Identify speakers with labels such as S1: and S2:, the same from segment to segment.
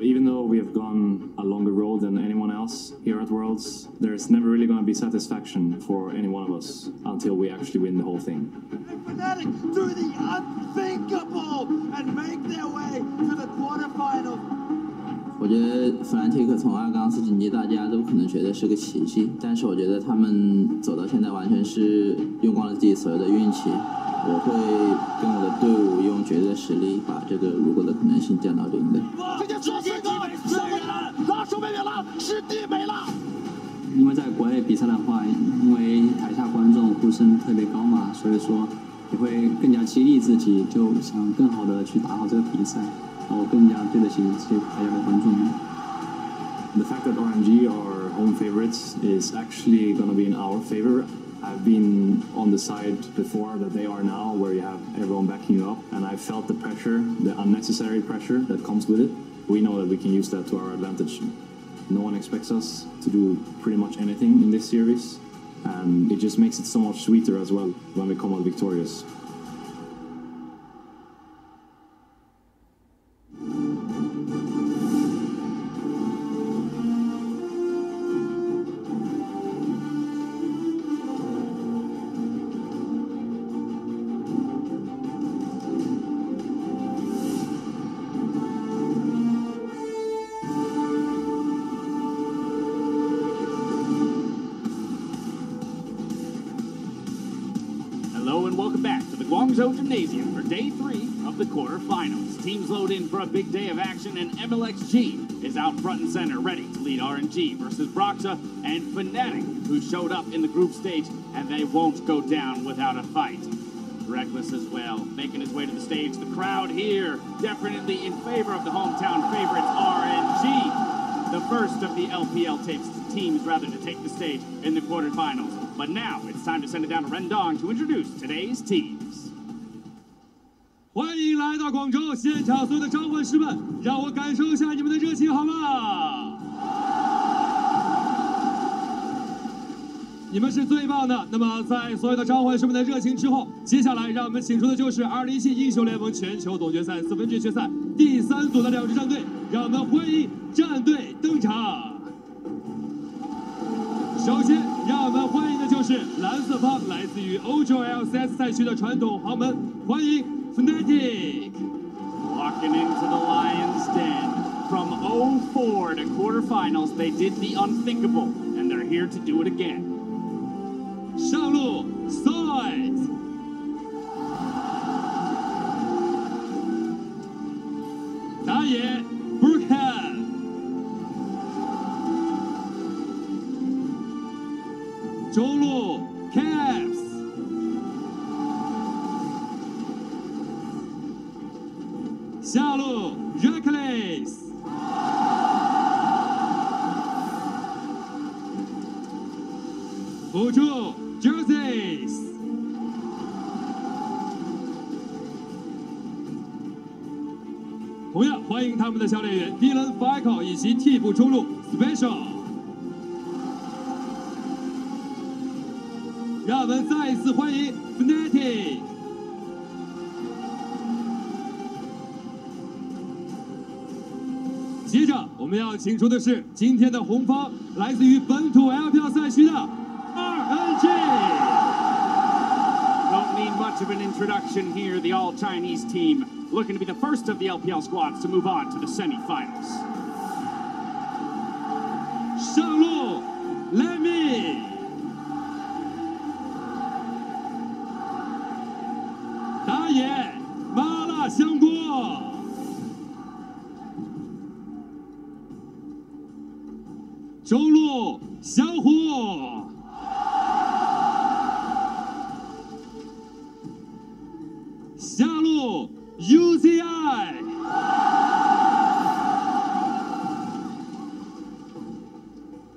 S1: Even though we have gone a longer road than anyone else here at Worlds, there's never really going to be satisfaction for any one of us until we actually win the whole thing.
S2: And Fnatic do the unthinkable and make their way to the quarterfinal.
S3: 我觉得Fnatic从2杠4晋级，大家都可能觉得是个奇迹，但是我觉得他们走到现在完全是用光了自己所有的运气。我会跟我的队伍用绝对的实力把这个如果的可能性降到0的。
S2: 直接出4个，上位了，拉手没免了，师弟没了。
S4: 因为在国内比赛的话，因为台下观众呼声特别高嘛，所以说也会更加激励自己，就想更好的去打好这个比赛，然后更加对得起这些台下的观众们。
S1: The fact that RNG are home favorites is actually going to be in our favor. I've been on the side before that they are now, where you have everyone backing you up, and I felt the pressure, the unnecessary pressure that comes with it. We know that we can use that to our advantage. No one expects us to do pretty much anything in this series, and it just makes it so much sweeter as well when we come out victorious.
S5: Hello and welcome back to the Guangzhou Gymnasium for Day 3 of the quarterfinals. Teams load in for a big day of action, and MLXG is out front and center, ready to lead RNG versus Broxa and Fnatic, who showed up in the group stage, and they won't go down without a fight. Reckless as well, making his way to the stage. The crowd here definitely in favor of the hometown favorites, RNG. The first of the LPL teams to take the stage in the quarterfinals. But now it's time to send it down to Rendong to introduce today's teams.
S6: 欢迎来到广州，现场所有的召唤师们，让我感受一下你们的热情好吗？你们是最棒的。那么，在所有的召唤师们的热情之后，接下来让我们请出的就是2017英雄联盟全球总决赛4分之决赛第3组的2支战队，让我们欢迎战队登场。首先，让我们欢迎的就是蓝色方，来自于欧洲 LCS 赛区的传统豪门，欢迎 Fnatic。Walking
S5: into the Lion's Den. From 04 to quarterfinals, they did the unthinkable, and they're here to do it again.
S6: 上路 Side， 打野 Brookhead， 中路 Caps，下路 Reckless， 辅助 Jerseys， 同样欢迎他们的教练员 Dylan Falco 以及替补中路 Special。让我们再一次欢迎 FNC。接着我们要请出的是今天的红方，来自于本土 LPL 赛区的 RNG。Don't
S5: need much of an introduction here. The all-Chinese team looking to be the first of the LPL squads to move on to the semifinals.
S6: 上路 Lemmy， 打野麻辣香锅，中路小虎，下路 UZI，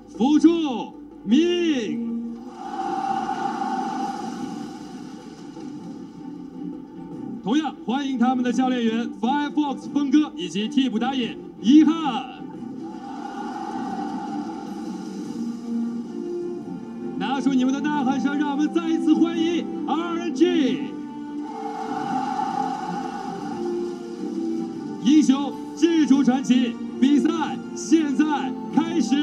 S6: 辅助明。同样欢迎他们的教练员 Firefox 峰哥以及替补打野遗憾。拿出你们的呐喊声，让我们再一次欢迎 RNG。英雄智主传奇，比赛现在开始。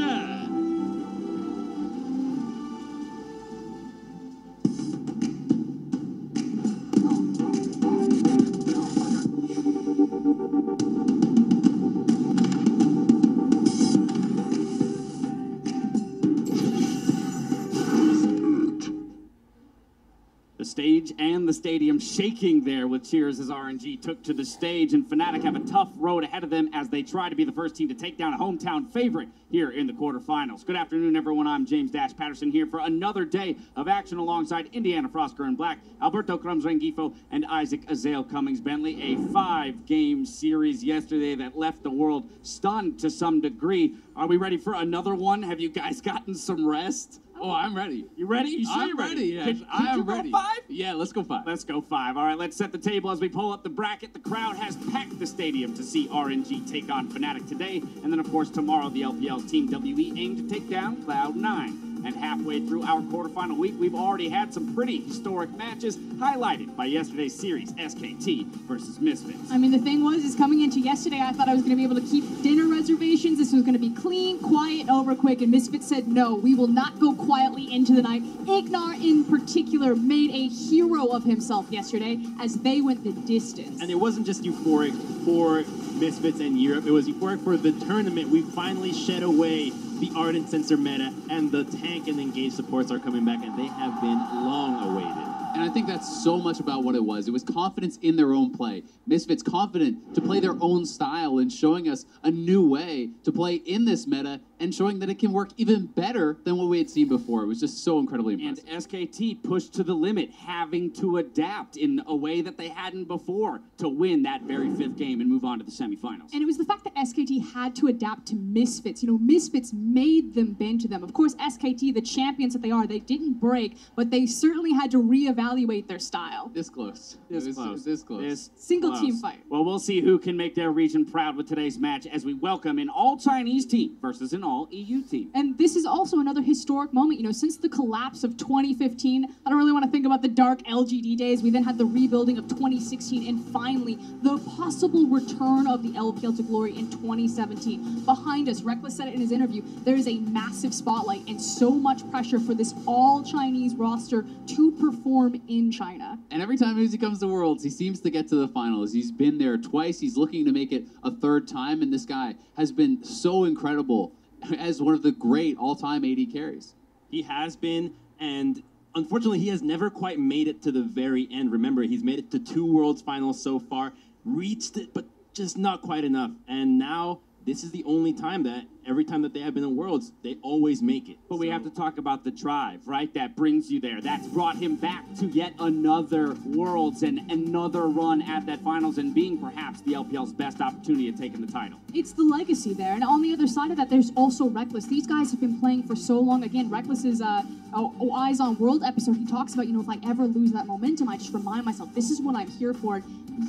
S5: Stage and the stadium shaking there with cheers as RNG took to the stage, and Fnatic have a tough road ahead of them as they try to be the first team to take down a hometown favorite here in the quarterfinals. Good afternoon, everyone. I'm James Dash Patterson here for another day of action alongside Indiana Frosker in black, Alberto Crums Rengifo, and Isaac Azael Cummings Bentley. A 5-game series yesterday that left the world stunned to some degree. Are we ready for another one? Have you guys gotten some rest?
S7: Oh, I'm ready.
S5: You ready? You sure
S7: I'm ready. Yeah,
S5: I am ready. 5?
S7: Yeah, let's go 5.
S5: Let's go 5. All right, let's set the table as we pull up the bracket. The crowd has packed the stadium to see RNG take on Fnatic today. And then, of course, tomorrow, the LPL's Team WE aim to take down Cloud9. And halfway through our quarterfinal week, we've already had some pretty historic matches highlighted by yesterday's series, SKT versus Misfits.
S8: I mean, the thing was, coming into yesterday, I thought I was going to be able to keep dinner reservations. This was going to be clean, quiet, over quick, and Misfits said, no, we will not go quietly into the night. Ignar, in particular, made a hero of himself yesterday as they went the distance.
S9: And it wasn't just euphoric for Misfits and Europe, it was euphoric for the tournament. We finally shed away the Ardent Sensor meta, and the tank and engage supports are coming back, and they have been long awaited.
S7: And I think that's so much about what it was. It was confidence in their own play. Misfits confident to play their own style and showing us a new way to play in this meta and showing that it can work even better than what we had seen before. It was just so incredibly impressive.
S5: And SKT pushed to the limit, having to adapt in a way that they hadn't before to win that very 5th game and move on to the semifinals.
S8: And it was the fact that SKT had to adapt to Misfits. You know, Misfits made them bend to them. Of course, SKT, the champions that they are, they didn't break, but they certainly had to reevaluate their style.
S7: This close.
S5: This close.
S8: Single team fight.
S5: Well, we'll see who can make their region proud with today's match as we welcome an all-Chinese team versus an all-EU team.
S8: And this is also another historic moment. You know, since the collapse of 2015, I don't really want to think about the dark LGD days. We then had the rebuilding of 2016, and finally, the possible return of the LPL to glory in 2017. Behind us, Reckless said it in his interview, there is a massive spotlight and so much pressure for this all-Chinese roster to perform in China.
S7: And every time he comes to Worlds, he seems to get to the finals. He's been there twice. He's looking to make it a 3rd time, and this guy has been so incredible as one of the great all-time AD carries.
S9: He has been, and unfortunately, he has never quite made it to the very end. Remember, he's made it to 2 Worlds finals so far, reached it, but just not quite enough. And now this is the only time that every time that they have been in Worlds, they always make it.
S5: But we have to talk about the drive, right? That brings you there. That's brought him back to yet another Worlds and another run at that finals and being perhaps the LPL's best opportunity at taking the title.
S8: It's the legacy there. And on the other side of that, there's also Reckless. These guys have been playing for so long. Again, Reckless's Eyes on World episode, he talks about, if I ever lose that momentum, I just remind myself, this is what I'm here for.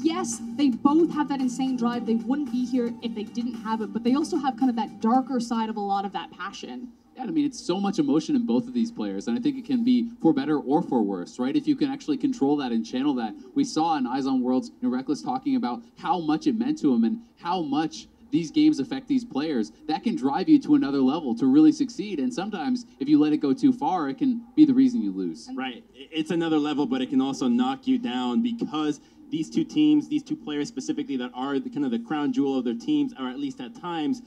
S8: Yes, they both have that insane drive. They wouldn't be here if they didn't have it, but they also have kind of that darker side of a lot of that passion.
S7: Yeah, I mean, it's so much emotion in both of these players, and I think it can be for better or for worse, right? If you can actually control that and channel that. We saw in Eyes on Worlds, Reckless talking about how much it meant to him and how much these games affect these players. That can drive you to another level to really succeed, and sometimes if you let it go too far, it can be the reason you lose.
S9: Right. It's another level, but it can also knock you down because these two teams, these two players specifically that are kind of the crown jewel of their teams, or at least at times,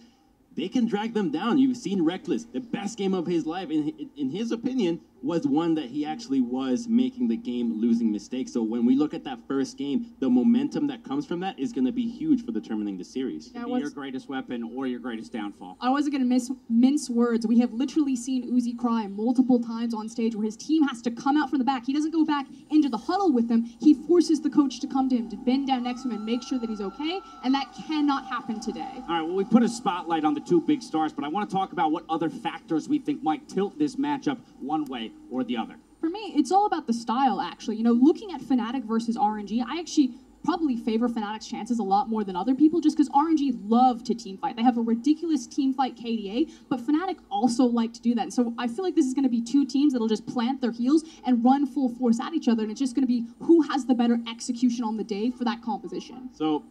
S9: they can drag them down. You've seen Reckless, the best game of his life, in his opinion, was one that he actually was making the game losing mistakes. So when we look at that first game, the momentum that comes from that is going to be huge for determining the series.
S5: Be your greatest weapon or your greatest downfall.
S8: I wasn't going to mince words. We have literally seen Uzi cry multiple times on stage where his team has to come out from the back. He doesn't go back into the huddle with them. He forces the coach to come to him, to bend down next to him and make sure that he's okay, and that cannot happen today.
S5: All right, well, we put a spotlight on the two big stars, but I want to talk about what other factors we think might tilt this matchup one way or the other.
S8: For me, it's all about the style, actually. Looking at Fnatic versus RNG, I actually probably favor Fnatic's chances a lot more than other people just because RNG love to team fight. They have a ridiculous team fight KDA, but Fnatic also like to do that. And so I feel like this is going to be two teams that'll just plant their heels and run full force at each other, and it's just going to be who has the better execution on the day for that composition.
S9: So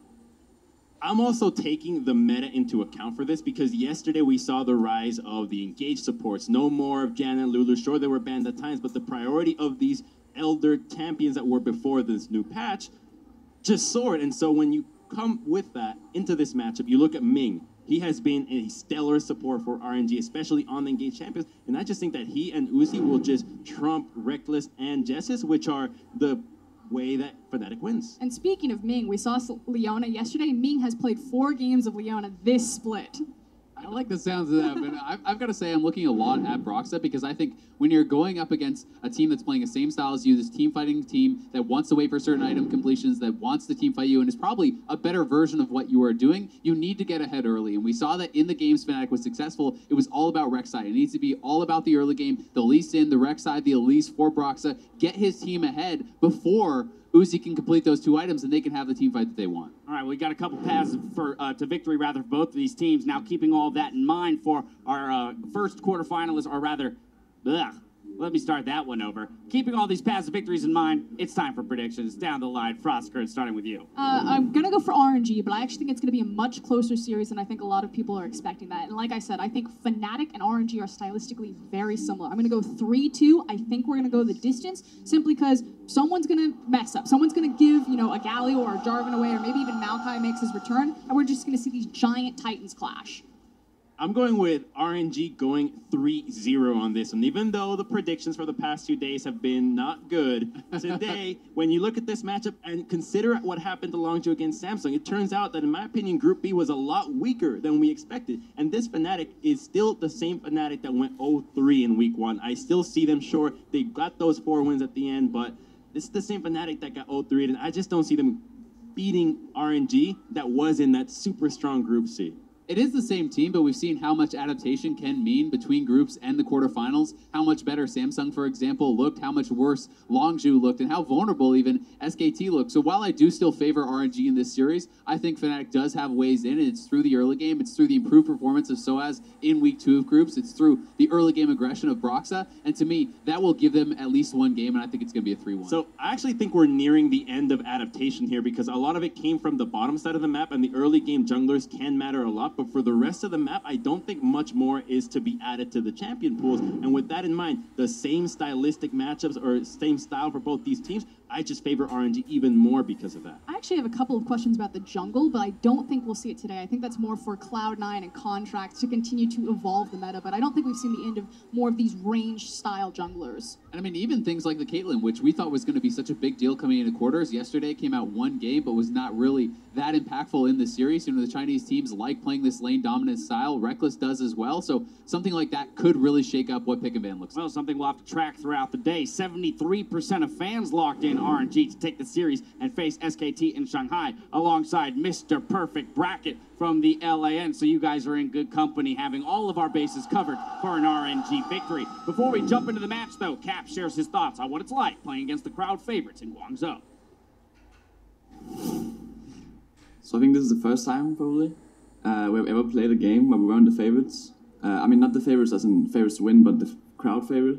S9: I'm also taking the meta into account for this because yesterday we saw the rise of the engaged supports. No more of Jan and Lulu. Sure, they were banned at times, but the priority of these elder champions that were before this new patch just soared. And so when you come with that into this matchup, you look at Ming. He has been a stellar support for RNG, especially on the engaged champions. And I just think that he and Uzi will just trump Reckless and Jessis, which are the way that Fnatic wins.
S8: And speaking of Ming, we saw Leona yesterday. Ming has played 4 games of Leona this split.
S7: I like the sounds of that, but I've got to say I'm looking a lot at Broxah because I think when you're going up against a team that's playing the same style as you, this team fighting team that wants to wait for certain item completions, that wants to team fight you, and is probably a better version of what you are doing, you need to get ahead early. And we saw that in the games Fnatic was successful, it was all about Rek'Sai. It needs to be all about the early game, the Lee Sin, the Rek'Sai, the Elise for Broxah, get his team ahead before Uzi can complete those 2 items and they can have the team fight that they want.
S5: All right, we got a couple paths to victory, rather, for both of these teams. Now, keeping all that in mind for our first quarterfinalists, or rather, let me start that one over. Keeping all these paths of victories in mind, it's time for predictions. Down the line, Frostcurrent, starting with you.
S8: I'm going to go for RNG, but I actually think it's going to be a much closer series than I think a lot of people are expecting that. And like I said, I think Fnatic and RNG are stylistically very similar. I'm going to go 3-2. I think we're going to go the distance simply because someone's going to mess up. Someone's going to give, a Galio or a Jarvan away, or maybe even Maokai makes his return, and we're just going to see these giant titans clash.
S9: I'm going with RNG going 3-0 on this one. Even though the predictions for the past 2 days have been not good, today, when you look at this matchup and consider what happened to Longzhu against Samsung, it turns out that, in my opinion, Group B was a lot weaker than we expected. And this Fnatic is still the same Fnatic that went 0-3 in Week 1. I still see them, sure, they got those 4 wins at the end, but this is the same Fnatic that got 0-3, and I just don't see them beating RNG that was in that super strong Group C.
S7: It is the same team, but we've seen how much adaptation can mean between groups and the quarterfinals, how much better Samsung, for example, looked, how much worse Longzhu looked, and how vulnerable even SKT looked. So while I do still favor RNG in this series, I think Fnatic does have ways in, and it's through the early game, it's through the improved performance of Soaz in Week 2 of groups, it's through the early game aggression of Broxah, and to me, that will give them at least 1 game, and I think it's going to be a 3-1.
S9: So I actually think we're nearing the end of adaptation here because a lot of it came from the bottom side of the map, and the early game junglers can matter a lot, but for the rest of the map, I don't think much more is to be added to the champion pools. And with that in mind, the same stylistic matchups or same style for both these teams I just favor RNG even more because of that.
S8: I actually have a couple of questions about the jungle, but I don't think we'll see it today. I think that's more for Cloud9 and Contract to continue to evolve the meta, but I don't think we've seen the end of more of these range-style junglers.
S7: And I mean, even things like the Caitlyn, which we thought was going to be such a big deal coming into quarters. Yesterday came out one game, but was not really that impactful in the series. You know, the Chinese teams like playing this lane dominant style. Reckless does as well. So something like that could really shake up what pick and ban looks like.
S5: Well, something we'll have to track throughout the day. 73% of fans locked in RNG to take the series and face SKT in Shanghai alongside Mr. Perfect Bracket from the LAN. So you guys are in good company, having all of our bases covered for an RNG victory. Before we jump into the match, though, Cap shares his thoughts on what it's like playing against the crowd favorites in Guangzhou.
S10: So I think this is the first time, probably, we've ever played a game where we weren't the favorites. I mean, not the favorites as in favorites to win, but the crowd favorite.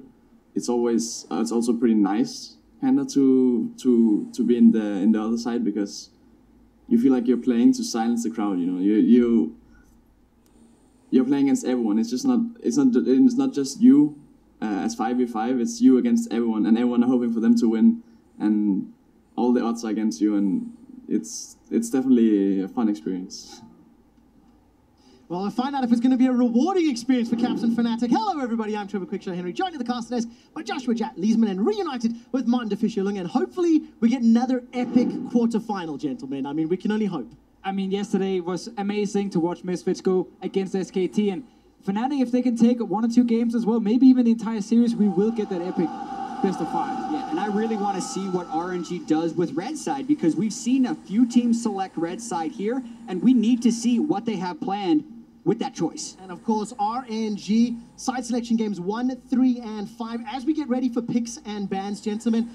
S10: It's always, it's also pretty nice, kinda, to be in the other side, because you feel like you're playing to silence the crowd. You know, you're playing against everyone. It's not just you as 5v5. It's you against everyone, and everyone are hoping for them to win, and all the odds are against you, and it's definitely a fun experience.
S11: Well, we'll find out if it's going to be a rewarding experience for Caps and Fnatic. Hello, everybody. I'm Trevor Quickshot Henry, joined at the caster desk by Joshua Jatt Leesman, and reunited with Martin DeFischer-Lung. And hopefully, we get another epic quarterfinal, gentlemen. I mean, we can only hope.
S12: I mean, yesterday was amazing to watch Misfits go against SKT. And Fnatic, if they can take 1 or 2 games as well, maybe even the entire series, we will get that epic best of 5.
S13: Yeah, and I really want to see what RNG does with Red Side, because we've seen a few teams select Red Side here, and we need to see what they have planned with that choice.
S11: And of course, RNG side selection games 1, 3, and 5. As we get ready for picks and bans, gentlemen,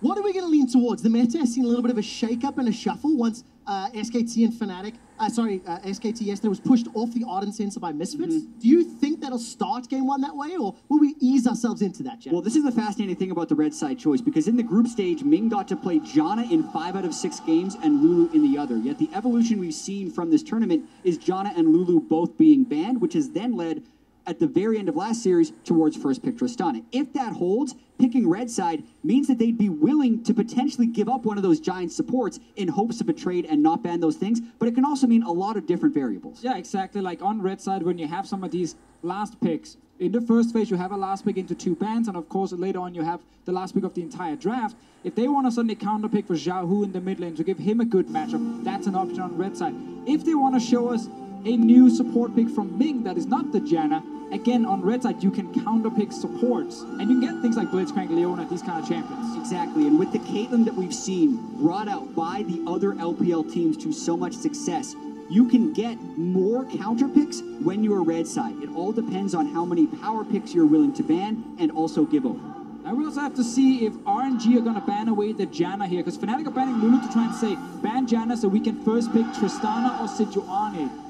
S11: what are we going to lean towards? The meta has seen a little bit of a shake-up and a shuffle once SKT and Fnatic, SKT yesterday was pushed off the Ardent Sensor by Misfits. Do you think that'll start game 1 that way, or will we ease ourselves into that, Jack?
S13: Well, this is the fascinating thing about the Red Side choice, because in the group stage, Ming got to play Janna in 5 out of 6 games and Lulu in the other. Yet the evolution we've seen from this tournament is Janna and Lulu both being banned, which has then led at the very end of last series towards first pick Tristana. If that holds, picking Red Side means that they'd be willing to potentially give up one of those giant supports in hopes of a trade and not ban those things, but it can also mean a lot of different variables.
S12: Yeah, exactly. Like on Red Side, when you have some of these last picks, in the first phase you have a last pick into 2 bans, and of course later on you have the last pick of the entire draft. If they want to suddenly counter pick for Xiaohu in the mid lane to give him a good matchup, that's an option on Red Side. If they want to show us a new support pick from Ming that is not the Janna, again, on Red Side, you can counterpick supports, and you can get things like Blitzcrank, Leona, these kind of champions.
S13: Exactly, and with the Caitlyn that we've seen brought out by the other LPL teams to so much success, you can get more counterpicks when you're Red Side. It all depends on how many power picks you're willing to ban and also give over.
S12: Now we also have to see if RNG are going to ban away the Janna here, because Fnatic are banning Lulu to try and say, ban Janna so we can first pick Tristana or Sejuani.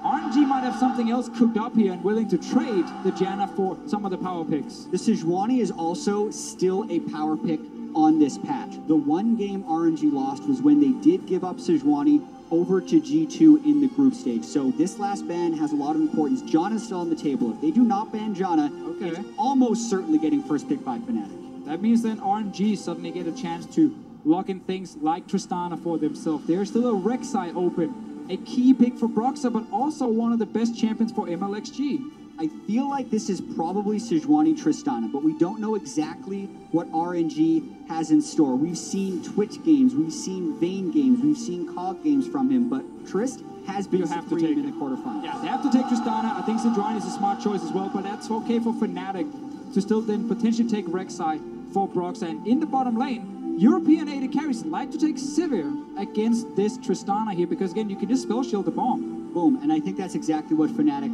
S12: RNG might have something else cooked up here and willing to trade the Janna for some of the power picks.
S13: The Sejuani is also still a power pick on this patch. The one game RNG lost was when they did give up Sejuani over to G2 in the group stage. So this last ban has a lot of importance. Janna's still on the table. If they do not ban Janna, it's almost certainly getting first pick by Fnatic.
S12: That means then RNG suddenly get a chance to lock in things like Tristana for themselves. There's still a Rek'Sai open. A key pick for Broxah, but also one of the best champions for MLXG.
S13: I feel like this is probably Sejuani Tristana, but we don't know exactly what RNG has in store. We've seen Twitch games, we've seen Vayne games, we've seen COG games from him, but Trist has been supreme in the quarterfinals.
S12: Yeah, they have to take Tristana. I think Sejuani is a smart choice as well, but that's okay for Fnatic to still then potentially take Rek'Sai for Broxah. And in the bottom lane, European AD carries like to take Sivir against this Tristana here, because again, you can just spell shield the bomb.
S13: Boom, and I think that's exactly what Fnatic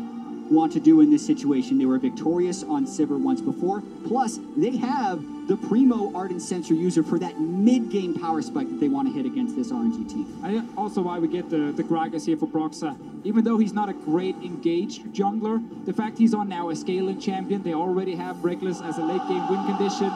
S13: want to do in this situation. They were victorious on Sivir once before, plus they have the primo Ardent Sensor user for that mid-game power spike that they want to hit against this RNG team.
S12: I also why we get the Gragas here for Broxah. Even though he's not a great engaged jungler, the fact he's on now a scaling champion, they already have Reckless as a late game win condition.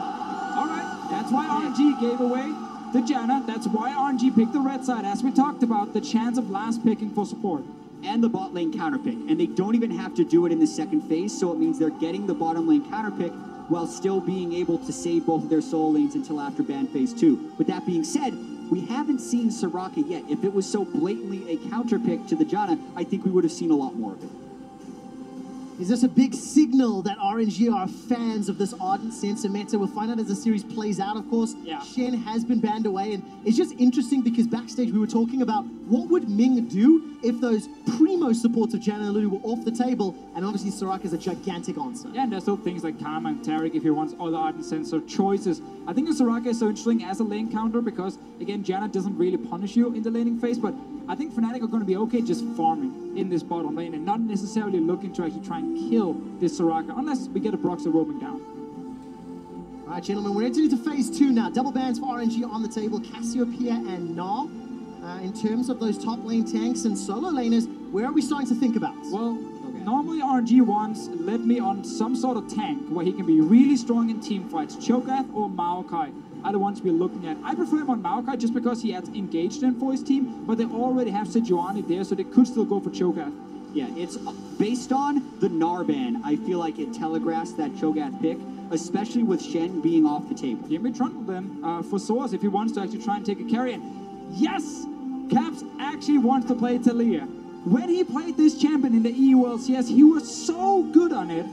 S12: That's why RNG gave away the Janna. That's why RNG picked the Red Side, as we talked about, the chance of last picking for support.
S13: And the bot lane counter pick. And they don't even have to do it in the second phase, so it means they're getting the bottom lane counter pick while still being able to save both of their solo lanes until after ban phase 2. With that being said, we haven't seen Soraka yet. If it was so blatantly a counter pick to the Janna, I think we would have seen a lot more of it.
S11: Is this a big signal that RNG are fans of this ardent sensor meta? We'll find out as the series plays out, of course.
S12: Yeah.
S11: Shen has been banned away, and it's just interesting because backstage we were talking about what would Ming do if those primo supports of Janna and Lulu were off the table, and obviously Soraka is a gigantic answer.
S12: Yeah, and there's still things like Karma and Tarek if he wants other ardent sensor choices. I think the Soraka is so interesting as a lane counter because, again, Janna doesn't really punish you in the laning phase, but I think Fnatic are going to be okay just farming in this bottom lane and not necessarily looking to actually try and kill this Soraka, unless we get a Broxah roaming down.
S11: All right, gentlemen, we're entering into phase 2 now. Double bans for RNG on the table, Cassiopeia and Gnar. In terms of those top lane tanks and solo laners, where are we starting to think about?
S12: Well, normally RNG once led me on some sort of tank where he can be really strong in team fights. Cho'Gath or Maokai are the ones we're looking at. I prefer him on Maokai just because he has engaged them for his team, but they already have Sejuani there, so they could still go for Cho'Gath.
S13: Yeah, it's based on the Gnar ban. I feel like it telegraphs that Cho'Gath pick, especially with Shen being off the table.
S12: Give me Trundle then for Source if he wants to actually try and take a carry. And yes, Caps actually wants to play Talia. When he played this champion in the EU LCS, he was so good on it.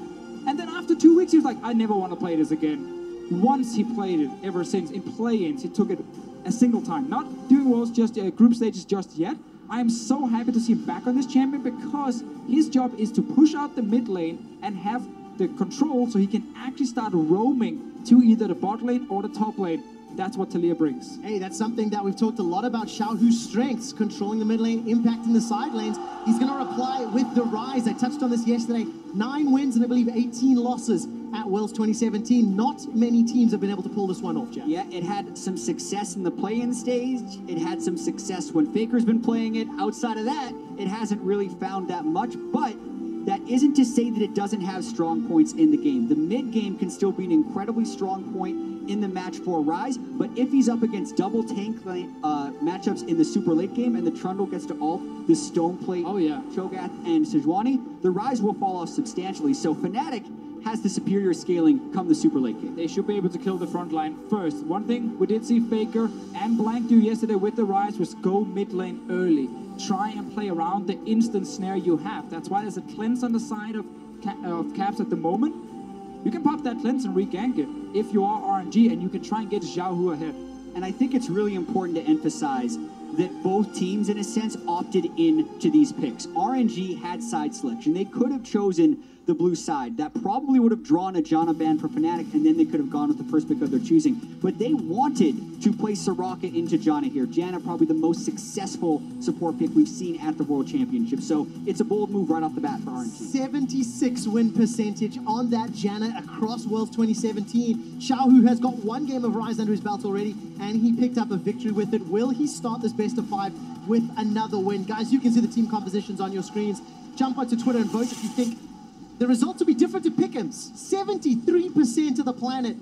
S12: And then after 2 weeks, he was like, I never want to play this again. Once he played it, ever since, in play-ins, he took it a single time. Not doing Worlds just group stages just yet. I am so happy to see him back on this champion because his job is to push out the mid lane and have the control so he can actually start roaming to either the bot lane or the top lane. That's what Talia brings.
S11: Hey, that's something that we've talked a lot about. Xiaohu's strengths, controlling the mid lane, impacting the side lanes. He's going to reply with the Rise. I touched on this yesterday. 9 wins and I believe 18 losses at Worlds 2017. Not many teams have been able to pull this one off, Jack.
S13: Yeah, it had some success in the play-in stage. It had some success when Faker's been playing it. Outside of that, it hasn't really found that much, but that isn't to say that it doesn't have strong points in the game. The mid game can still be an incredibly strong point in the match for Rise, but if he's up against double tank matchups in the super late game and the Trundle gets to ult the Stoneplate, Cho'Gath, and Sejuani, the Rise will fall off substantially. So Fnatic has the superior scaling come the super late game.
S12: They should be able to kill the front line first. One thing we did see Faker and Blank do yesterday with the Rise was go mid lane early. Try and play around the instant snare you have. That's why there's a cleanse on the side of Caps at the moment. You can pop that cleanse and re-gank it if you are RNG, and you can try and get Xiaohu ahead.
S13: And I think it's really important to emphasize that both teams, in a sense, opted in to these picks. RNG had side selection. They could have chosen the blue side. That probably would have drawn a Janna ban for Fnatic, and then they could have gone with the first pick of their choosing. But they wanted to play Soraka into Janna here. Janna probably the most successful support pick we've seen at the World Championship. So it's a bold move right off the bat for RNG.
S11: 76 win percentage on that Janna across Worlds 2017. Xiaohu has got 1 game of Rise under his belt already, and he picked up a victory with it. Will he start this best of 5 with another win? Guys, you can see the team compositions on your screens. Jump onto Twitter and vote if you think the results will be different to Pick'ems. 73% of the planet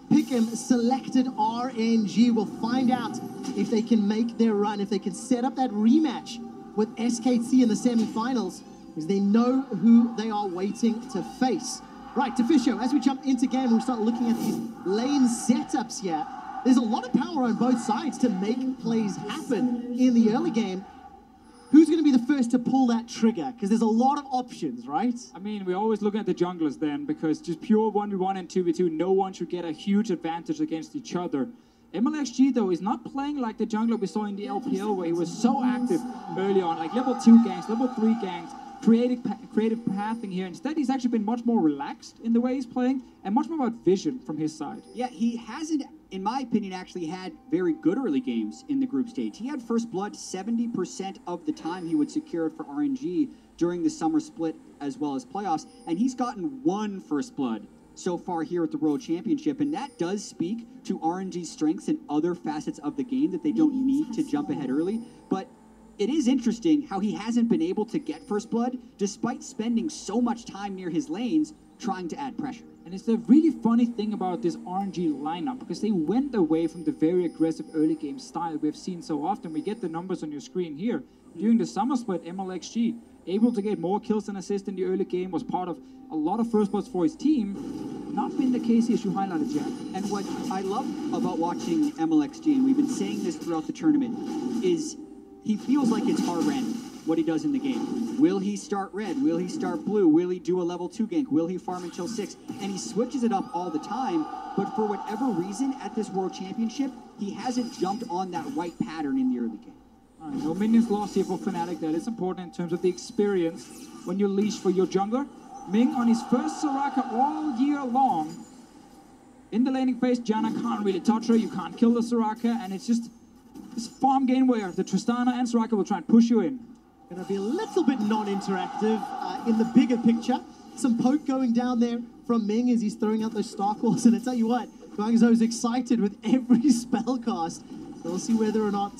S11: Pick'em selected RNG. We'll find out if they can make their run, if they can set up that rematch with SKT in the semifinals, because they know who they are waiting to face. Right, Deficio, as we jump into game, we'll start looking at these lane setups here. There's a lot of power on both sides to make plays happen in the early game. Who's going to be the first to pull that trigger? Because there's a lot of options, right?
S12: I mean, we're always looking at the junglers then, because just pure 1v1 and 2v2, no one should get a huge advantage against each other. MLXG, though, is not playing like the jungler we saw in the LPL, where he was so active early on, like level 2 ganks, level 3 ganks, creative pathing here. Instead, he's actually been much more relaxed in the way he's playing, and much more about vision from his side.
S13: Yeah, he hasn't, in my opinion, actually had very good early games in the group stage. He had first blood 70% of the time he would secure it for RNG during the summer split as well as playoffs, and he's gotten 1 first blood so far here at the World Championship, and that does speak to RNG's strengths in other facets of the game that they don't need to jump ahead early. But it is interesting how he hasn't been able to get first blood despite spending so much time near his lanes trying to add pressure.
S12: And it's the really funny thing about this RNG lineup, because they went away from the very aggressive early game style we've seen so often. We get the numbers on your screen here. During the summer split, MLXG, able to get more kills and assists in the early game, was part of a lot of first bloods for his team. not been the case as you highlighted, Jack.
S13: And what I love about watching MLXG, and we've been saying this throughout the tournament, is he feels like it's hard random what he does in the game. Will he start red? Will he start blue? Will he do a level 2 gank? Will he farm until 6? And he switches it up all the time, but for whatever reason at this World Championship, he hasn't jumped on that right pattern in the early game.
S12: No minions lost here for Fnatic. That is important in terms of the experience when you leash for your jungler. Ming on his first Soraka all year long. In the laning phase, Janna can't really touch her. You can't kill the Soraka, and it's just this farm game where the Tristana and Soraka will try and push you in.
S11: Gonna be a little bit non-interactive in the bigger picture. Some poke going down there from Ming as he's throwing out those Star Calls, and I tell you what, Guangzhou's excited with every spell cast. So we'll see whether or not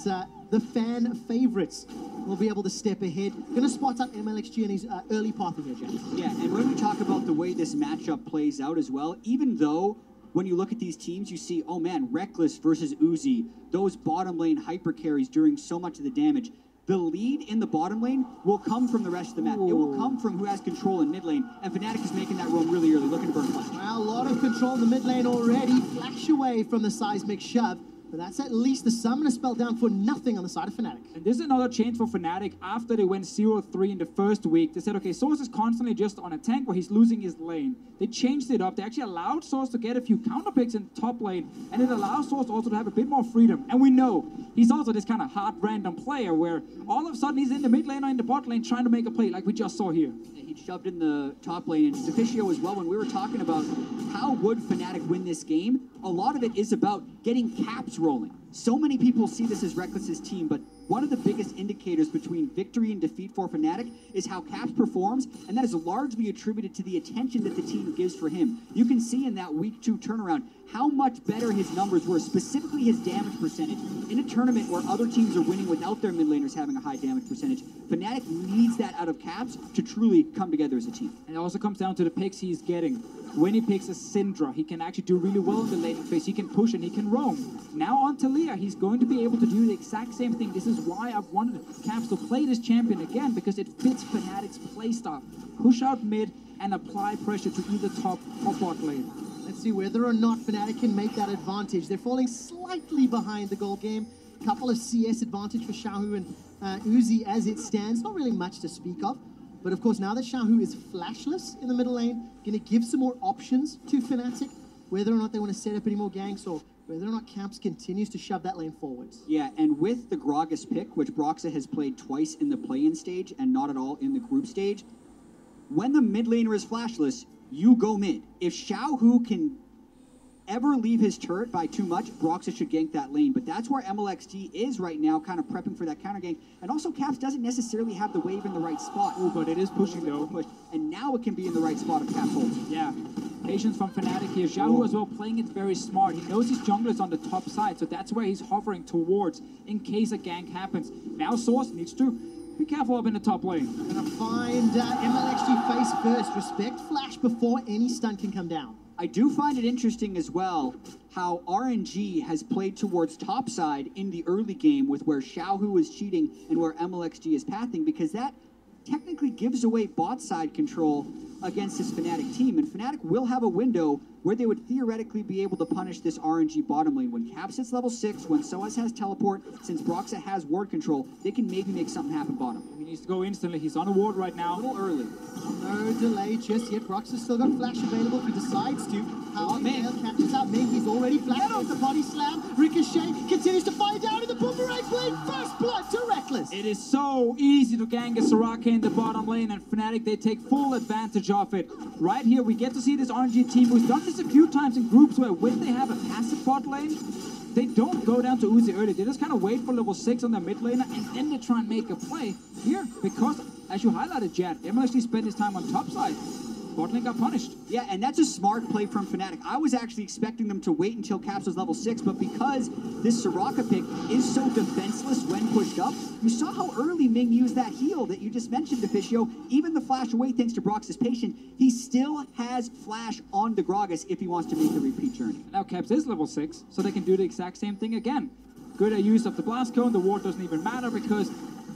S11: the fan favorites will be able to step ahead. Gonna spot out MLXG in his early path here, Jack.
S13: Yeah, and when we talk about the way this matchup plays out as well, even though when you look at these teams, you see, oh man, Reckless versus Uzi, those bottom lane hyper carries doing so much of the damage. The lead in the bottom lane will come from the rest of the map. It will come from who has control in mid lane, and Fnatic is making that roam really early, looking to burn flash.
S11: Well, a lot of control in the mid lane already. Flash away from the seismic shove. But that's at least the summoner spell down for nothing on the side of Fnatic.
S12: And this is another change for Fnatic. After they went 0-3 in the first week, they said, okay, Source is constantly just on a tank where he's losing his lane. They changed it up. They actually allowed Source to get a few counter picks in the top lane, and it allows Source also to have a bit more freedom. And we know he's also this kind of hard random player where all of a sudden he's in the mid lane or in the bot lane trying to make a play like we just saw here.
S13: He shoved in the top lane, and Deficio as well. When we were talking about how would Fnatic win this game, a lot of it is about getting caps rolling. So many people see this as Reckless's team, but one of the biggest indicators between victory and defeat for Fnatic is how Caps performs, and that is largely attributed to the attention that the team gives for him. You can see in that week 2 turnaround how much better his numbers were, specifically his damage percentage. In a tournament where other teams are winning without their mid laners having a high damage percentage, Fnatic needs that out of Caps to truly come together as a team.
S12: And it also comes down to the picks he's getting. When he picks a Syndra, he can actually do really well in the laning phase. He can push and he can roam. Now on Talia, he's going to be able to do the exact same thing. This is why I've wanted Caps to play this champion again, because it fits Fnatic's playstyle. Push out mid and apply pressure to either top or bot lane.
S11: Let's see whether or not Fnatic can make that advantage. They're falling slightly behind the goal game. Couple of CS advantage for Xiaohu and Uzi as it stands. Not really much to speak of. But of course, now that Xiaohu is flashless in the middle lane, going to give some more options to Fnatic, whether or not they want to set up any more ganks or whether or not Caps continues to shove that lane forwards.
S13: Yeah, and with the Gragas pick, which Broxa has played twice in the play-in stage and not at all in the group stage, when the mid laner is flashless, you go mid. If Xiaohu can ever leave his turret by too much, Broxa should gank that lane. But that's where MLXG is right now, kind of prepping for that counter gank. And also, Caps doesn't necessarily have the wave in the right spot.
S12: Oh, but it is pushing though.
S13: And now it can be in the right spot if Caps holds.
S12: Yeah. Patience from Fnatic here. Xiaohu as well playing it very smart. He knows his jungler is on the top side, so that's where he's hovering towards in case a gank happens. Now Source needs to be careful up in the top lane.
S11: Gonna find MLXG face first. Respect flash before any stun can come down.
S13: I do find it interesting as well how RNG has played towards topside in the early game with where Xiaohu is cheating and where MLXG is pathing, because that technically gives away bot side control against this Fnatic team. And Fnatic will have a window where they would theoretically be able to punish this RNG bottom lane. When Caps hits level 6, when Soaz has teleport, since Broxa has ward control, they can maybe make something happen bottom.
S12: He needs to go instantly. He's on a ward right now.
S13: A little early.
S11: No delay just yet. Broxa's still got flash available if he decides to. How catches out Ming. He's already flashed with the body slam. Ricochet continues to fire down in the boomerang blade. First blood to Reckless.
S12: It is so easy to gank a Soraka in the bottom lane, and Fnatic, they take full advantage of it. Right here, we get to see this RNG team who's done this a few times in groups where when they have a passive bot lane, they don't go down to Uzi early. They just kind of wait for level 6 on their mid laner, and then they try and make a play here, because, as you highlighted, Jad, MLXG spent his time on top side. Bot lane got punished.
S13: Yeah, and that's a smart play from Fnatic. I was actually expecting them to wait until Caps was level 6, but because this Soraka pick is so defenseless when pushed up, you saw how early Ming used that heal that you just mentioned, Deficio. Even the flash away, thanks to Brox's patient, he still has flash on the Gragas if he wants to make the repeat journey.
S12: Now Caps is level 6, so they can do the exact same thing again. Good use of the blast cone. The ward doesn't even matter because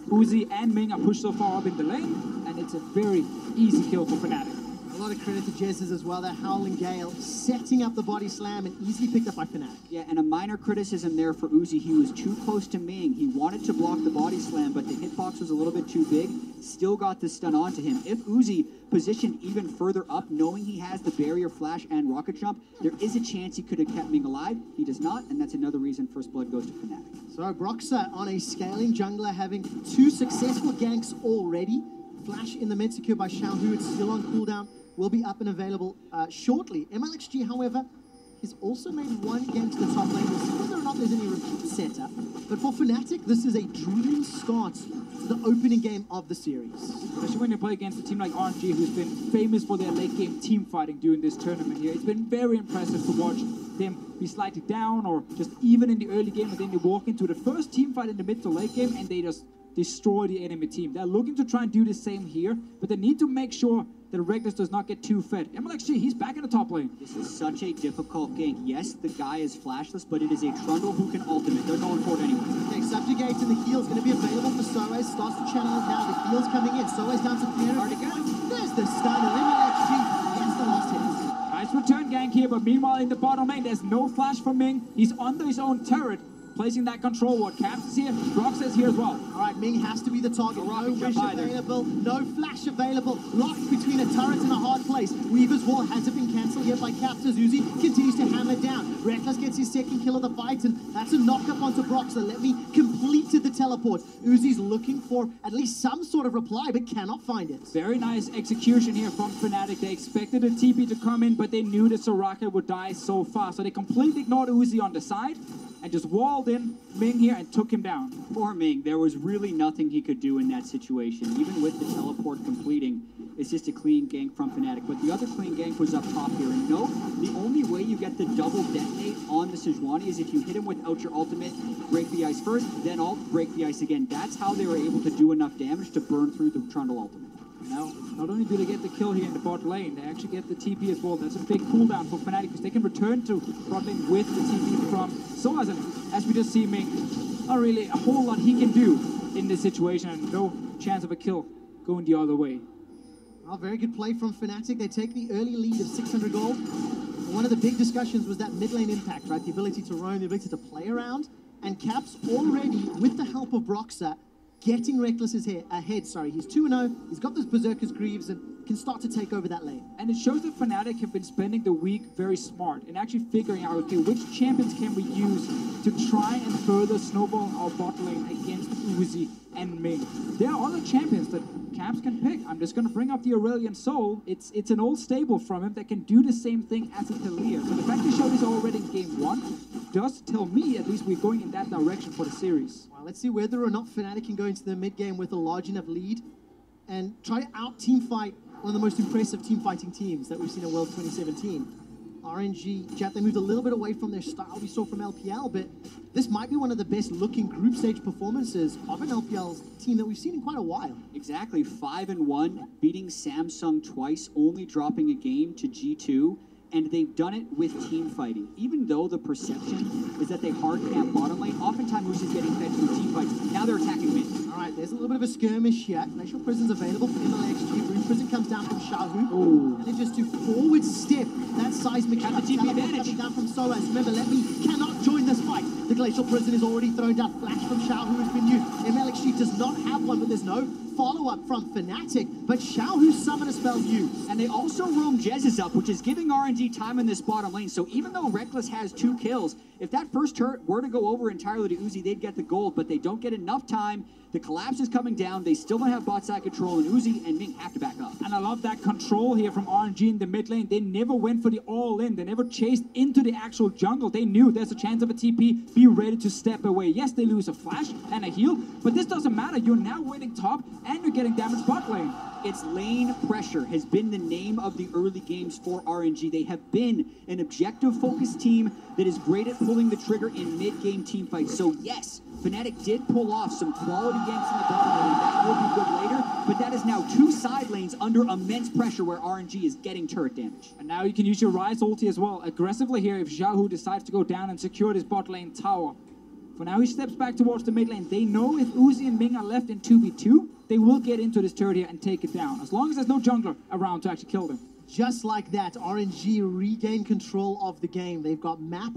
S12: Uzi and Ming are pushed so far up in the lane, and it's a very easy kill for Fnatic.
S11: A lot of credit to Jez's as well. That Howling Gale setting up the body slam and easily picked up by Fnatic.
S13: Yeah, and a minor criticism there for Uzi. He was too close to Ming. He wanted to block the body slam, but the hitbox was a little bit too big. Still got the stun onto him. If Uzi positioned even further up, knowing he has the barrier flash and rocket jump, there is a chance he could have kept Ming alive. He does not, and that's another reason First Blood goes to Fnatic.
S11: So Broxah on a scaling jungler, having 2 successful ganks already. Flash in the mid secured by Xiaohu. It's still on cooldown. Will be up and available shortly. MLXG, however, has also made 1 gank to the top lane. We'll see whether or not there's any repeat setup. But for Fnatic, this is a drooling start to the opening game of the series.
S12: Especially when you play against a team like RNG, who's been famous for their late game team fighting during this tournament here. It's been very impressive to watch them be slightly down or just even in the early game, and then they walk into the first team fight in the mid to late game and they just destroy the enemy team. They're looking to try and do the same here, but they need to make sure that Reckless does not get too fed. MLXG, he's back in the top lane.
S13: This is such a difficult gank. Yes, the guy is flashless, but it is a Trundle who can ultimate. They're going for it anyway.
S11: Okay, Subjugate and the heal's going to be available for Soaz. Starts to channel it now. The heal's coming in. Soaz down to Pierre. There's the stun, and MLXG gets the last hit.
S12: Nice return gank here, but meanwhile in the bottom lane, there's no flash from Ming. He's under his own turret, placing that control ward. Caps is here, Broxah is here as well.
S11: All right, Ming has to be the target. No wish available, no flash available. Locked between a turret and a hard place. Weaver's wall hasn't been cancelled yet by Caps as Uzi continues to hammer down. Reckless gets his second kill of the fight, and that's a knock-up onto Broxah. Let me completed the teleport. Uzi's looking for at least some sort of reply, but cannot find it.
S12: Very nice execution here from Fnatic. They expected a TP to come in, but they knew that Soraka would die so fast. So they completely ignored Uzi on the side and just walled in Ming here and took him down.
S13: Poor Ming, there was really nothing he could do in that situation. Even with the teleport completing, it's just a clean gank from Fnatic. But the other clean gank was up top here. And note, the only way you get the double detonate on the Sejuani is if you hit him without your ultimate, break the ice first, then ult, break the ice again. That's how they were able to do enough damage to burn through the Trundle ultimate.
S12: Now, not only do they get the kill here in the bot lane, they actually get the TP as well. That's a big cooldown for Fnatic because they can return to bot lane with the TP from Soaz. And as we just see Ming, not really a whole lot he can do in this situation, and no chance of a kill going the other way.
S11: Well, very good play from Fnatic. They take the early lead of 600 gold. One of the big discussions was that mid lane impact, right? The ability to roam, the ability to play around. And Caps already, with the help of Broxah, getting Reckless ahead. Sorry, he's 2-0. He's got those Berserker's Greaves and can start to take over that lane.
S12: And it shows that Fnatic have been spending the week very smart and actually figuring out, okay, which champions can we use to try and further snowball our bot lane against Uzi and Ming. There are other champions that Caps can pick. I'm just going to bring up the Aurelian Soul. It's an old stable from him that can do the same thing as a Talia. So the fact they showed this already in game 1 does tell me at least we're going in that direction for the series.
S11: Well, let's see whether or not Fnatic can go into the mid game with a large enough lead and try to out-team fight one of the most impressive team fighting teams that we've seen in World 2017. RNG, Jet, they moved a little bit away from their style we saw from LPL, but this might be one of the best looking group stage performances of an LPL team that we've seen in quite a while.
S13: Exactly, 5-1, beating Samsung twice, only dropping a game to G2. And they've done it with team fighting. Even though the perception is that they hard camp bottom lane, oftentimes Lucy's getting fed through team fights. Now they're attacking mid.
S11: All right, there's a little bit of a skirmish here. Glacial Prison's available for MLXG. Rune Prison comes down from Xiaohu. And then just to forward step that seismic shot.
S13: The TP advantage.
S11: Coming down from Soaz. Remember, cannot join this fight. The Glacial Prison is already thrown down. Flash from Xiaohu has been used. MLXG does not have one, but there's no follow-up from Fnatic, but Xiaohu's summoner spell used.
S13: And they also roam Jez's up, which is giving RNG time in this bottom lane. So even though Reckless has 2 kills, if that first turret were to go over entirely to Uzi, they'd get the gold, but they don't get enough time. The collapse is coming down. They still don't have bot side control, and Uzi and Ming have to back up.
S12: And I love that control here from RNG in the mid lane. They never went for the all-in. They never chased into the actual jungle. They knew there's a chance of a TP. Be ready to step away. Yes, they lose a flash and a heal, but this doesn't matter. You're now winning top, and you're getting damage bot lane.
S13: It's lane pressure has been the name of the early games for RNG. They have been an objective-focused team that is great at pulling the trigger in mid-game team fights. So yes, Fnatic did pull off some quality ganks in the bottom lane. That will be good later, but that is now 2 side lanes under immense pressure where RNG is getting turret damage.
S12: And now you can use your Rise ulti as well aggressively here if Xiaohu decides to go down and secure this bot lane tower. For now, he steps back towards the mid lane. They know if Uzi and Ming are left in 2v2, they will get into this turret here and take it down, as long as there's no jungler around to actually kill them.
S11: just like that, RNG regain control of the game. They've got map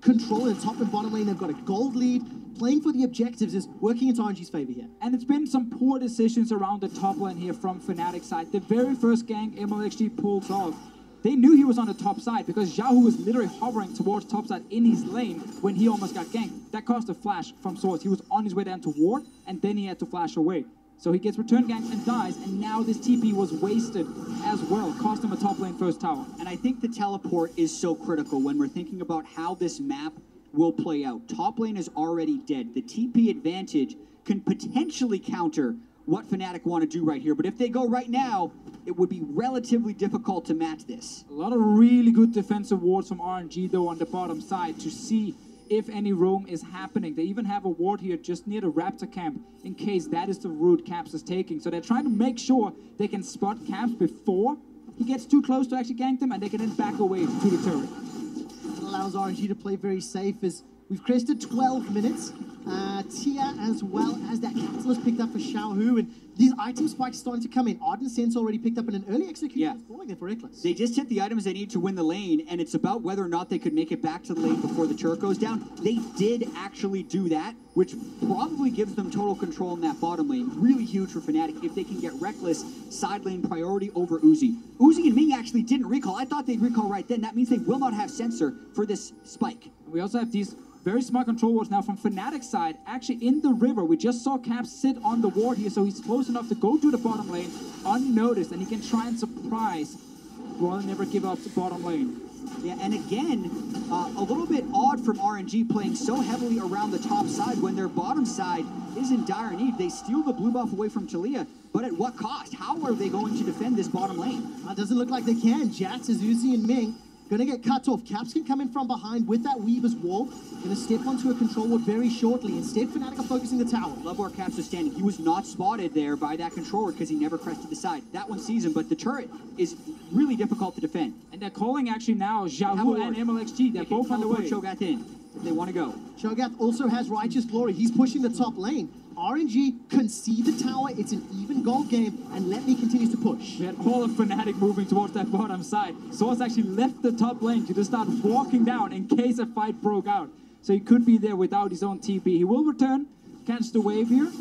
S11: control in top and bottom lane. They've got a gold lead. Playing for the objectives is working into RNG's favor here.
S12: And it's been some poor decisions around the top lane here from Fnatic's side. The very first gank MLXG pulls off, they knew he was on the top side because Xiaohu was literally hovering towards top side in his lane when he almost got ganked. That caused a flash from Swords. He was on his way down to ward, and then he had to flash away. So he gets return ganked and dies, and now this TP was wasted as well. Cost him a top lane first tower.
S13: And I think the teleport is so critical when we're thinking about how this map will play out. Top lane is already dead. The TP advantage can potentially counter what Fnatic want to do right here. But if they go right now, it would be relatively difficult to match this.
S12: A lot of really good defensive wards from RNG though on the bottom side to see if any roam is happening. They even have a ward here just near the Raptor camp in case that is the route Caps is taking. So they're trying to make sure they can spot Caps before he gets too close to actually gank them, and they can then back away to the turret.
S11: It allows RNG to play very safe as we've crested 12 minutes. Tia as well as that Catalyst picked up for Xiaohu, and these item spikes starting to come in. Ardent Sense already picked up in an early execution. Falling there for Reckless.
S13: They just hit the items they need to win the lane, and it's about whether or not they could make it back to the lane before the turret goes down. They did actually do that, which probably gives them total control in that bottom lane. Really huge for Fnatic if they can get Reckless side lane priority over Uzi. Uzi and Ming actually didn't recall. I thought they'd recall right then. That means they will not have sensor for this spike.
S12: We also have these very smart control wards now from Fnatic's side, actually in the river. We just saw Caps sit on the ward here, so he's close enough to go to the bottom lane unnoticed, and he can try and surprise rather never give up the bottom lane.
S13: Yeah, and again, a little bit odd from RNG playing so heavily around the top side when their bottom side is in dire need. They steal the blue buff away from Taliyah, but at what cost? How are they going to defend this bottom lane?
S11: It doesn't look like they can. Jax, Uzi, and Ming gonna get cut off. Caps can come in from behind with that Weaver's wall. Gonna step onto a control ward very shortly. Instead, Fnatic are focusing the tower.
S13: Love where Caps is standing. He was not spotted there by that controller because he never crested the side. That one sees him, but the turret is really difficult to defend.
S12: And they're calling actually now Xiaohu and MLXG. They're both on the way.
S13: Cho'Gath in. They want to go.
S11: Cho'Gath also has Righteous Glory. He's pushing the top lane. RNG concede the tower. It's an even gold game, and Let Me continues to push.
S12: We had all of Fnatic moving towards that bottom side. Source actually left the top lane to just start walking down in case a fight broke out. So he could be there without his own TP. He will return, catch the wave here,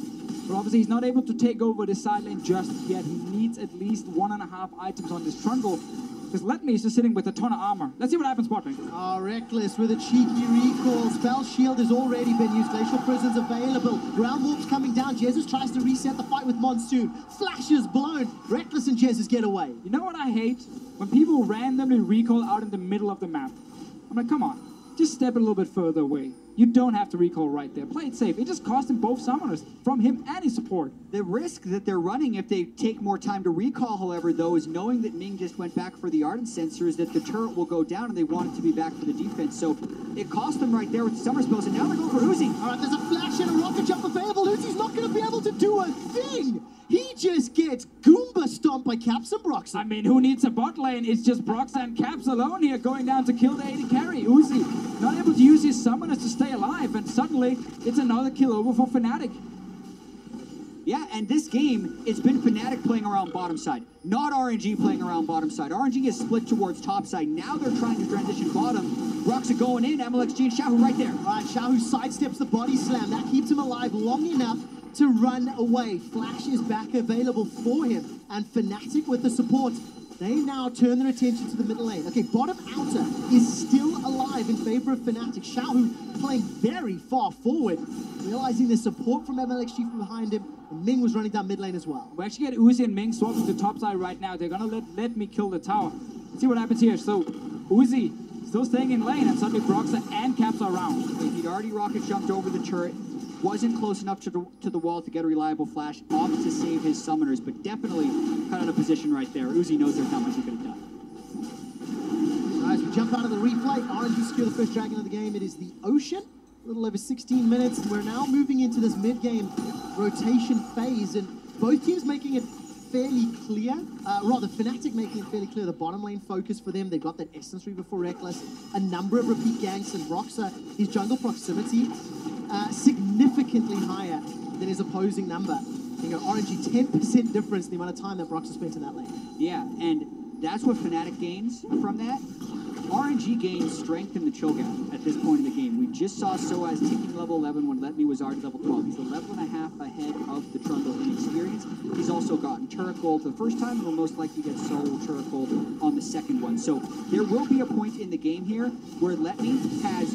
S12: but obviously he's not able to take over the side lane just yet. He needs at least 1.5 items on this trundle, because Let Me is just sitting with a ton of armor. Let's see what happens bot lane.
S11: Oh, Reckless with a cheeky recall. Spell Shield has already been used. Glacial Prison's available. Ground Warp's coming down. Jesus tries to reset the fight with Monsoon. Flashes blown. Reckless and Jesus get away.
S12: You know what I hate? When people randomly recall out in the middle of the map. I'm like, come on, just step a little bit further away. You don't have to recall right there. Play it safe. It just cost him both summoners from him and his support.
S13: The risk that they're running if they take more time to recall, however, though, is knowing that Ming just went back for the Ardent Sensor, is that the turret will go down and they want it to be back for the defense. So it cost them right there with the summer spells, and now they're going for Uzi.
S11: All right, there's a flash and a rocket jump available. Uzi's not going to be able to do a thing. He just gets Goomba stomped by Caps and Broxah.
S12: I mean, who needs a bot lane? It's just Broxah and Caps alone here going down to kill the AD carry. Uzi not able to use his summoners to stay alive, and suddenly it's another kill over for Fnatic.
S13: Yeah, and this game, it's been Fnatic playing around bottom side, not RNG playing around bottom side. RNG is split towards top side. Now they're trying to transition bottom. Broxah going in, MLXG and Xiaohu right there.
S11: All right, Xiaohu sidesteps the body slam. That keeps him alive long enough to run away. Flash is back available for him. And Fnatic with the support, they now turn their attention to the middle lane. Okay, bottom outer is still alive in favor of Fnatic. Xiaohu playing very far forward, realizing the support from MLXG from behind him. And Ming was running down mid lane as well.
S12: We actually get Uzi and Ming swapping to top side right now. They're gonna let me kill the tower. Let's see what happens here. So Uzi still staying in lane, and suddenly Broxah and Caps are around.
S13: He'd already rocket jumped over the turret. Wasn't close enough to the wall to get a reliable flash. Opts to save his summoners, but definitely cut out of position right there. Uzi knows there's not much he could have done.
S11: As we jump out of the replay, RNG secure the first dragon of the game. It is the Ocean. A little over 16 minutes, and we're now moving into this mid-game rotation phase, and both teams making it fairly clear, rather Fnatic making it fairly clear the bottom lane focus for them. They've got that Essence Reaver for Reckless, a number of repeat ganks, and Broxah, his jungle proximity, significantly higher than his opposing number. You know, RNG 10% difference in the amount of time that Broxah spent in that lane.
S13: Yeah, and That's what Fnatic gains from that. RNG gains strength in the cho'gath at this point in the game. We just saw Soaz ticking level 11 when Let Me was already level 12. He's a level and a half ahead of the Trundle in experience. He's also gotten turret gold the first time and will most likely get solo turret gold on the second one. So there will be a point in the game here where Let Me has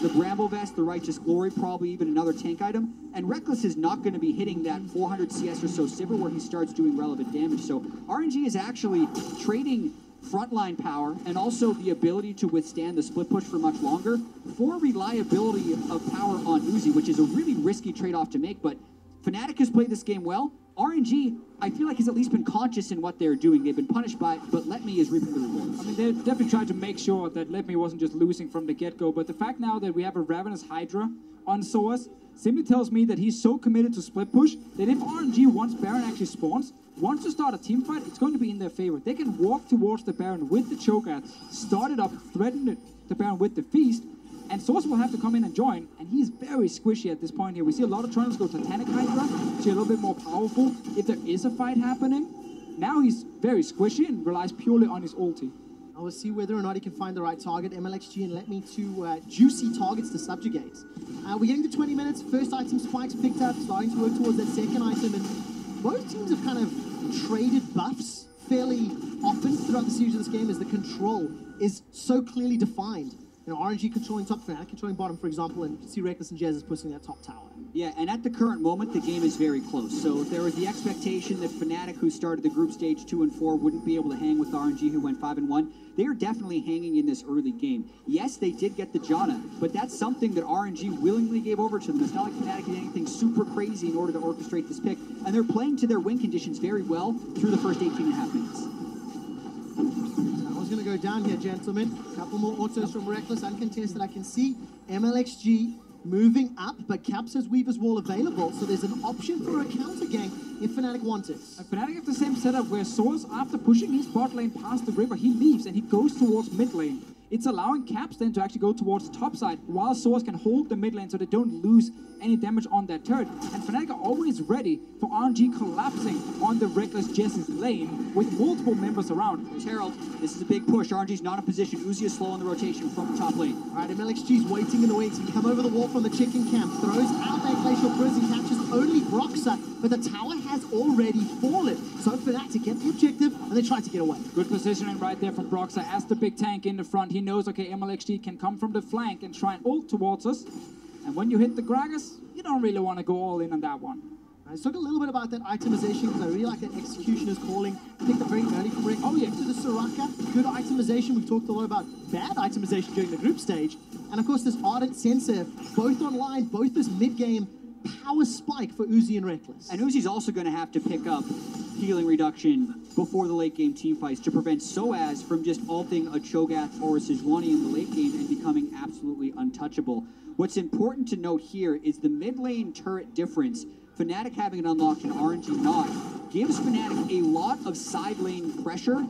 S13: the Bramble Vest, the Righteous Glory, probably even another tank item, and Reckless is not going to be hitting that 400 CS or so Sivir where he starts doing relevant damage. So RNG is actually trading frontline power and also the ability to withstand the split push for much longer for reliability of power on Uzi, which is a really risky trade-off to make, but Fnatic has played this game well. RNG, I feel like, has at least been conscious in what they're doing. They've been punished by it, but Let Me is reaping the rewards.
S12: I mean, they definitely tried to make sure that Let Me wasn't just losing from the get-go, but the fact now that we have a Ravenous Hydra on Soaz simply tells me that he's so committed to split push that if RNG, once Baron actually spawns, wants to start a team fight, it's going to be in their favor. They can walk towards the Baron with the cho'gath, start it up, threaten the Baron with the feast, and Source will have to come in and join, and he's very squishy at this point here. We see a lot of Trundles go Titanic Hydra, which are a little bit more powerful if there is a fight happening. Now he's very squishy and relies purely on his ulti.
S11: I will see whether or not he can find the right target. MLXG and Let Me two juicy targets to subjugate. We're getting to 20 minutes. First item Spike's picked up, starting to work towards that second item, and both teams have kind of traded buffs fairly often throughout the series of this game as the control is so clearly defined. You know, RNG controlling top, Fnatic controlling bottom, for example, and see Reckless and Jez is pushing that top tower.
S13: Yeah, and at the current moment, the game is very close. So if there was the expectation that Fnatic, who started the group stage 2 and 4, wouldn't be able to hang with RNG, who went 5 and 1, they are definitely hanging in this early game. Yes, they did get the Janna, but that's something that RNG willingly gave over to them. It's not like Fnatic did anything super crazy in order to orchestrate this pick, and they're playing to their win conditions very well through the first 18 and a half minutes.
S11: Going to go down here, gentlemen. A couple more autos from Reckless, uncontested. I can see MLXG moving up, but Caps has Weaver's Wall available, so there's an option for a counter gang if Fnatic want it.
S12: Fnatic have the same setup where Source, after pushing his bot lane past the river, he leaves and he goes towards mid lane. It's allowing Caps then to actually go towards the top side, while Source can hold the mid lane so they don't lose any damage on that turret. And Fnatic are always ready for RNG collapsing on the Reckless Jess's lane with multiple members around.
S13: There's Herald. This is a big push. RNG's not in position. Uzi is slow on the rotation from the top lane.
S11: All right, MLXG's waiting in the wings. He come over the wall from the chicken camp, throws out that glacial prison, catches only Broxah, but the tower has already fallen. So Fnatic get the objective, and they try to get away.
S12: Good positioning right there from Broxah as the big tank in the front. He knows, okay, MLXG can come from the flank and try and ult towards us. And when you hit the Gragas, you don't really want to go all in on that one.
S11: Let's talk a little bit about that itemization, because I really like that Executioner's calling. Picked up very early from Rick. Oh yeah, to the Soraka. Good itemization. We've talked a lot about bad itemization during the group stage. And of course this Ardent Sensor, both online, both this mid-game power spike for Uzi and Reckless.
S13: And Uzi's also going to have to pick up healing reduction before the late game team fights to prevent Soaz from just ulting a Cho'Gath or a Sejuani in the late game and becoming absolutely untouchable. What's important to note here is the mid lane turret difference. Fnatic having it unlocked and RNG not gives Fnatic a lot of side lane pressure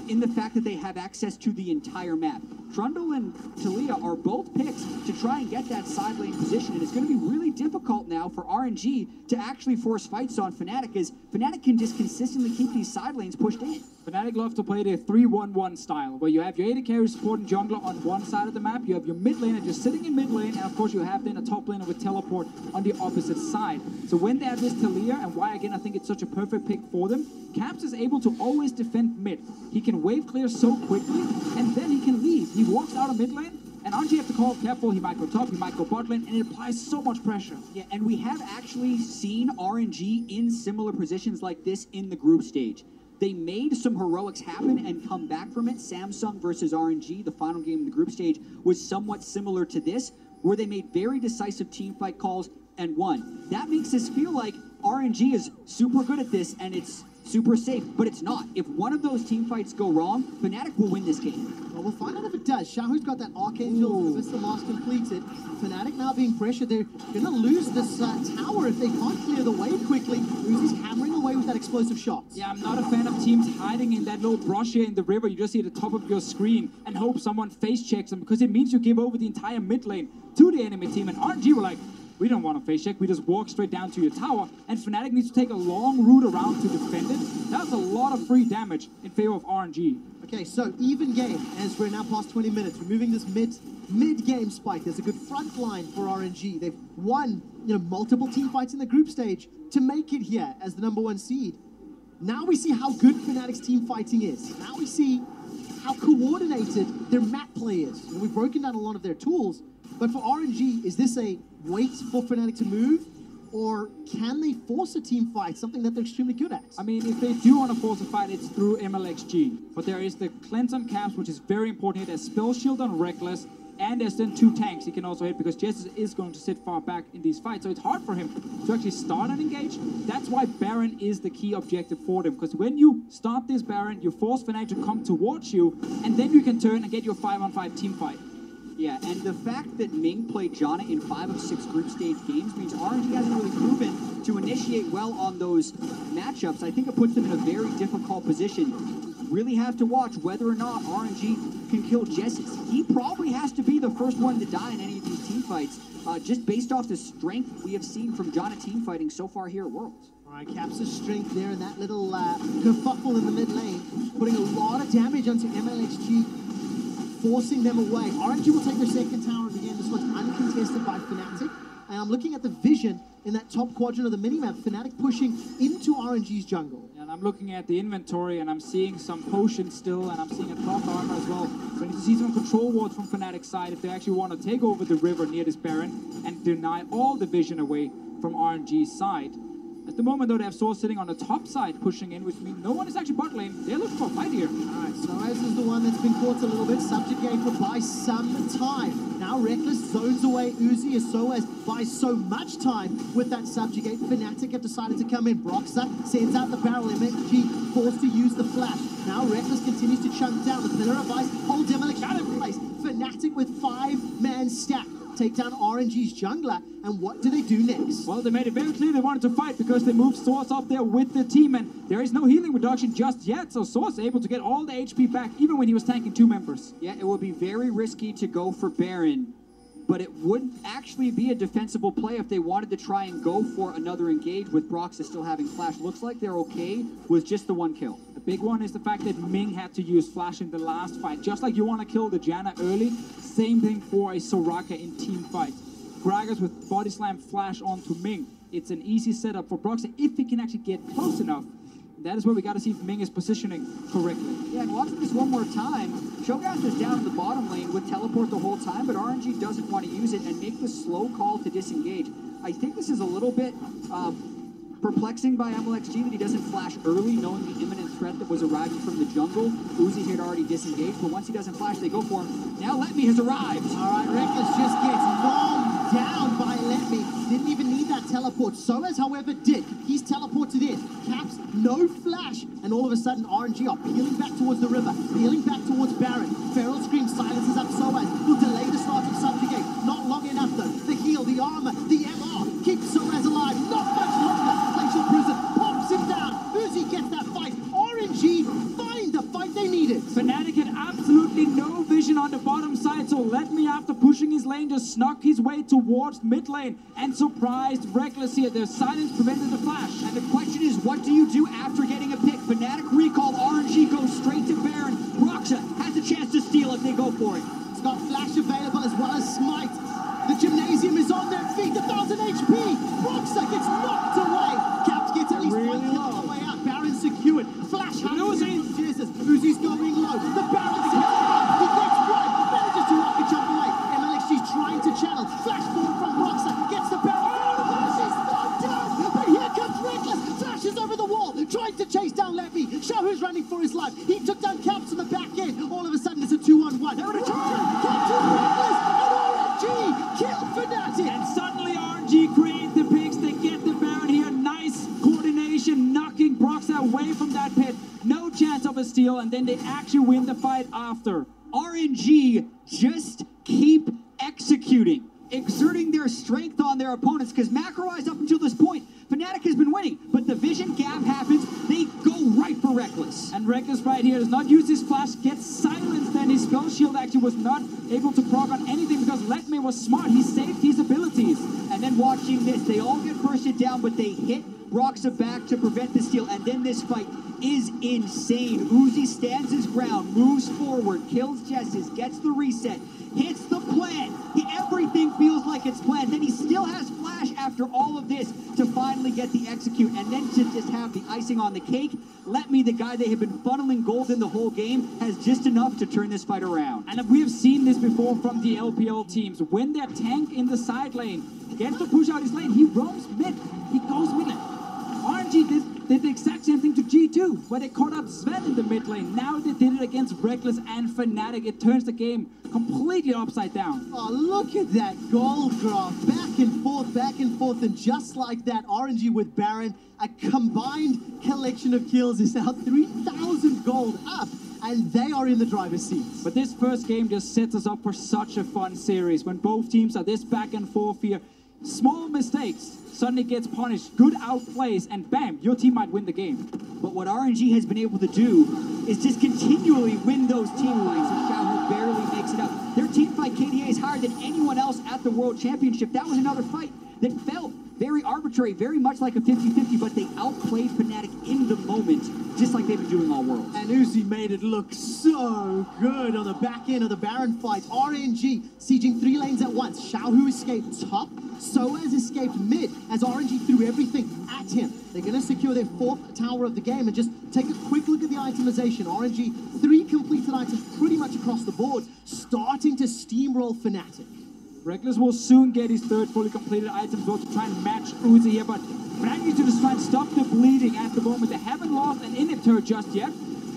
S13: in the fact that they have access to the entire map. Trundle and Talia are both picks to try and get that side lane position, and it's going to be really difficult now for RNG to actually force fights on Fnatic, as Fnatic can just consistently keep these side lanes pushed in.
S12: Fnatic love to play the 3-1-1 style, where you have your AD carry supporting jungler on one side of the map, you have your mid laner just sitting in mid lane, and of course you have then a top laner with teleport on the opposite side. So when they have this Talia, and why again I think it's such a perfect pick for them, Caps is able to always defend mid. He can wave clear so quickly, and then he can leave. He walks out of mid lane, and RNG have to call careful. He might go top, he might go bot lane, and it applies so much pressure.
S13: Yeah, and we have actually seen RNG in similar positions like this in the group stage. They made some heroics happen and come back from it. Samsung versus RNG, the final game of the group stage, was somewhat similar to this, where they made very decisive team fight calls and won. That makes us feel like RNG is super good at this and it's super safe, but it's not. If one of those team fights go wrong, Fnatic will win this game.
S11: Well, we'll find out if it does. Shahu's got that Archangel, Vista Mask completed. Fnatic now being pressured. They're going to lose this tower if they can't clear the wave quickly. Uzi's hammering away with that explosive shot.
S12: Yeah, I'm not a fan of teams hiding in that little brush here in the river. You just see at the top of your screen and hope someone face checks them, because it means you give over the entire mid lane to the enemy team. And RNG were like, we don't want to face check, we just walk straight down to your tower, and Fnatic needs to take a long route around to defend it. That's a lot of free damage in favor of RNG.
S11: Okay, so even game as we're now past 20 minutes. We're moving this mid-game spike. There's a good front line for RNG. They've won, multiple team fights in the group stage to make it here as the #1 seed. Now we see how good Fnatic's team fighting is. Now we see how coordinated their map play is. We've broken down a lot of their tools, but for RNG, is this a wait for Fnatic to move? Or can they force a team fight, something that they're extremely good at?
S12: I mean, if they do want to force a fight, it's through MLXG. But there is the cleanse on Caps, which is very important. There's Spell Shield on Reckless, and there's then 2 tanks he can also hit, because Jess is going to sit far back in these fights. So it's hard for him to actually start an engage. That's why Baron is the key objective for them. Because when you start this Baron, you force Fnatic to come towards you, and then you can turn and get your 5-on-5 team fight.
S13: Yeah, and the fact that Ming played Janna in 5 of 6 group stage games means RNG hasn't really proven to initiate well on those matchups. I think it puts them in a very difficult position. Really have to watch whether or not RNG can kill Jessis. He probably has to be the first one to die in any of these team fights, just based off the strength we have seen from Janna team fighting so far here at Worlds.
S11: All right, Caps' strength there in that little kerfuffle in the mid lane, putting a lot of damage onto MLXG, forcing them away. RNG will take their second tower again. This one's uncontested by Fnatic. And I'm looking at the vision in that top quadrant of the minimap. Fnatic pushing into RNG's jungle.
S12: And I'm looking at the inventory, and I'm seeing some potions still, and I'm seeing a cloth armor as well. So I need to see some control wards from Fnatic's side if they actually want to take over the river near this Baron and deny all the vision away from RNG's side. At the moment, though, they have Source sitting on the top side, pushing in, which means no one is actually bot lane. They're looking for a fight here.
S11: All right, Soaz is the one that's been caught a little bit, subjugated for by some time. Now Reckless zones away Uzi as Soaz buys so much time with that subjugate. Fnatic have decided to come in. Broxer sends out the barrel. MXG forced to use the flash. Now Reckless continues to chunk down. The Pillar of Ice holds Demolition in place. Fnatic with 5-man stack. Take down RNG's jungler, and what do they do next?
S12: Well, they made it very clear they wanted to fight because they moved Source up there with the team, and there is no healing reduction just yet, so Source able to get all the HP back even when he was tanking 2 members.
S13: Yeah, it would be very risky to go for Baron, but it would actually be a defensible play if they wanted to try and go for another engage with Broxah still having flash. Looks like they're okay with just the 1 kill.
S12: The big one is the fact that Ming had to use flash in the last fight. Just like you want to kill the Janna early, same thing for a Soraka in team fight. Gragas with body slam flash onto Ming. It's an easy setup for Broxah if he can actually get close enough. That is where we got to see if Ming is positioning correctly.
S13: Yeah, and watching this one more time, Shogas is down in the bottom lane with teleport the whole time, but RNG doesn't want to use it and make the slow call to disengage. I think this is a little bit perplexing by MLXG that he doesn't flash early, knowing the imminent threat that was arriving from the jungle. Uzi had already disengaged, but once he doesn't flash, they go for him. Now Let Me has arrived.
S11: All right, Reckless just gets knocked down by Let Me. Didn't even need that teleport. Soaz, however, did. He's teleported in. Caps, no flash. And all of a sudden, RNG are peeling back towards the river, peeling back towards Baron. Feral Scream silences up Soaz. Will delay the start of Subjugate. Not long enough, though. The heal, the armor, the MR keeps Soaz alive. Not much longer. Glacial Prison pops him down. Uzi gets that fight. RNG find the fight they needed.
S12: Fnatic had absolutely no vision on the bottom side, so Let Me, after pushing his lane, just snuck his way towards mid lane and surprised Reckless here. Their silence prevented the flash.
S13: And the question is, what do you do after getting a pick? Fnatic recall, RNG goes straight to Baron. Broxah has a chance to steal if they go for it.
S11: It's got flash available as well as smite. The Gymnasium is on their feet, 1,000 HP. Broxah gets knocked away. Caps gets at least
S12: really
S11: 1 kill on the way out. Baron secured. Flash Uzi's going low. The Baron's hit. He gets right. Manages to rocket jump away. MLXG's trying to channel. Flash forward from Broxah. Gets the Baron. Oh, she's knocked down. But here comes Reckless. Flashes over the wall. Trying to chase down Let Me. Show who's running for his life. He took down Caps on the back end. All of a sudden, it's a 2-on-1. They're in a turn. Captain Reckless. And RNG killed Fnatic.
S12: And suddenly RNG create the picks. They get the Baron here. Nice coordination, knocking Broxah away from that pit. No chance of a steal, and then they actually win the fight after.
S13: RNG just keep executing, exerting their strength on their opponents, because Macro-Eyes up until this point, Fnatic has been winning, but the vision gap happens, they go right for Reckless.
S12: And And Reckless right here does not use his flash, gets silenced, and his spell shield actually was not able to proc on anything because Let Me was smart. He saved his abilities.
S13: And then watching this, they all get bursted down, but they hit Roxa back to prevent the steal. And then this fight is insane. Uzi stands his ground, moves forward, kills Jesses, gets the reset, hits the plant. Everything feels like it's planned. Then he still has flash after all of this to finally get the execute. And then to just have the icing on the cake, Let Me, the guy they have been funneling gold in the whole game, has just enough to turn this fight around.
S12: And we have seen this before from the LPL teams. When their tank in the side lane gets to push out his lane, he roams mid. He goes mid lane. RNG did the exact same thing to G2, where they caught up Sven in the mid lane. Now they did it against Reckless and Fnatic. It turns the game completely upside down.
S11: Oh, look at that gold graph. Back and forth, and just like that, RNG with Baron, a combined collection of kills is now 3,000 gold up, and they are in the driver's seat.
S12: But this first game just sets us up for such a fun series. When both teams are this back and forth here, small mistakes suddenly gets punished, good outplays, and bam, your team might win the game.
S13: But what RNG has been able to do is just continually win those team fights, and Xiaohu barely makes it up. Their team fight KDA is higher than anyone else at the World Championship. That was another fight that felt very arbitrary, very much like a 50-50, but they outplayed Fnatic in the moment, just like they've been doing all Worlds.
S11: And Uzi made it look so good on the back end of the Baron fight. RNG sieging 3 lanes at once. Xiaohu escaped top, Soaz escaped mid as RNG threw everything at him. They're going to secure their 4th tower of the game, and just take a quick look at the itemization. RNG, 3 completed items pretty much across the board, starting to steamroll Fnatic.
S12: Reckless will soon get his 3rd fully completed item goal to try and match Uzi here, but Fnatic needs to just try and stop the bleeding at the moment. They haven't lost an inhib turret just yet.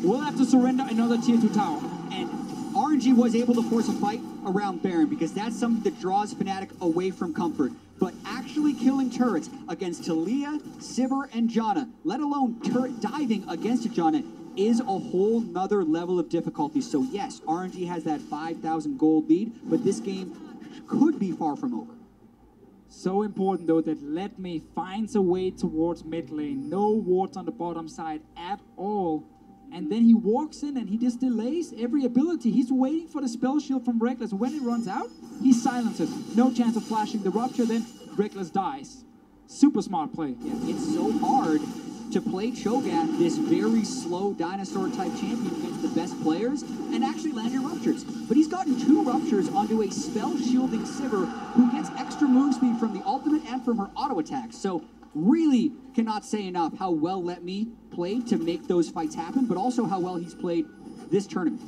S12: We'll have to surrender another tier 2 tower.
S13: And RNG was able to force a fight around Baron because that's something that draws Fnatic away from comfort. But actually killing turrets against Talia, Sivir, and Janna, let alone turret diving against a Janna, is a whole nother level of difficulty. So yes, RNG has that 5,000 gold lead, but this game could be far from over.
S12: So important though that Let Me finds a way towards mid lane. No wards on the bottom side at all. And then he walks in and he just delays every ability. He's waiting for the spell shield from Reckless. When it runs out, he silences. No chance of flashing the rupture, then Reckless dies. Super smart play.
S13: Yeah, it's so hard to play Cho'Gath, this very slow dinosaur-type champion against the best players, and actually land your ruptures. But he's gotten 2 ruptures onto a spell-shielding Sivir who gets extra move speed from the ultimate and from her auto attacks. So really cannot say enough how well Let Me played to make those fights happen, but also how well he's played this tournament.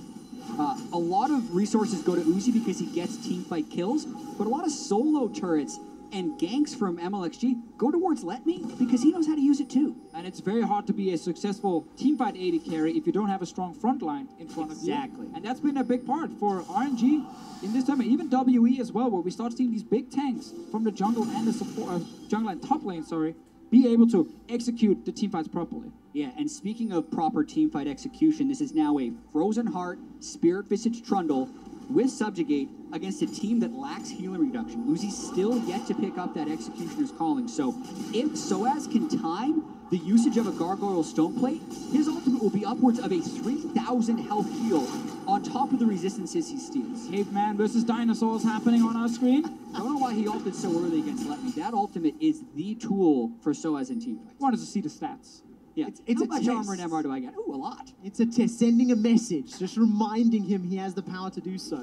S13: A lot of resources go to Uzi because he gets teamfight kills, but a lot of solo turrets and ganks from MLXG go towards Let Me because he knows how to use it too.
S12: And it's very hard to be a successful teamfight AD carry if you don't have a strong front line in front of you.
S13: Exactly.
S12: And that's been a big part for RNG in this tournament, even WE as well, where we start seeing these big tanks from the jungle and the support, jungle and top lane, be able to execute the teamfights properly.
S13: Yeah, and speaking of proper teamfight execution, this is now a Frozen Heart, Spirit Visage Trundle with Subjugate against a team that lacks healing reduction. Uzi's still yet to pick up that Executioner's Calling. So if Soaz can time the usage of a Gargoyle Stone Plate, his ultimate will be upwards of a 3,000 health heal on top of the resistances he steals.
S12: Caveman versus dinosaurs happening on our screen.
S13: I don't know why he ulted so early against Let Me. That ultimate is the tool for Soaz in teamfights.
S12: Wanted to see the stats.
S13: Yeah,
S11: it's
S13: how
S11: a
S13: much
S11: test.
S13: armor and MR do I get? Ooh, a lot.
S11: It's a test, sending a message, just reminding him he has the power to do so.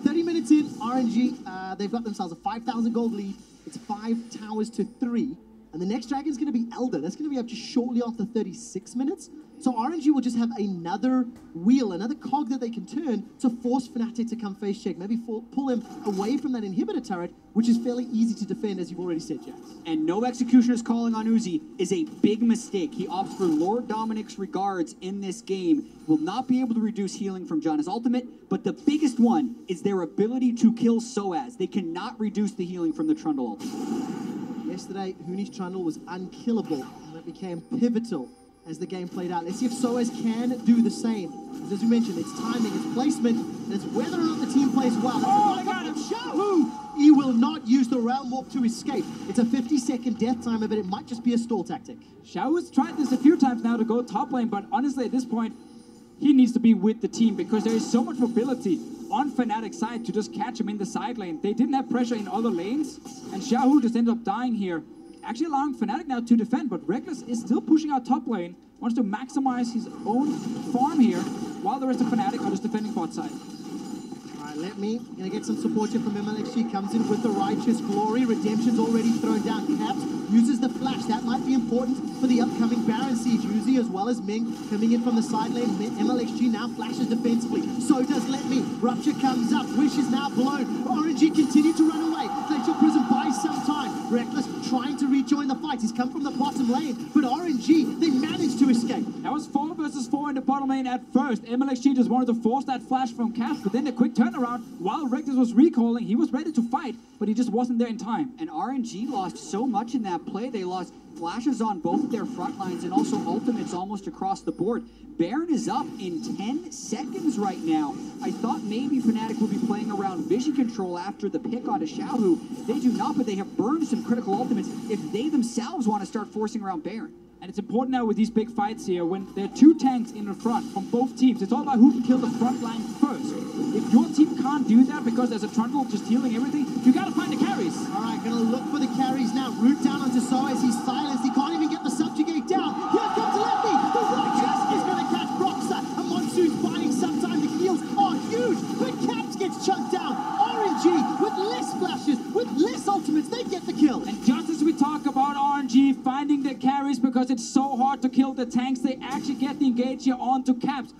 S11: 30 minutes in, RNG, they've got themselves a 5,000 gold lead. It's 5 towers to 3. And the next dragon is going to be Elder. That's going to be up just shortly after 36 minutes. So RNG will just have another wheel, another cog that they can turn to force Fnatic to come face check. Maybe pull him away from that inhibitor turret, which is fairly easy to defend, as you've already said, Jax.
S13: And no Executioner's Calling on Uzi is a big mistake. He opts for Lord Dominic's Regards in this game. Will not be able to reduce healing from Janna's ultimate, but the biggest one is their ability to kill Soaz. They cannot reduce the healing from the Trundle ultimate.
S11: Yesterday, Huni's Trundle was unkillable, and that became pivotal as the game played out. Let's see if Soaz can do the same. As we mentioned, it's timing, it's placement, and it's whether or not the team plays well.
S12: Oh, I got him!
S11: Xiaohu! He will not use the Realm Warp to escape. It's a 50-second death timer, but it might just be a stall tactic.
S12: Xiaohu's tried this a few times now to go top lane, but honestly, at this point, he needs to be with the team because there is so much mobility on Fnatic's side to just catch him in the side lane. They didn't have pressure in other lanes, and Xiaohu just ended up dying here, actually allowing Fnatic now to defend, but Reckless is still pushing out top lane, wants to maximize his own farm here, while the rest of Fnatic are just defending bot side.
S11: Let me gonna get some support here from MLXG. Comes in with the Righteous Glory. Redemption's already thrown down. Caps uses the flash. That might be important for the upcoming Baron siege. Uzi as well as Ming coming in from the side lane. MLXG now flashes defensively. So does Let Me. Rupture comes up. Wish is now blown. RNG continue to run away. Glacial Prism buys some time. Reckless trying to rejoin the fight. He's come from the bottom lane, but RNG, they managed to escape.
S12: That was 4 versus 4 in the bottom lane at first. MLXG just wanted to force that flash from Caps, but then a quick turnaround. While Reckless was recalling, he was ready to fight, but he just wasn't there in time.
S13: And RNG lost so much in that play. They lost flashes on both of their front lines and also ultimates almost across the board. Baron is up in 10 seconds right now. I thought maybe Fnatic would be playing around vision control after the pick onto Xiaohu. They do not, but they have burned some critical ultimates if they themselves want to start forcing around Baron.
S12: And it's important now with these big fights here, when there are 2 tanks in the front from both teams, it's all about who can kill the front line first. If your team can't do that because there's a Trundle just healing everything, you gotta find the carries.
S11: All right, gonna look for the carries now. Root down onto Soaz. He's silenced. He can't even get the subjugate down. Here comes Let Me. The Righteous is gonna catch Broxer. A Monsoon's buying some time. The heals are huge, but Caps gets chunked down. RNG with less flashes, with less ultimates, they get the kill.
S12: And just as we talk about RNG finding the carries because it's so hard to kill the tanks, they actually get the engage here onto Caps.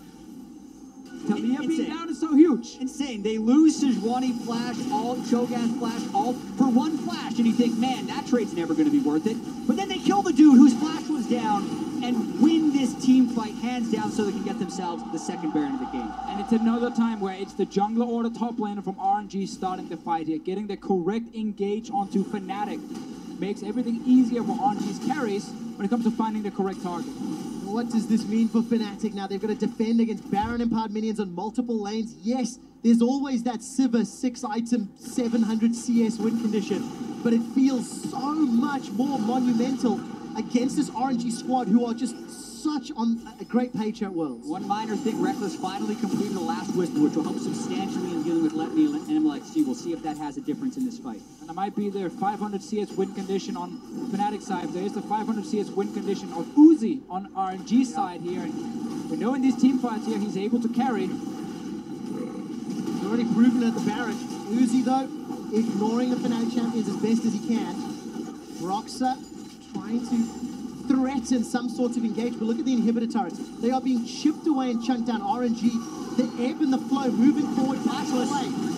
S12: Talia being down is so huge.
S13: Insane. They lose Sejuani flash, all Cho'Gath flash, all for 1 flash, and you think, man, that trade's never going to be worth it. But then they kill the dude whose flash was down and win this team fight hands down so they can get themselves the second Baron of the game.
S12: And it's another time where it's the jungler or the top laner from RNG starting the fight here, getting the correct engage onto Fnatic. Makes everything easier for RNG's carries when it comes to finding the correct target.
S11: What does this mean for Fnatic now? They've got to defend against Baron empowered minions on multiple lanes. Yes, there's always that Sivir 6-item 700 CS win condition, but it feels so much more monumental against this RNG squad who are just such on a great page at Worlds.
S13: One minor thing, Reckless finally completed the last Whisper, which will help substantially in dealing with Let Me and MLXG. We'll see if that has a difference in this fight.
S12: And there might be their 500 CS win condition on Fnatic side. There is the 500 CS win condition of Uzi on RNG side here. And we know in these team fights here, he's able to carry.
S11: He's already proven at the Baron. Uzi, though, ignoring the Fnatic champions as best as he can. Broxer trying to threaten some sort of engage, but look at the inhibitor turrets. They are being chipped away and chunked down. RNG, the ebb and the flow, moving forward, flashless.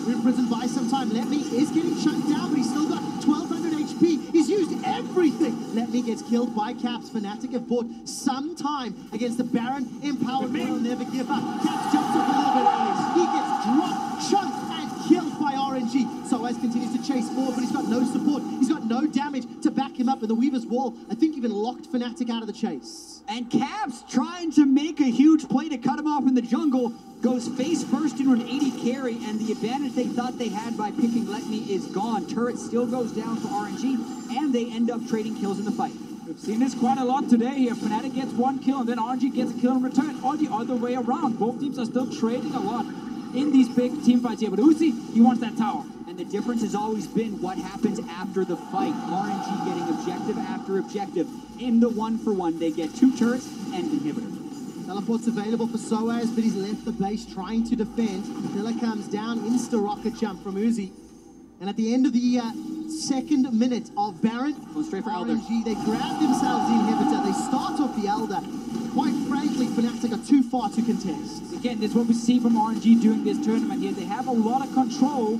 S11: We're in prison by some time. Let Me is getting chunked down, but he's still got 1200 HP. He's used everything. Let Me gets killed by Caps. Fnatic have bought some time against the Baron. Empowered, will never give up. Caps jumps up a little bit early. He gets dropped, chunked, and killed by RNG. Soaz continues to chase forward, but he's got no support. He's got no damage to back him up, and the Weaver's Wall, I think, even locked Fnatic out of the chase.
S13: And Caps trying to make a huge play to cut him off in the jungle, goes face first into an 80 carry, and the advantage they thought they had by picking Let Me is gone. Turret still goes down for RNG, and they end up trading kills in the fight.
S12: We've seen this quite a lot today here. Fnatic gets 1 kill, and then RNG gets a kill in return, or the other way around. Both teams are still trading a lot in these big team fights here, but Uzi, he wants that tower.
S13: And the difference has always been what happens after the fight. RNG getting objective after objective. In the 1-for-1, they get 2 turrets and inhibitor.
S11: Teleport's available for Soaz, but he's left the base trying to defend. Miller comes down, insta-rocket jump from Uzi. And at the end of the second minute of Baron,
S13: going straight for Elder.
S11: RNG, they grab themselves the inhibitor. They start off the Elder. Quite frankly, Fnatic are too far to contest.
S12: Again, this is what we see from RNG during this tournament here. They have a lot of control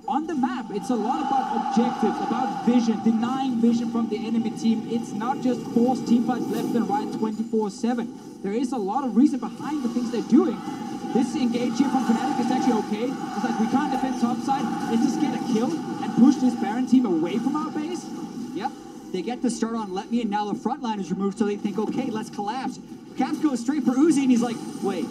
S12: on the map. It's a lot about objectives, about vision, denying vision from the enemy team. It's not just force team fights left and right 24/7. There is a lot of reason behind the things they're doing. This engage here from Fnatic is actually okay. It's like, we can't defend topside. Let's just get a kill and push this Baron team away from our base.
S13: Yep. They get the start on Let Me, and now the front line is removed, so they think, okay, let's collapse. Caps goes straight for Uzi, and he's like, wait,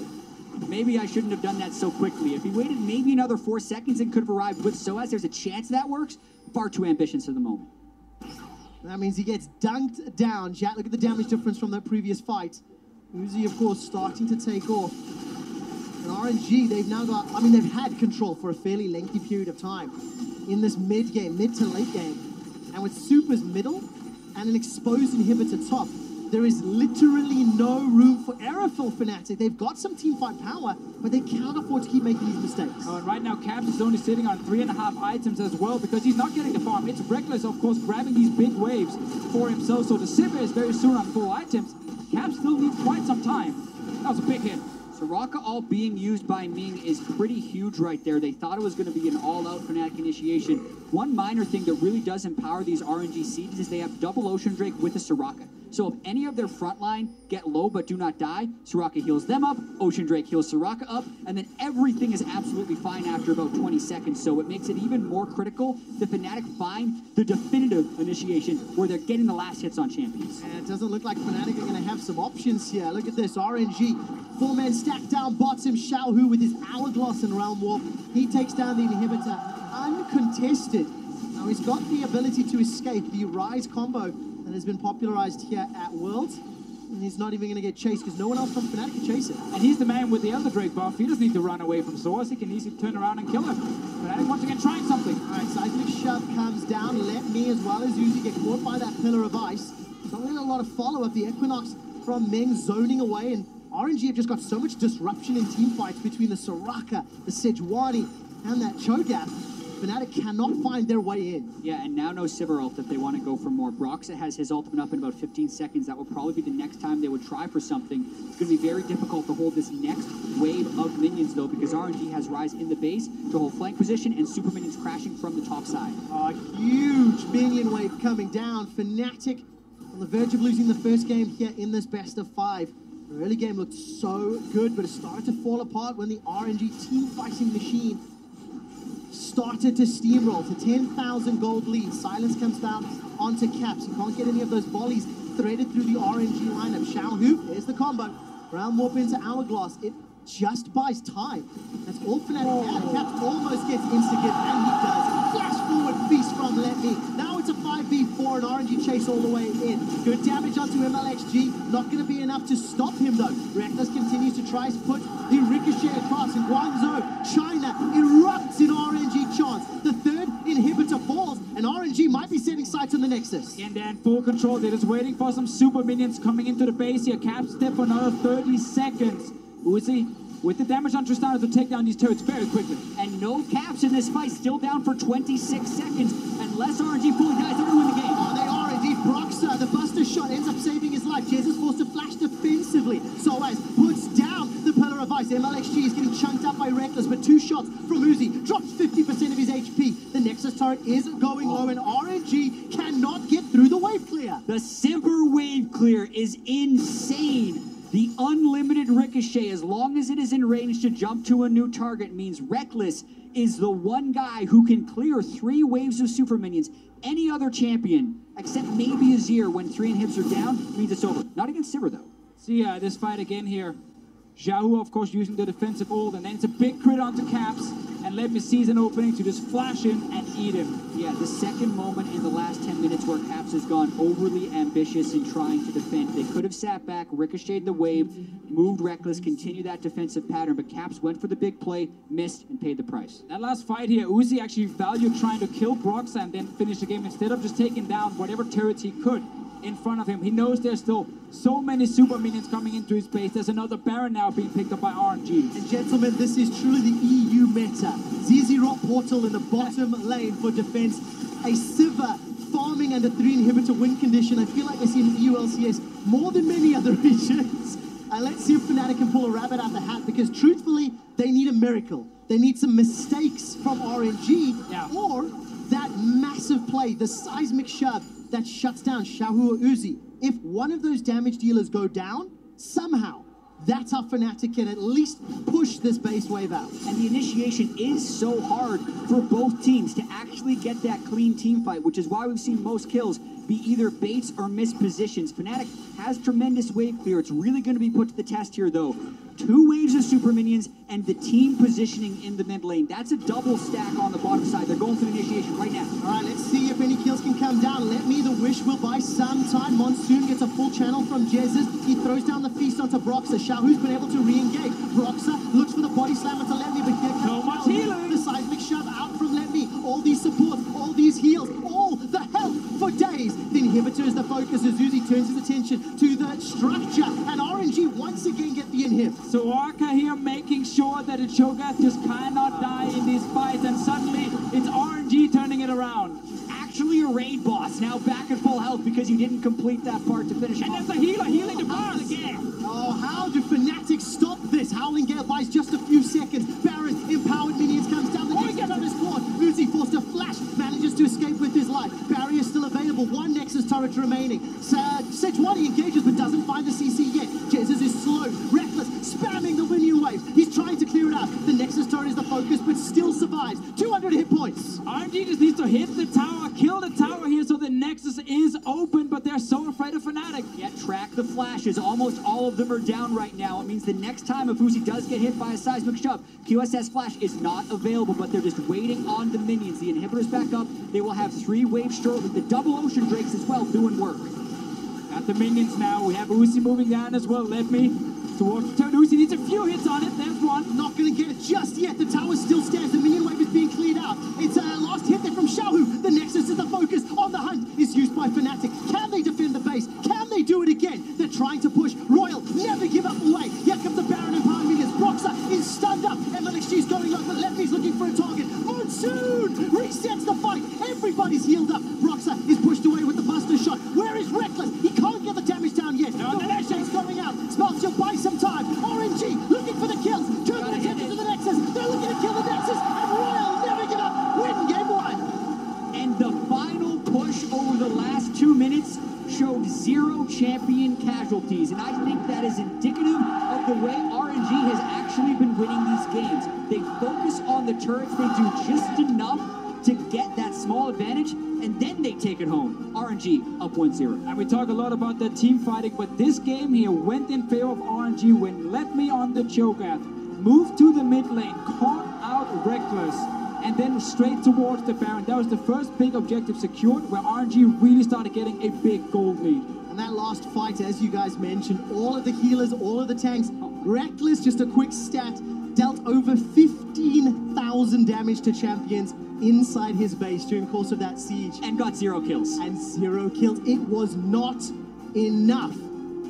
S13: maybe I shouldn't have done that so quickly. If he waited maybe another 4 seconds and could have arrived with Soaz, there's a chance that works. Far too ambitious at the moment.
S11: That means he gets dunked down. Jack, look at the damage difference from that previous fight. Uzi, of course, starting to take off. And RNG, they've now got, I mean, they've had control for a fairly lengthy period of time in this mid to late game. And with Super's middle and an exposed inhibitor top, there is literally no room for error for Fnatic. They've got some teamfight power, but they can't afford to keep making these mistakes.
S12: Oh, and right now, Caps is only sitting on 3.5 items as well because he's not getting the farm. It's Reckless, of course, grabbing these big waves for himself. So the Sivir is very soon on 4 items. Caps still need quite some time. That was a big hit.
S13: Soraka all being used by Ming is pretty huge right there. They thought it was going to be an all-out Fnatic initiation. One minor thing that really does empower these RNG seeds is they have double Ocean Drake with a Soraka. So if any of their front line get low but do not die, Soraka heals them up, Ocean Drake heals Soraka up, and then everything is absolutely fine after about 20 seconds. So it makes it even more critical that Fnatic find the definitive initiation where they're getting the last hits on champions.
S11: And it doesn't look like Fnatic are going to have some options here. Look at this, RNG, 4-man stacked down bottom, Xiaohu with his Hourglass and Realm Warp. He takes down the inhibitor uncontested. Now he's got the ability to escape the Rise combo that has been popularized here at Worlds. And he's not even going to get chased because no one else from Fnatic can chase it.
S12: And he's the man with the Elder Drake buff. He doesn't need to run away from Source. He can easily turn around and kill him. Fnatic once again trying something.
S11: All right, Seismic Shove comes down. Let me as well as Uzi get caught by that Pillar of Ice. Not really a lot of follow-up. The Equinox from Ming zoning away, and RNG have just got so much disruption in team fights between the Soraka, the Sejuani, and that Cho'Gath. Fnatic cannot find their way in.
S13: Yeah, and now no Sivir ult if they want to go for more. Broxa has his ultimate up in about 15 seconds. That will probably be the next time they would try for something. It's going to be very difficult to hold this next wave of minions, though, because RNG has Rise in the base to hold flank position and super minions crashing from the top side.
S11: A huge minion wave coming down. Fnatic on the verge of losing the first game here in this best of 5. The early game looked so good, but it started to fall apart when the RNG team fighting machine started to steamroll to 10,000 gold lead. Silence comes down onto Caps. You can't get any of those volleys threaded through the RNG lineup. Xiaohu, there's the combo. Realm Warp into Hourglass. It just buys time. That's all Fnatic had. Caps almost gets insta-gift, and he does. Flash forward feast from Let Me. Now it's a 5v4 and RNG chase all the way in. Good damage onto MLXG. Not going to be enough to stop him though. Reckless continues to try to put the ricochet across, and Guangzhou, China erupts in RNG chance. The third inhibitor falls, and RNG might be setting sights on the Nexus.
S12: And then full control. They're just waiting for some super minions coming into the base here. Caps step for another 30 seconds. Uzi with the damage on Tristana to take down these turrets very quickly.
S13: And no Caps in this fight, still down for 26 seconds. Unless RNG fully dies, they're going to win the game.
S11: Oh, they are indeed. Broxa, the Buster shot ends up saving his life. Jez is forced to flash defensively. Soaz puts down the Pillar of Ice. MLXG is getting chunked up by Reckless, but 2 shots from Uzi. Drops 50% of his HP. The Nexus turret is going low, and RNG cannot get through the wave clear.
S13: The Simper wave clear is insane. The unlimited ricochet, as long as it is in range to jump to a new target, means Reckless is the one guy who can clear 3 waves of super minions. Any other champion, except maybe Azir, when 3 inhibs are down, means it's over. Not against Sivir, though.
S12: See this fight again here. Xiaohu, of course, using the defensive ult, and then it's a big crit onto Caps, and Let Me seize an opening to just flash in and eat him.
S13: Yeah, the second moment in the last 10 minutes where Caps has gone overly ambitious in trying to defend. They could have sat back, ricocheted the wave, moved Reckless, continued that defensive pattern, but Caps went for the big play, missed, and paid the price.
S12: That last fight here, Uzi actually valued trying to kill Broxa and then finish the game instead of just taking down whatever turrets he could in front of him. He knows there's still so many super minions coming into his base. There's another Baron now being picked up by RNG.
S11: And gentlemen, this is truly the EU meta. ZZ Rock Portal in the bottom lane for defense. A Sivir farming under 3 inhibitor win condition. I feel like I see in EU LCS more than many other regions. Let's see if Fnatic can pull a rabbit out the hat, because truthfully, they need a miracle. They need some mistakes from RNG, or that massive play, the seismic shove that shuts down Xiaohu or Uzi. If one of those damage dealers go down, somehow, that's how Fnatic can at least push this base wave out.
S13: And the initiation is so hard for both teams to actually get that clean team fight, which is why we've seen most kills be either baits or missed positions. Fnatic has tremendous wave clear. It's really going to be put to the test here, though. 2 waves of super minions and the team positioning in the mid lane. That's a double stack on the bottom side. They're going for the initiation right now.
S11: All right, let's see if any kills can come down. Let me, the wish will buy some time. Monsoon gets a full channel from Jesus. He throws down the feast onto Broxah. Xiaohu's been able to re-engage. Broxah looks for the body slam onto Let Me, but here comes
S6: So much healing.
S11: the seismic shove out from Let Me. All these supports, all these heals, all the help for days. The inhibitor is the focus as Uzi turns his attention to the structure, and RNG once again get the inhib.
S12: Soraka here making sure that the Cho'Gath just cannot die in these fights, and suddenly it's RNG turning it around.
S13: Actually a raid boss, now back at full health because you didn't complete that part to finish.
S12: And there's a healer healing the boss again.
S11: Oh, how do Fnatic stop this? Howling Gale buys just a few seconds. Baron, empowered minions, comes down the Nexus on his quad. Uzi forced to flash, manages to escape with his life. Barrier still available, 1 Nexus turret remaining. Sejuani engages but doesn't find the CC yet. Jesus is slow, reckless, spamming the minion wave. He's trying to clear it out. The Nexus turret is the focus but still survives. 200 hit points.
S12: RNG just needs to hit the tower, kill the tower here so the Nexus is open, but they're so afraid of Fnatic.
S13: Yeah, track the flashes. Almost all of them are down right now. It means the next time if Uzi does get hit by a seismic shove, QSS flash is not available, but they're just waiting on the minions. The inhibitor's back up. They will have 3 waves shortly. The double ocean drakes as well doing work.
S12: Got the minions now. We have Uzi moving down as well. Let Me towards the turn. Uzi needs a few hits on it. There's one.
S11: Not going to get it just yet. The tower still stands. The minion wave is being cleared out. It's a last hit there from Xiaohu. The Nexus is the focus. On the hunt is used by Fnatic. Can they defend the base? Can they do it again? They're trying to push. Royal, never give up away. Here comes the Baron and Power Minions. Broxah is stunned up. MLXG's going low, but Lefty's looking for a target. Monsoon resets the fight. Everybody's healed up. Broxah is pushed away with the Buster shot. Where is Reckless? He can't get the damage down yet. No, the Nexus going out. Spells will buy some time. RNG looking for the kills. Turn the attention to the Nexus. They're looking to kill the Nexus. And Royal never give up. Win game 1.
S13: And the final push over the last 2 minutes showed 0 champion casualties. And I think that is indicative of the way RNG has actually been winning these games. They focus on the turrets. They do just enough to get that small advantage, and then they take it home. RNG up 1-0.
S12: And we talk a lot about the team fighting, but this game here went in favor of RNG when Let Me on the Cho'Gath, moved to the mid lane, caught out Reckless, and then straight towards the Baron. That was the first big objective secured, where RNG really started getting a big gold lead.
S11: And that last fight, as you guys mentioned, all of the healers, all of the tanks, Reckless, just a quick stat, dealt over 15,000 damage to champions inside his base during the course of that siege.
S13: And got 0 kills.
S11: And 0 kills. It was not enough.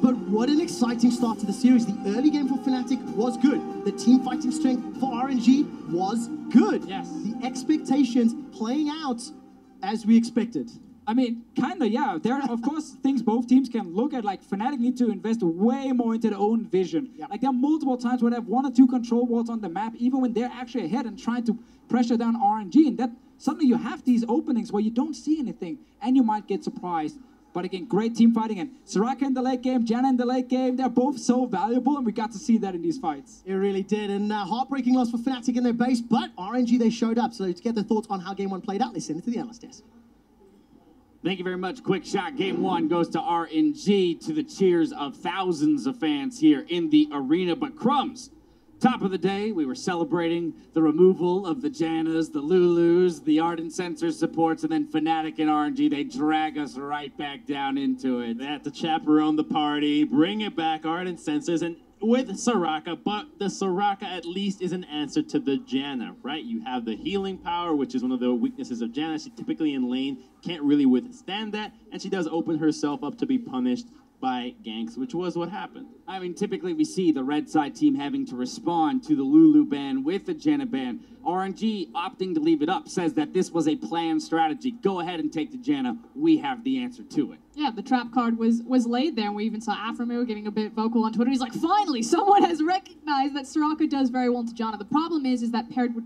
S11: But what an exciting start to the series. The early game for Fnatic was good. The team fighting strength for RNG was good.
S12: Yes.
S11: The expectations playing out as we expected.
S12: I mean, kinda, yeah. There are, of course, things both teams can look at. Like, Fnatic need to invest way more into their own vision.
S11: Yep.
S12: Like, there are multiple times where they have 1 or 2 control wards on the map, even when they're actually ahead and trying to pressure down RNG. And that suddenly you have these openings where you don't see anything, and you might get surprised. But again, great team fighting. And Soraka in the late game, Janna in the late game, they're both so valuable, and we got to see that in these fights.
S11: It really did. And heartbreaking loss for Fnatic in their base, but RNG, they showed up. So to get their thoughts on how game 1 played out, listen to the analyst desk.
S5: Thank you very much. Quick shot. Game 1 goes to RNG, to the cheers of thousands of fans here in the arena. But Crumbs, top of the day, we were celebrating the removal of the Jannas, the Lulus, the Ardent Sensor supports, and then Fnatic and RNG, they drag us right back down into it.
S9: They had to chaperone the party, bring it back, Ardent Sensors, and with Soraka, but the Soraka at least is an answer to the Janna, right? You have the healing power, which is one of the weaknesses of Janna. She typically in lane can't really withstand that, and she does open herself up to be punished by ganks, which was what happened.
S5: I mean, typically we see the red side team having to respond to the Lulu ban with the Janna ban. RNG opting to leave it up says that this was a planned strategy. Go ahead and take the Janna. We have the answer to it.
S8: Yeah, the trap card was laid there, and we even saw Aframo getting a bit vocal on Twitter. He's like, finally, someone has recognized that Soraka does very well to Janna. The problem is that paired with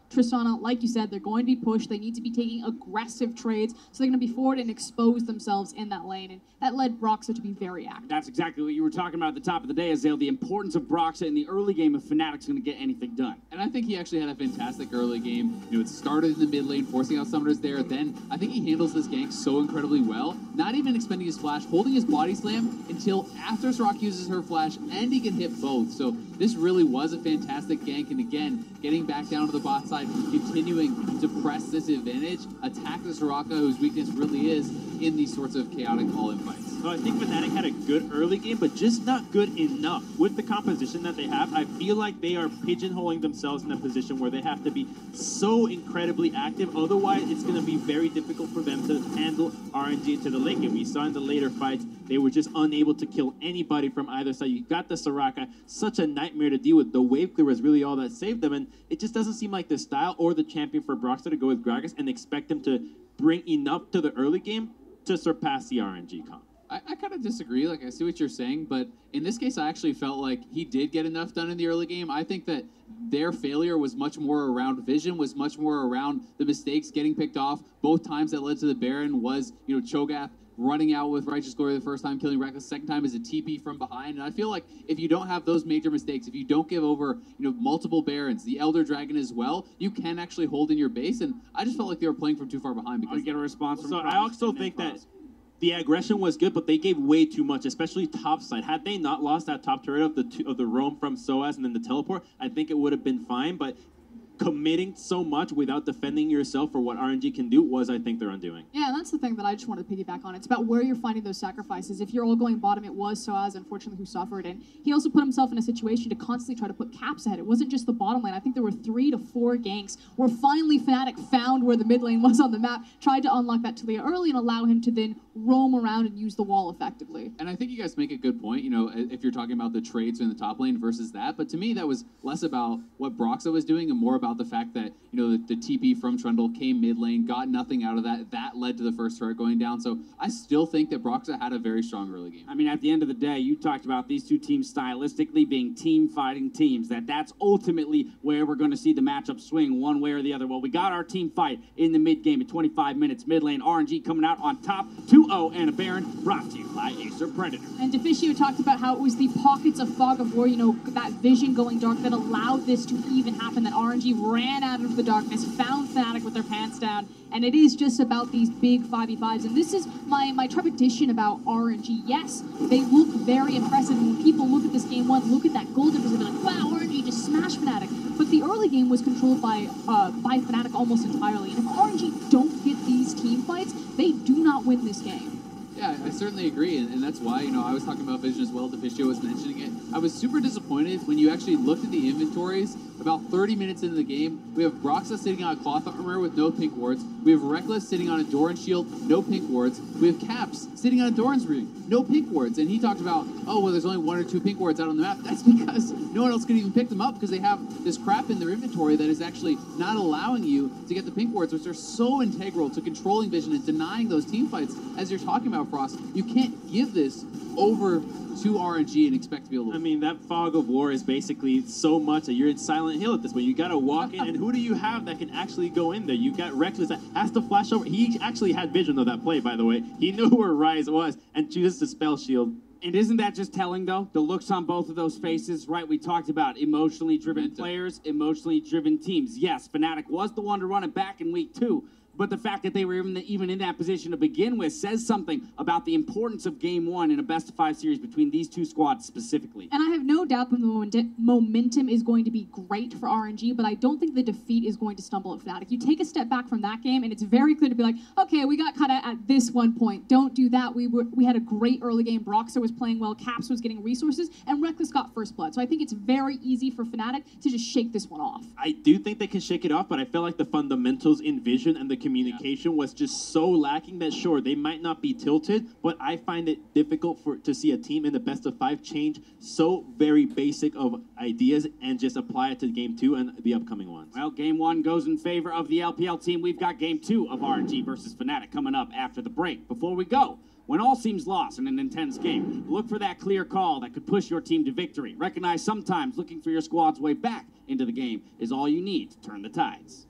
S8: Tristana, like you said, they're going to be pushed. They need to be taking aggressive trades, so they're going to be forward and expose themselves in that lane, and that led Broxah to be very active.
S5: That's exactly what you were talking about at the top of the day, Azale, the importance of Broxa in the early game if Fnatic's going to get anything done.
S7: And I think he actually had a fantastic early game. You know, it started in the mid lane, forcing out summoners there. Then I think he handles this gank so incredibly well, not even expending his flash, holding his body slam until after Soraka uses her flash, and he can hit both. So this really was a fantastic gank, and again, getting back down to the bot side, continuing to press this advantage, attack the Soraka, whose weakness really is in these sorts of chaotic all-in fights.
S9: So I think Fnatic had a good early game, but just not good enough. With the composition that they have, I feel like they are pigeonholing themselves in a position where they have to be so incredibly active. Otherwise, it's going to be very difficult for them to handle RNG into the late game. We saw in the later fights, they were just unable to kill anybody from either side. You got the Soraka, such a nightmare to deal with. The wave clear was really all that saved them, and it just doesn't seem like the style or the champion for Broxah to go with Gragas and expect them to bring enough to the early game to surpass the RNG comp.
S7: I kind of disagree. Like, I see what you're saying, but in this case, I actually felt like he did get enough done in the early game. I think that their failure was much more around vision, was much more around the mistakes getting picked off. Both times that led to the Baron was, you know, Cho'Gath running out with Righteous Glory the first time, killing Reckless. Second time is a TP from behind. And I feel like if you don't have those major mistakes, if you don't give over, you know, multiple Barons, the Elder Dragon as well, you can actually hold in your base. And I just felt like they were playing from too far behind. Because
S5: I get a response from
S9: So
S5: Cross
S9: I also think that the aggression was good, but they gave way too much, especially top side. Had they not lost that top turret of the roam from Soaz and then the teleport, I think it would have been fine. But committing so much without defending yourself for what RNG can do was, I think, their undoing.
S8: Yeah, and that's the thing that I just wanted to piggyback on. It's about where you're finding those sacrifices. If you're all going bottom, it was Soaz, unfortunately, who suffered. And he also put himself in a situation to constantly try to put caps ahead. It wasn't just the bottom lane. I think there were 3 to 4 ganks where finally Fnatic found where the mid lane was on the map, tried to unlock that Talia early and allow him to then roam around and use the wall effectively.
S7: And I think you guys make a good point, you know, if you're talking about the trades in the top lane versus that. But to me, that was less about what Broxah was doing and more about the fact that, you know, the TP from Trundle came mid lane, got nothing out of that. That led to the first turret going down. So I still think that Broxah had a very strong early game.
S5: I mean, at the end of the day, you talked about these two teams stylistically being team fighting teams. That's ultimately where we're going to see the matchup swing one way or the other. Well, we got our team fight in the mid game at 25 minutes. Mid lane, RNG coming out on top, 2-0 and a Baron, brought to you by Acer Predator.
S8: And Deficio talked about how it was the pockets of fog of war, you know, that vision going dark that allowed this to even happen, that RNG ran out of the darkness, found Fnatic with their pants down, and it is just about these big 5v5s. And this is my trepidation about RNG. Yes, they look very impressive, and when people look at this game one, look at that gold difference, they're like, wow, RNG just smashed Fnatic. But the early game was controlled by Fnatic almost entirely. And if RNG don't get these team fights, they do not win this game.
S7: Yeah, I certainly agree, and that's why, you know, I was talking about vision as well. Deficio was mentioning it. I was super disappointed when you actually looked at the inventories. About 30 minutes into the game, we have Broxah sitting on a cloth armor with no pink wards. We have Reckless sitting on a Doran shield, no pink wards. We have Caps sitting on a Doran's ring, no pink wards. And he talked about, oh, well, there's only 1 or 2 pink wards out on the map. That's because no one else could even pick them up because they have this crap in their inventory that is actually not allowing you to get the pink wards, which are so integral to controlling vision and denying those team fights. As you're talking about, Frost, you can't give this over to RNG and expect to be able to...
S9: I mean, that fog of war is basically so much that you're in Silent Hill at this point. You got to walk in, and who do you have that can actually go in there? You got Reckless that has to flash over. He actually had vision of that play, by the way. He knew where Ryze was and chooses to spell shield.
S5: And isn't that just telling, though? The looks on both of those faces, right? We talked about emotionally driven players, emotionally driven teams. Yes, Fnatic was the one to run it back in week 2. But the fact that they were even in that position to begin with says something about the importance of Game 1 in a best-of-5 series between these two squads specifically.
S8: And I have no doubt that the momentum is going to be great for RNG, but I don't think the defeat is going to stumble at Fnatic. You take a step back from that game, and it's very clear to be like, okay, we got kind of at this one point. Don't do that. We had a great early game. Broxah was playing well. Caps was getting resources, and Reckless got first blood. So I think it's very easy for Fnatic to just shake this one off.
S9: I do think they can shake it off, but I feel like the fundamentals in vision and the communication was just so lacking that, sure, they might not be tilted, but I find it difficult to see a team in the best of 5 change so very basic of ideas and just apply it to Game 2 and the upcoming ones.
S5: Well, Game 1 goes in favor of the LPL team. We've got Game 2 of RNG versus Fnatic coming up after the break. Before we go, when all seems lost in an intense game, look for that clear call that could push your team to victory. Recognize sometimes looking for your squad's way back into the game is all you need to turn the tides.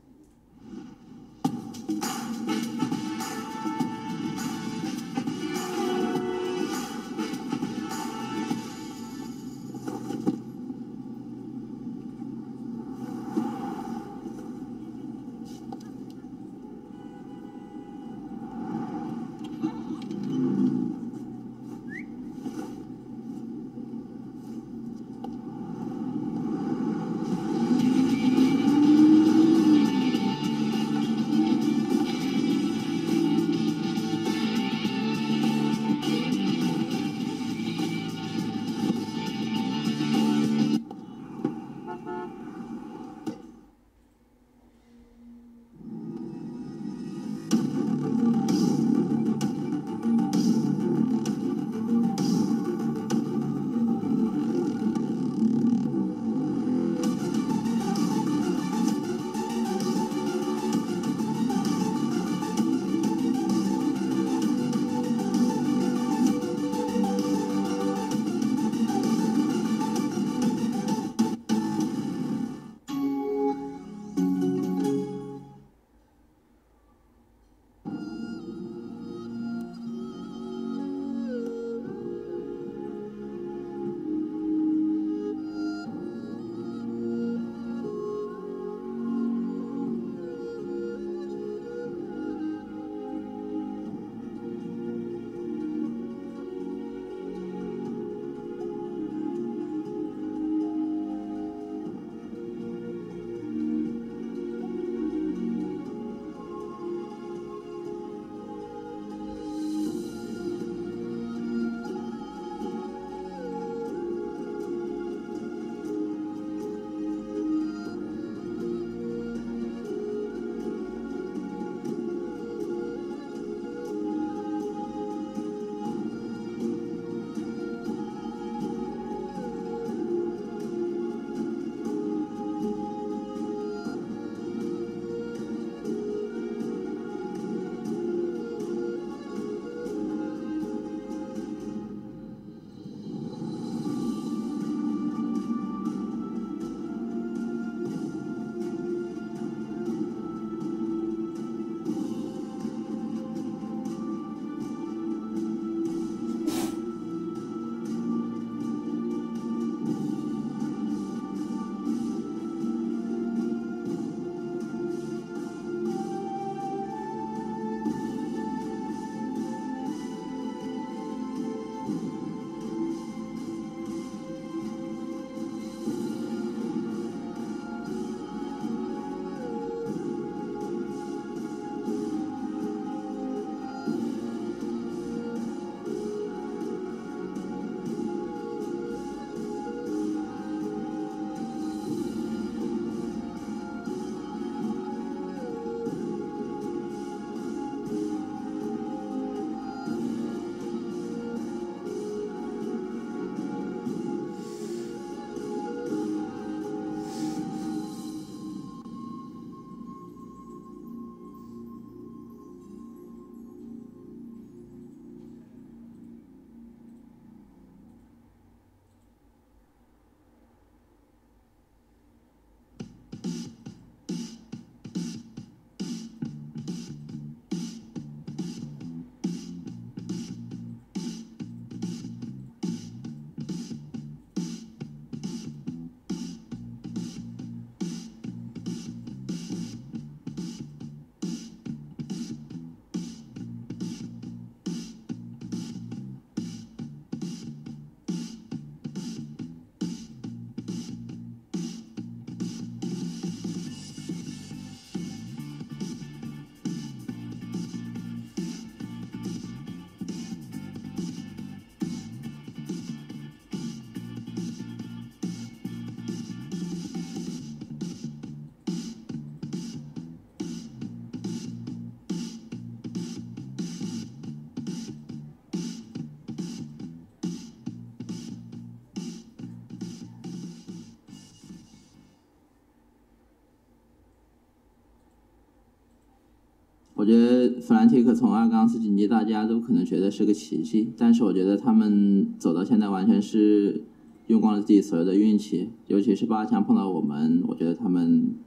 S3: 我觉得Fnatic从2杠4晋级，大家都可能觉得是个奇迹，但是我觉得他们走到现在完全是用光了自己所有的运气，尤其是8强碰到我们，我觉得他们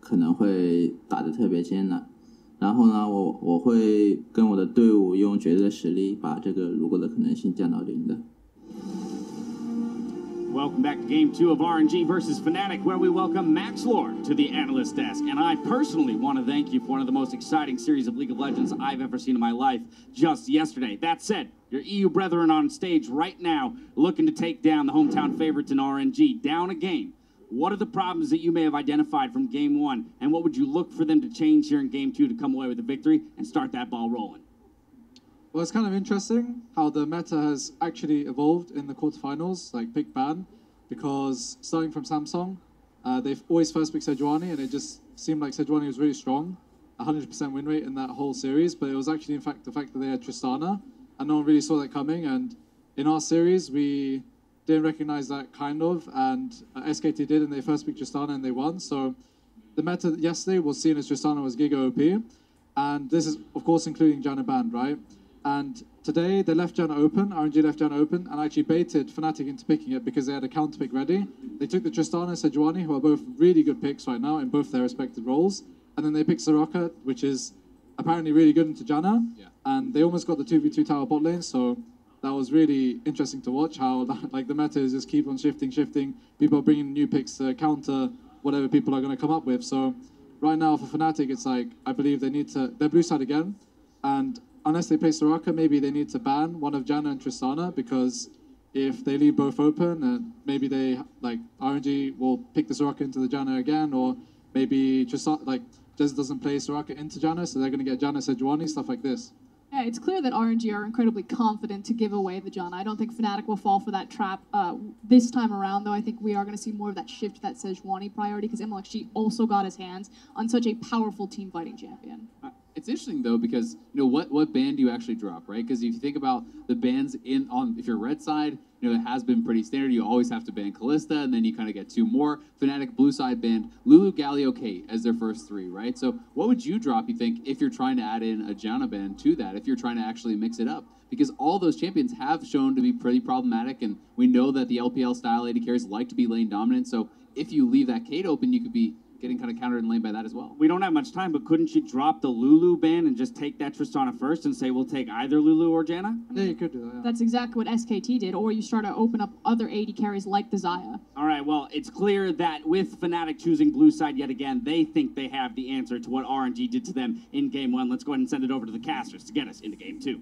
S3: 可能会打得特别艰难。然后呢，我会跟我的队伍用绝对的实力把这个如果的可能性降到0的。
S5: Welcome back to Game 2 of RNG versus Fnatic, where we welcome Max Lord to the analyst desk. And I personally want to thank you for one of the most exciting series of League of Legends I've ever seen in my life just yesterday. That said, your EU brethren on stage right now looking to take down the hometown favorites in RNG, down a game. What are the problems that you may have identified from Game 1, and what would you look for them to change here in Game 2 to come away with a victory and start that ball rolling?
S14: Well, it's kind of interesting how the meta has actually evolved in the quarterfinals, like pick ban, because starting from Samsung, they've always first picked Sejuani, and it just seemed like Sejuani was really strong, 100% win rate in that whole series, but it was actually, in fact, the fact that they had Tristana, and no one really saw that coming, and in our series, we didn't recognize that kind of, and SKT did, and they first picked Tristana and they won, so the meta yesterday was seen as Tristana was Giga OP, and this is, of course, including Janna banned, right? And today, they left Janna open, RNG left Janna open, and actually baited Fnatic into picking it because they had a counter pick ready. They took the Tristana and Sejuani, who are both really good picks right now in both their respective roles, and then they picked Soraka, which is apparently really good into Janna, and they almost got the 2v2 tower bot lane, so that was really interesting to watch how like the meta is just keep on shifting. People are bringing new picks to counter whatever people are going to come up with. So right now for Fnatic, it's like, I believe they need to, they're blue side again. And unless they play Soraka, maybe they need to ban one of Janna and Tristana, because if they leave both open, maybe they, like, RNG will pick the Soraka into the Janna again, or maybe Tristana, like, just doesn't play Soraka into Janna, so they're going to get Janna Sejuani, stuff like this.
S8: Yeah, it's clear that RNG are incredibly confident to give away the Janna. I don't think Fnatic will fall for that trap this time around, though. I think we are going to see more of that shift to that Sejuani priority, because MLXG also got his hands on such a powerful team fighting champion.
S7: It's interesting though, because what ban do you actually drop, right? Because if you think about the bans if you're red side, it has been pretty standard. You always have to ban Kalista, and then you kind of get 2 more. Fnatic blue side banned Lulu, Galio, Kate as their first 3, right? So what would you drop, you think, if you're trying to add in a Janna ban to that, if you're trying to actually mix it up? Because all those champions have shown to be pretty problematic, and we know that the LPL style AD carries like to be lane dominant. So if you leave that Kate open, you could be getting kind of countered in lane by that as well.
S5: We don't have much time, but couldn't you drop the Lulu ban and just take that Tristana first and say we'll take either Lulu or Janna?
S14: Yeah, you could do that. Yeah.
S8: That's exactly what SKT did, or you start to open up other AD carries like the Xayah.
S5: All right, well, it's clear that with Fnatic choosing blue side yet again, they think they have the answer to what RNG did to them in Game 1. Let's go ahead and send it over to the casters to get us into Game 2.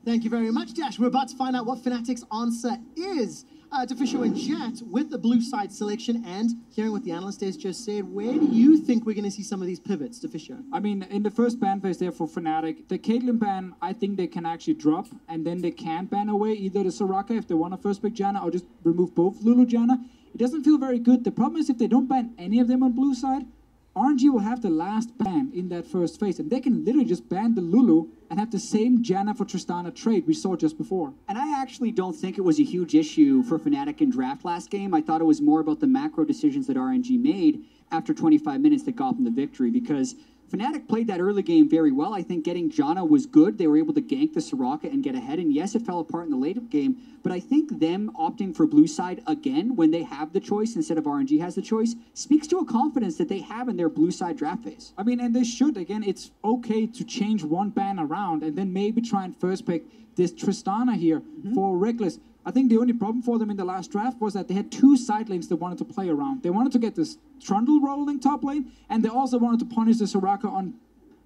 S11: Thank you very much, Dash. We're about to find out what Fnatic's answer is. To Fisher and Jet with the blue side selection, and hearing what the analyst has just said, where do you think we're going to see some of these pivots, to Fisher?
S12: I mean, in the first ban phase there for Fnatic, the Caitlyn ban, I think they can actually drop, and then they can ban away either the Soraka if they want to first pick Janna, or just remove both Lulu Janna. It doesn't feel very good. The problem is if they don't ban any of them on blue side, RNG will have the last ban in that first phase, and they can literally just ban the Lulu and have the same Janna for Tristana trade we saw just before.
S13: And I actually don't think it was a huge issue for Fnatic in draft last game. I thought it was more about the macro decisions that RNG made after 25 minutes that got them the victory, because Fnatic played that early game very well. I think getting Janna was good. They were able to gank the Soraka and get ahead. And yes, it fell apart in the late game. But I think them opting for blue side again when they have the choice instead of RNG has the choice speaks to a confidence that they have in their blue side draft phase.
S12: I mean, and they should. Again, it's okay to change one ban around and then maybe try and first pick this Tristana here for Reckless. I think the only problem for them in the last draft was that they had 2 side lanes they wanted to play around. They wanted to get this Trundle rolling top lane, and they also wanted to punish the Soraka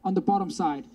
S12: on the bottom side.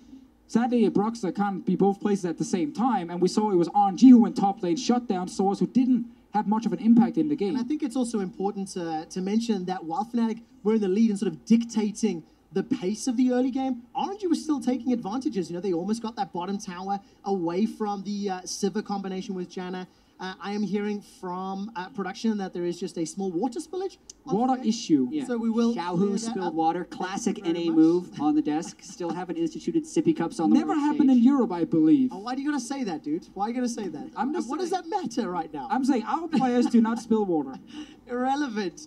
S12: Sadly, Broxah can't be both places at the same time, and we saw it was RNG who went top lane, shut down Source, who didn't have much of an impact in the game.
S11: And I think it's also important to mention that while Fnatic were in the lead and sort of dictating the pace of the early game, RNG was still taking advantages. They almost got that bottom tower away from the Sivir combination with Janna. I am hearing from production that there is just a small water spillage.
S12: Water issue.
S13: Yeah.
S11: So we will.
S13: Xiaohu spilled water. Classic NA move on the desk. Still haven't instituted sippy cups on the
S12: Never happened in Europe, I believe.
S11: Oh, why do you gotta say that, dude? Why are you gonna say that? What does that matter right now?
S12: I'm saying our players do not spill water.
S11: Irrelevant.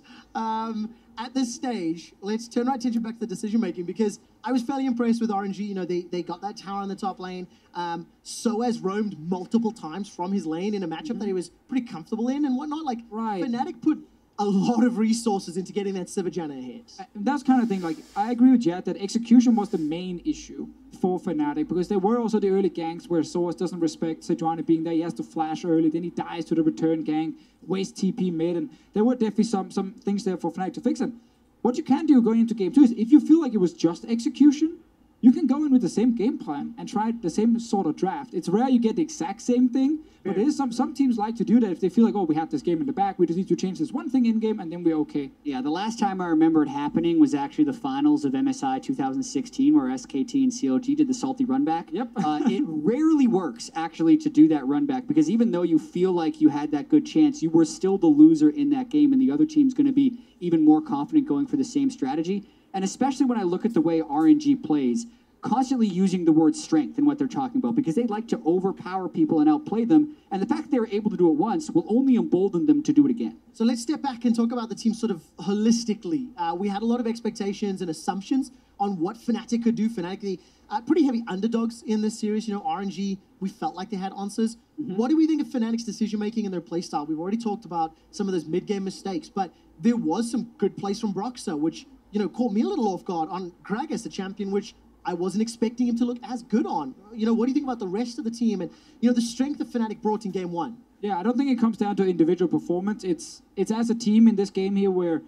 S11: at this stage, let's turn our attention back to the decision making, because I was fairly impressed with RNG. You know, they got that tower in the top lane. Soaz roamed multiple times from his lane in a matchup that he was pretty comfortable in and whatnot. Like, Fnatic put a lot of resources into getting that Sivajana ahead.
S12: That's kind of thing, like, I agree with Jet that execution was the main issue for Fnatic, because there were also the early ganks where Soaz doesn't respect Sejuani being there. He has to flash early, then he dies to the return gank, waste TP mid, and there were definitely some things there for Fnatic to fix. And what you can do going into game 2 is, if you feel like it was just execution, you can go in with the same game plan and try the same sort of draft. It's rare you get the exact same thing, but it is some teams like to do that if they feel like, oh, we have this game in the back, we just need to change this one thing in game, and then we're okay.
S13: Yeah, the last time I remember it happening was actually the finals of MSI 2016, where SKT and CLG did the salty run back.
S12: Yep.
S13: It rarely works, actually, to do that run back, because even though you feel like you had that good chance, you were still the loser in that game, and the other team's going to be even more confident going for the same strategy. And especially when I look at the way RNG plays, constantly using the word strength in what they're talking about, because they like to overpower people and outplay them, and the fact they're able to do it once will only embolden them to do it again.
S11: So let's step back and talk about the team sort of holistically. We had a lot of expectations and assumptions on what Fnatic could do. Fnatic, pretty heavy underdogs in this series. You know, RNG, we felt like they had answers. What do we think of Fnatic's decision-making and their playstyle? We've already talked about some of those mid-game mistakes, but there was some good plays from Broxah, which, you know, caught me a little off guard on Gragas, a champion which I wasn't expecting him to look as good on. You know, what do you think about the rest of the team and, you know, the strength that Fnatic brought in game 1?
S12: Yeah, I don't think it comes down to individual performance. It's as a team in this game here where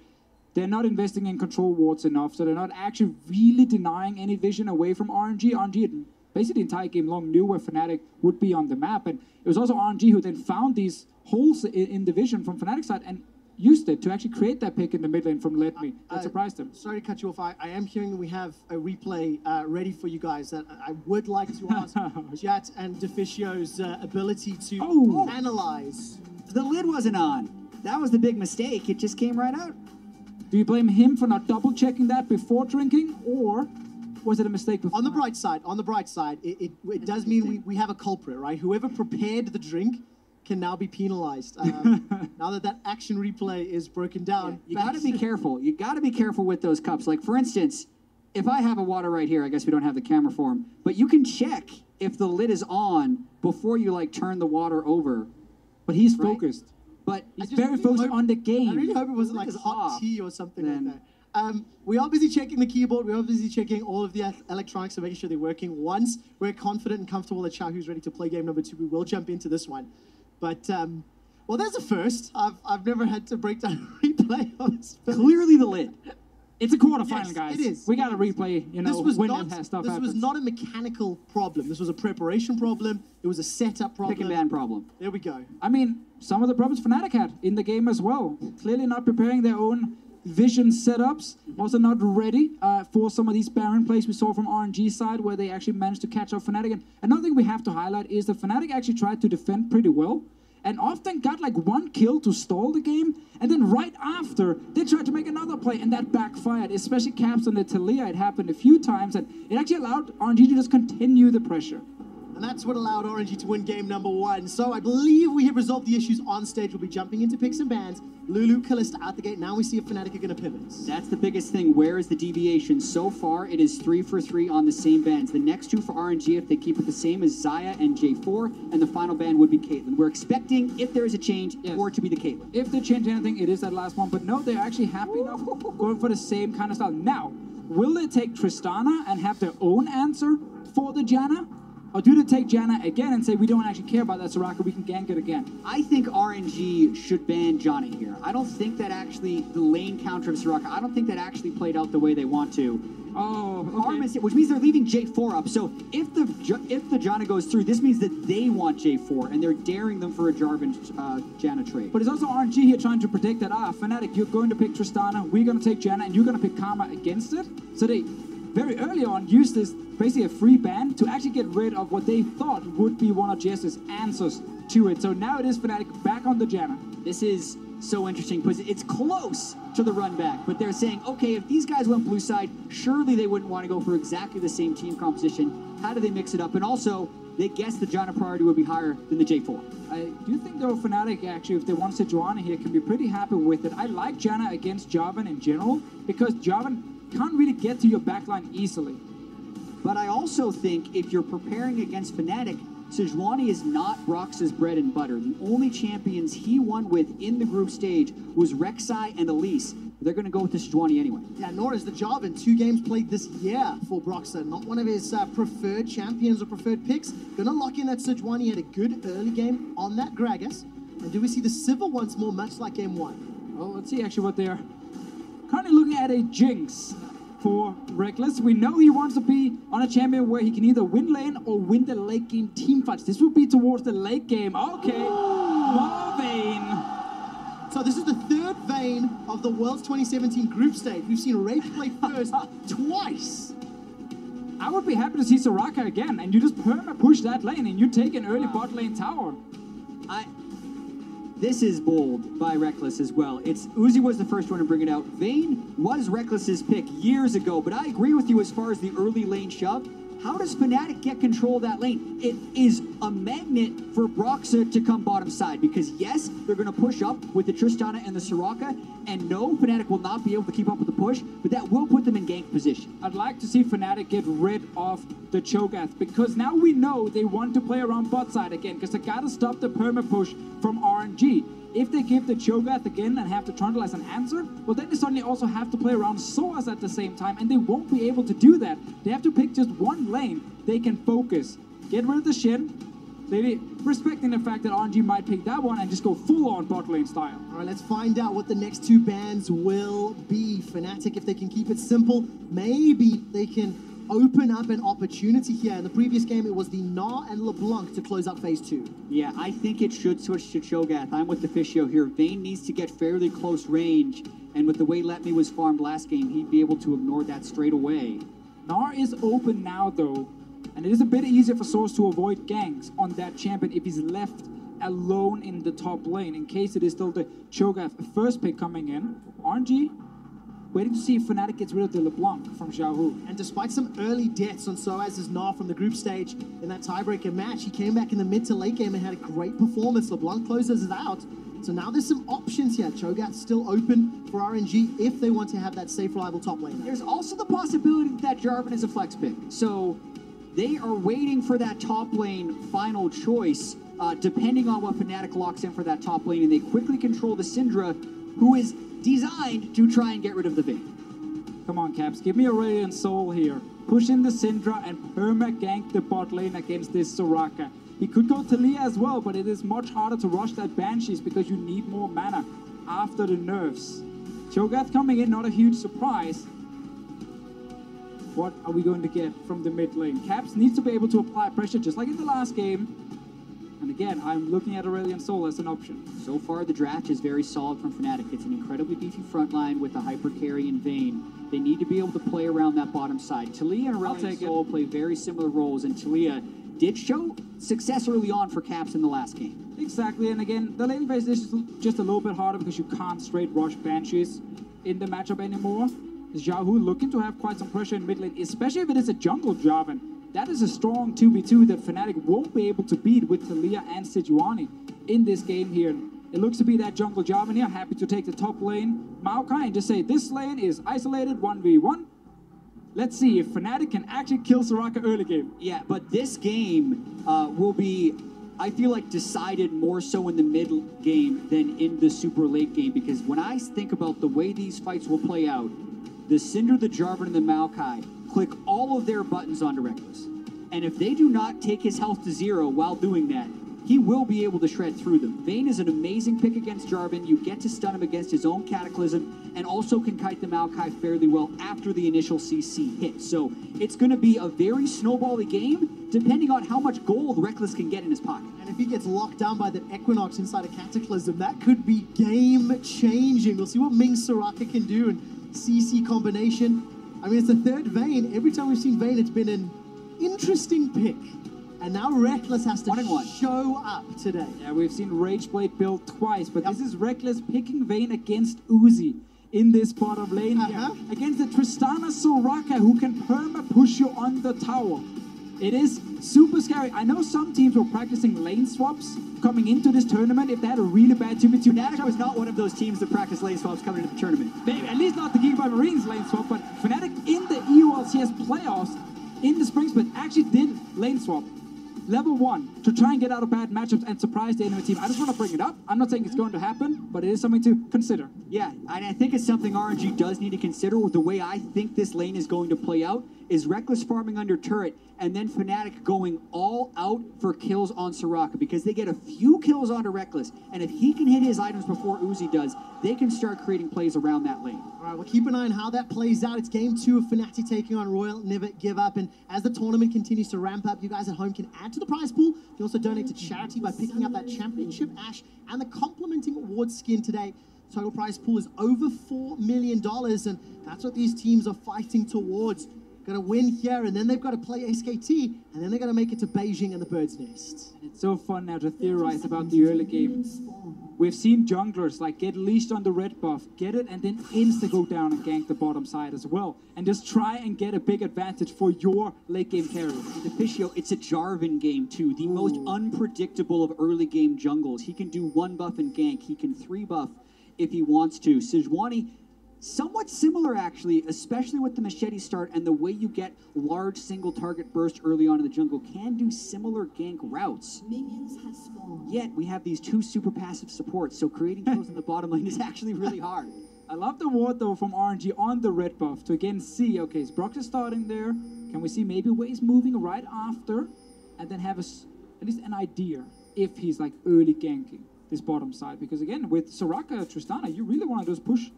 S12: they're not investing in control wards enough, so they're not actually really denying any vision away from RNG. RNG basically the entire game long knew where Fnatic would be on the map, and it was also RNG who then found these holes in the vision from Fnatic's side and used it to actually create that pick in the mid lane from Let Me. That surprised him.
S11: Sorry to cut you off. I am hearing that we have a replay ready for you guys that I would like to ask Jat and Deficio's ability to analyze.
S13: The lid wasn't on. That was the big mistake. It just came right out.
S12: Do you blame him for not double checking that before drinking, or was it a mistake before?
S11: On the bright side, it does mean we have a culprit, right? Whoever prepared the drink can now be penalized. Now that action replay is broken down.
S13: Yeah, you got to be careful. You got to be careful with those cups. Like, for instance, if I have a water right here, I guess we don't have the camera for him, but you can check if the lid is on before you, like, turn the water over.
S12: But he's focused.
S13: But
S12: he's very focused on the game.
S11: I really hope it wasn't like hot tea or something like that. We are busy checking the keyboard. We are busy checking all of the electronics and making sure they're working. Once we're confident and comfortable that Xiaohu's ready to play game number 2, we will jump into this one. But, well, there's a first. I've never had to break down a replay on this.
S13: Clearly the lid.
S12: It's a quarterfinal,
S11: yes,
S12: guys.
S11: It is.
S12: We got to replay, you know, when stuff happens.
S11: This was not a mechanical problem. This was a preparation problem. It was a setup problem.
S13: Pick and ban problem.
S11: There we go.
S12: I mean, some of the problems Fnatic had in the game as well. Clearly not preparing their own vision setups. Also not ready for some of these Baron plays we saw from RNG side where they actually managed to catch up Fnatic. And another thing we have to highlight is that Fnatic actually tried to defend pretty well and often got like one kill to stall the game, and then right after they tried to make another play and that backfired, especially Caps on the Talia. It happened a few times and it actually allowed RNG to just continue the pressure.
S11: And that's what allowed RNG to win game number 1. So I believe we have resolved the issues on stage. We'll be jumping into picks and bans. Lulu, Kalista out the gate. Now we see if Fnatic are going to pivot.
S13: That's the biggest thing. Where is the deviation? So far, it is 3 for 3 on the same bans. The next 2 for RNG, if they keep it the same, is Xayah and J4, and the final ban would be Caitlyn. We're expecting, if there is a change, for it to be the Caitlyn.
S12: If they change anything, it is that last one. But no, they're actually happy enough going for the same kind of style. Now, will they take Tristana and have their own answer for the Janna? Or do they take Janna again and say, we don't actually care about that Soraka, we can gank it again?
S13: I think RNG should ban Johnny here. I don't think that actually, the lane counter of Soraka, I don't think that actually played out the way they want to.
S12: Oh, okay.
S13: Which means they're leaving J4 up. So if the Janna goes through, this means that they want J4, and they're daring them for a Jarvan Janna trade.
S12: But it's also RNG here trying to predict that, Fnatic, you're going to pick Tristana, we're going to take Janna, and you're going to pick Karma against it. So they very early on used this basically a free ban to actually get rid of what they thought would be one of JS's answers to it. So now it is Fnatic back on the Janna.
S13: This is so interesting because it's close to the run back, but they're saying, okay, if these guys went blue side, surely they wouldn't want to go for exactly the same team composition. How do they mix it up? And also, they guessed the Janna priority would be higher than the J4.
S12: I do think though Fnatic actually, if they want Sejuani here, can be pretty happy with it. I like Janna against Jarvan in general because Jarvan can't really get to your backline easily.
S13: But I also think if you're preparing against Fnatic, Sejuani is not Brox's bread and butter. The only champions he won with in the group stage was Rek'Sai and Elise. They're going to go with the Sejuani anyway.
S11: Yeah, nor is the Jarvan. 2 games played this year for Broxer. Not one of his preferred champions or preferred picks. Gonna lock in that Sejuani. Had a good early game on that Gragas. And do we see the Civil once more, much like game 1?
S12: Well, let's see actually what they're currently looking at. A Jinx for Reckless. We know he wants to be on a champion where he can either win lane or win the late game team fights. This would be towards the late game. Okay, more Vayne.
S11: So this is the 3rd Vayne of the World's 2017 group stage. We've seen Rage play first twice.
S12: I would be happy to see Soraka again, and you just perma-push that lane, and you take an early bot lane tower.
S13: This is bold by Reckless as well. Uzi was the first one to bring it out. Vayne was Reckless's pick years ago, but I agree with you as far as the early lane shove. How does Fnatic get control of that lane? It is a magnet for Broxah to come bottom side because yes, they're going to push up with the Tristana and the Soraka, and no, Fnatic will not be able to keep up with the push, but that will put them in gank position.
S12: I'd like to see Fnatic get rid of the Cho'Gath because now we know they want to play around bot side again because they got to stop the perma push from RNG. If they give the Cho'Gath again and have the Trundle as an answer, well then they suddenly also have to play around Soaz at the same time, and they won't be able to do that. They have to pick just one lane they can focus. Get rid of the Shin, maybe respecting the fact that RNG might pick that one and just go full on bot lane style.
S11: All right, let's find out what the next 2 bans will be. Fnatic, if they can keep it simple, maybe they can open up an opportunity here. In the previous game, it was the Gnar and LeBlanc to close out phase 2.
S13: Yeah, I think it should switch to Cho'Gath. I'm with the Fishio here. Vayne needs to get fairly close range, and with the way Let Me was farmed last game, he'd be able to ignore that straight away.
S12: Gnar is open now, though, and it is a bit easier for Source to avoid ganks on that champion if he's left alone in the top lane, in case it is still the Cho'Gath first pick coming in. RNG waiting to see if Fnatic gets rid of the LeBlanc from Xiaohu.
S11: And despite some early deaths on Soaz's Gnar from the group stage in that tiebreaker match, he came back in the mid to late game and had a great performance. LeBlanc closes it out. So now there's some options here. Cho'Gath's still open for RNG if they want to have that safe, reliable top lane.
S13: There's also the possibility that Jarvan is a flex pick. So they are waiting for that top lane final choice, depending on what Fnatic locks in for that top lane, and they quickly control the Syndra, who is designed to try and get rid of the Vayne.
S12: Come on, Caps, give me a Radiant Soul here. Push in the Syndra and perma-gank the bot lane against this Soraka. He could go Talia as well, but it is much harder to rush that Banshees because you need more mana after the nerfs. Cho'Gath coming in, not a huge surprise. What are we going to get from the mid lane? Caps needs to be able to apply pressure just like in the last game. And again, I'm looking at Aurelion Sol as an option.
S13: So far, the draft is very solid from Fnatic. It's an incredibly beefy front line with a hyper carry in Vayne. They need to be able to play around that bottom side. Talia and Aurelion Sol play very similar roles, and Talia did show success early on for Caps in the last game.
S12: Exactly, and again, the lane phase is just a little bit harder because you can't straight rush Banshees in the matchup anymore. Xiaohu looking to have quite some pressure in mid lane, especially if it is a jungle Jarvan. That is a strong 2v2 that Fnatic won't be able to beat with Talia and Sejuani in this game here. It looks to be that jungle Jarvan here, happy to take the top lane Maokai and just say this lane is isolated 1v1. Let's see if Fnatic can actually kill Soraka early game.
S13: Yeah, but this game will be, I feel like, decided more so in the mid game than in the super late game, because when I think about the way these fights will play out, the Cinder, the Jarvan, and the Maokai click all of their buttons onto Reckless. And if they do not take his health to 0 while doing that, he will be able to shred through them. Vayne is an amazing pick against Jarvan. You get to stun him against his own Cataclysm, and also can kite the Maokai fairly well after the initial CC hit. So it's going to be a very snowbally game, depending on how much gold Reckless can get in his pocket.
S11: And if he gets locked down by that Equinox inside a Cataclysm, that could be game-changing. We'll see what Ming Soraka can do in CC combination. I mean, it's the third Vayne. Every time we've seen Vayne, it's been an interesting pick. And now Reckless has to show up today.
S12: Yeah, we've seen Rageblade build twice, but this is Reckless picking Vayne against Uzi in this bottom lane here. Against the Tristana Soraka, who can perma push you on the tower. It is super scary. I know some teams were practicing lane swaps coming into this tournament if they had a really bad 2v2
S13: Fnatic was not one of those teams that practiced lane swaps coming into the tournament.
S12: Maybe, at least not the Gigabyte Marines lane swap, but Fnatic in the EULCS playoffs in the spring split actually did lane swap. Level 1 to try and get out of bad matchups and surprise the enemy team. I just want to bring it up. I'm not saying it's going to happen, but it is something to consider.
S13: Yeah, and I think it's something RNG does need to consider. The way I think this lane is going to play out is Reckless farming under turret and then Fnatic going all out for kills on Soraka because they get a few kills onto Reckless, and if he can hit his items before Uzi does, they can start creating plays around that lane.
S11: All right, we'll keep an eye on how that plays out. It's game 2 of Fnatic taking on Royal Never Give Up, and as the tournament continues to ramp up, you guys at home can add to the prize pool. You can also donate to charity by picking up that Championship Ash and the complementing award skin today. Total prize pool is over $4 million, and that's what these teams are fighting towards. Got to win here, and then they've got to play SKT, and then they're going to make it to Beijing and the Bird's Nest.
S12: And it's so fun now to theorize about the early game. We've seen junglers like get leashed on the red buff, get it, and then insta go down and gank the bottom side as well. And just try and get a big advantage for your late game carry.
S13: Deficio, it's a Jarvan game too, the most unpredictable of early game jungles. He can do 1 buff and gank, he can 3 buff if he wants to. Sejuani, somewhat similar actually, especially with the machete start and the way you get large single target burst early on in the jungle, can do similar gank routes. Yet we have these 2 super passive supports, so creating kills in the bottom lane is actually really hard.
S12: I love the ward though from RNG on the red buff to again see, okay, is Brox is starting there. Can we see maybe Waze moving right after and then have at least an idea if he's like early ganking this bottom side? Because again, with Soraka Tristana, you really want to just push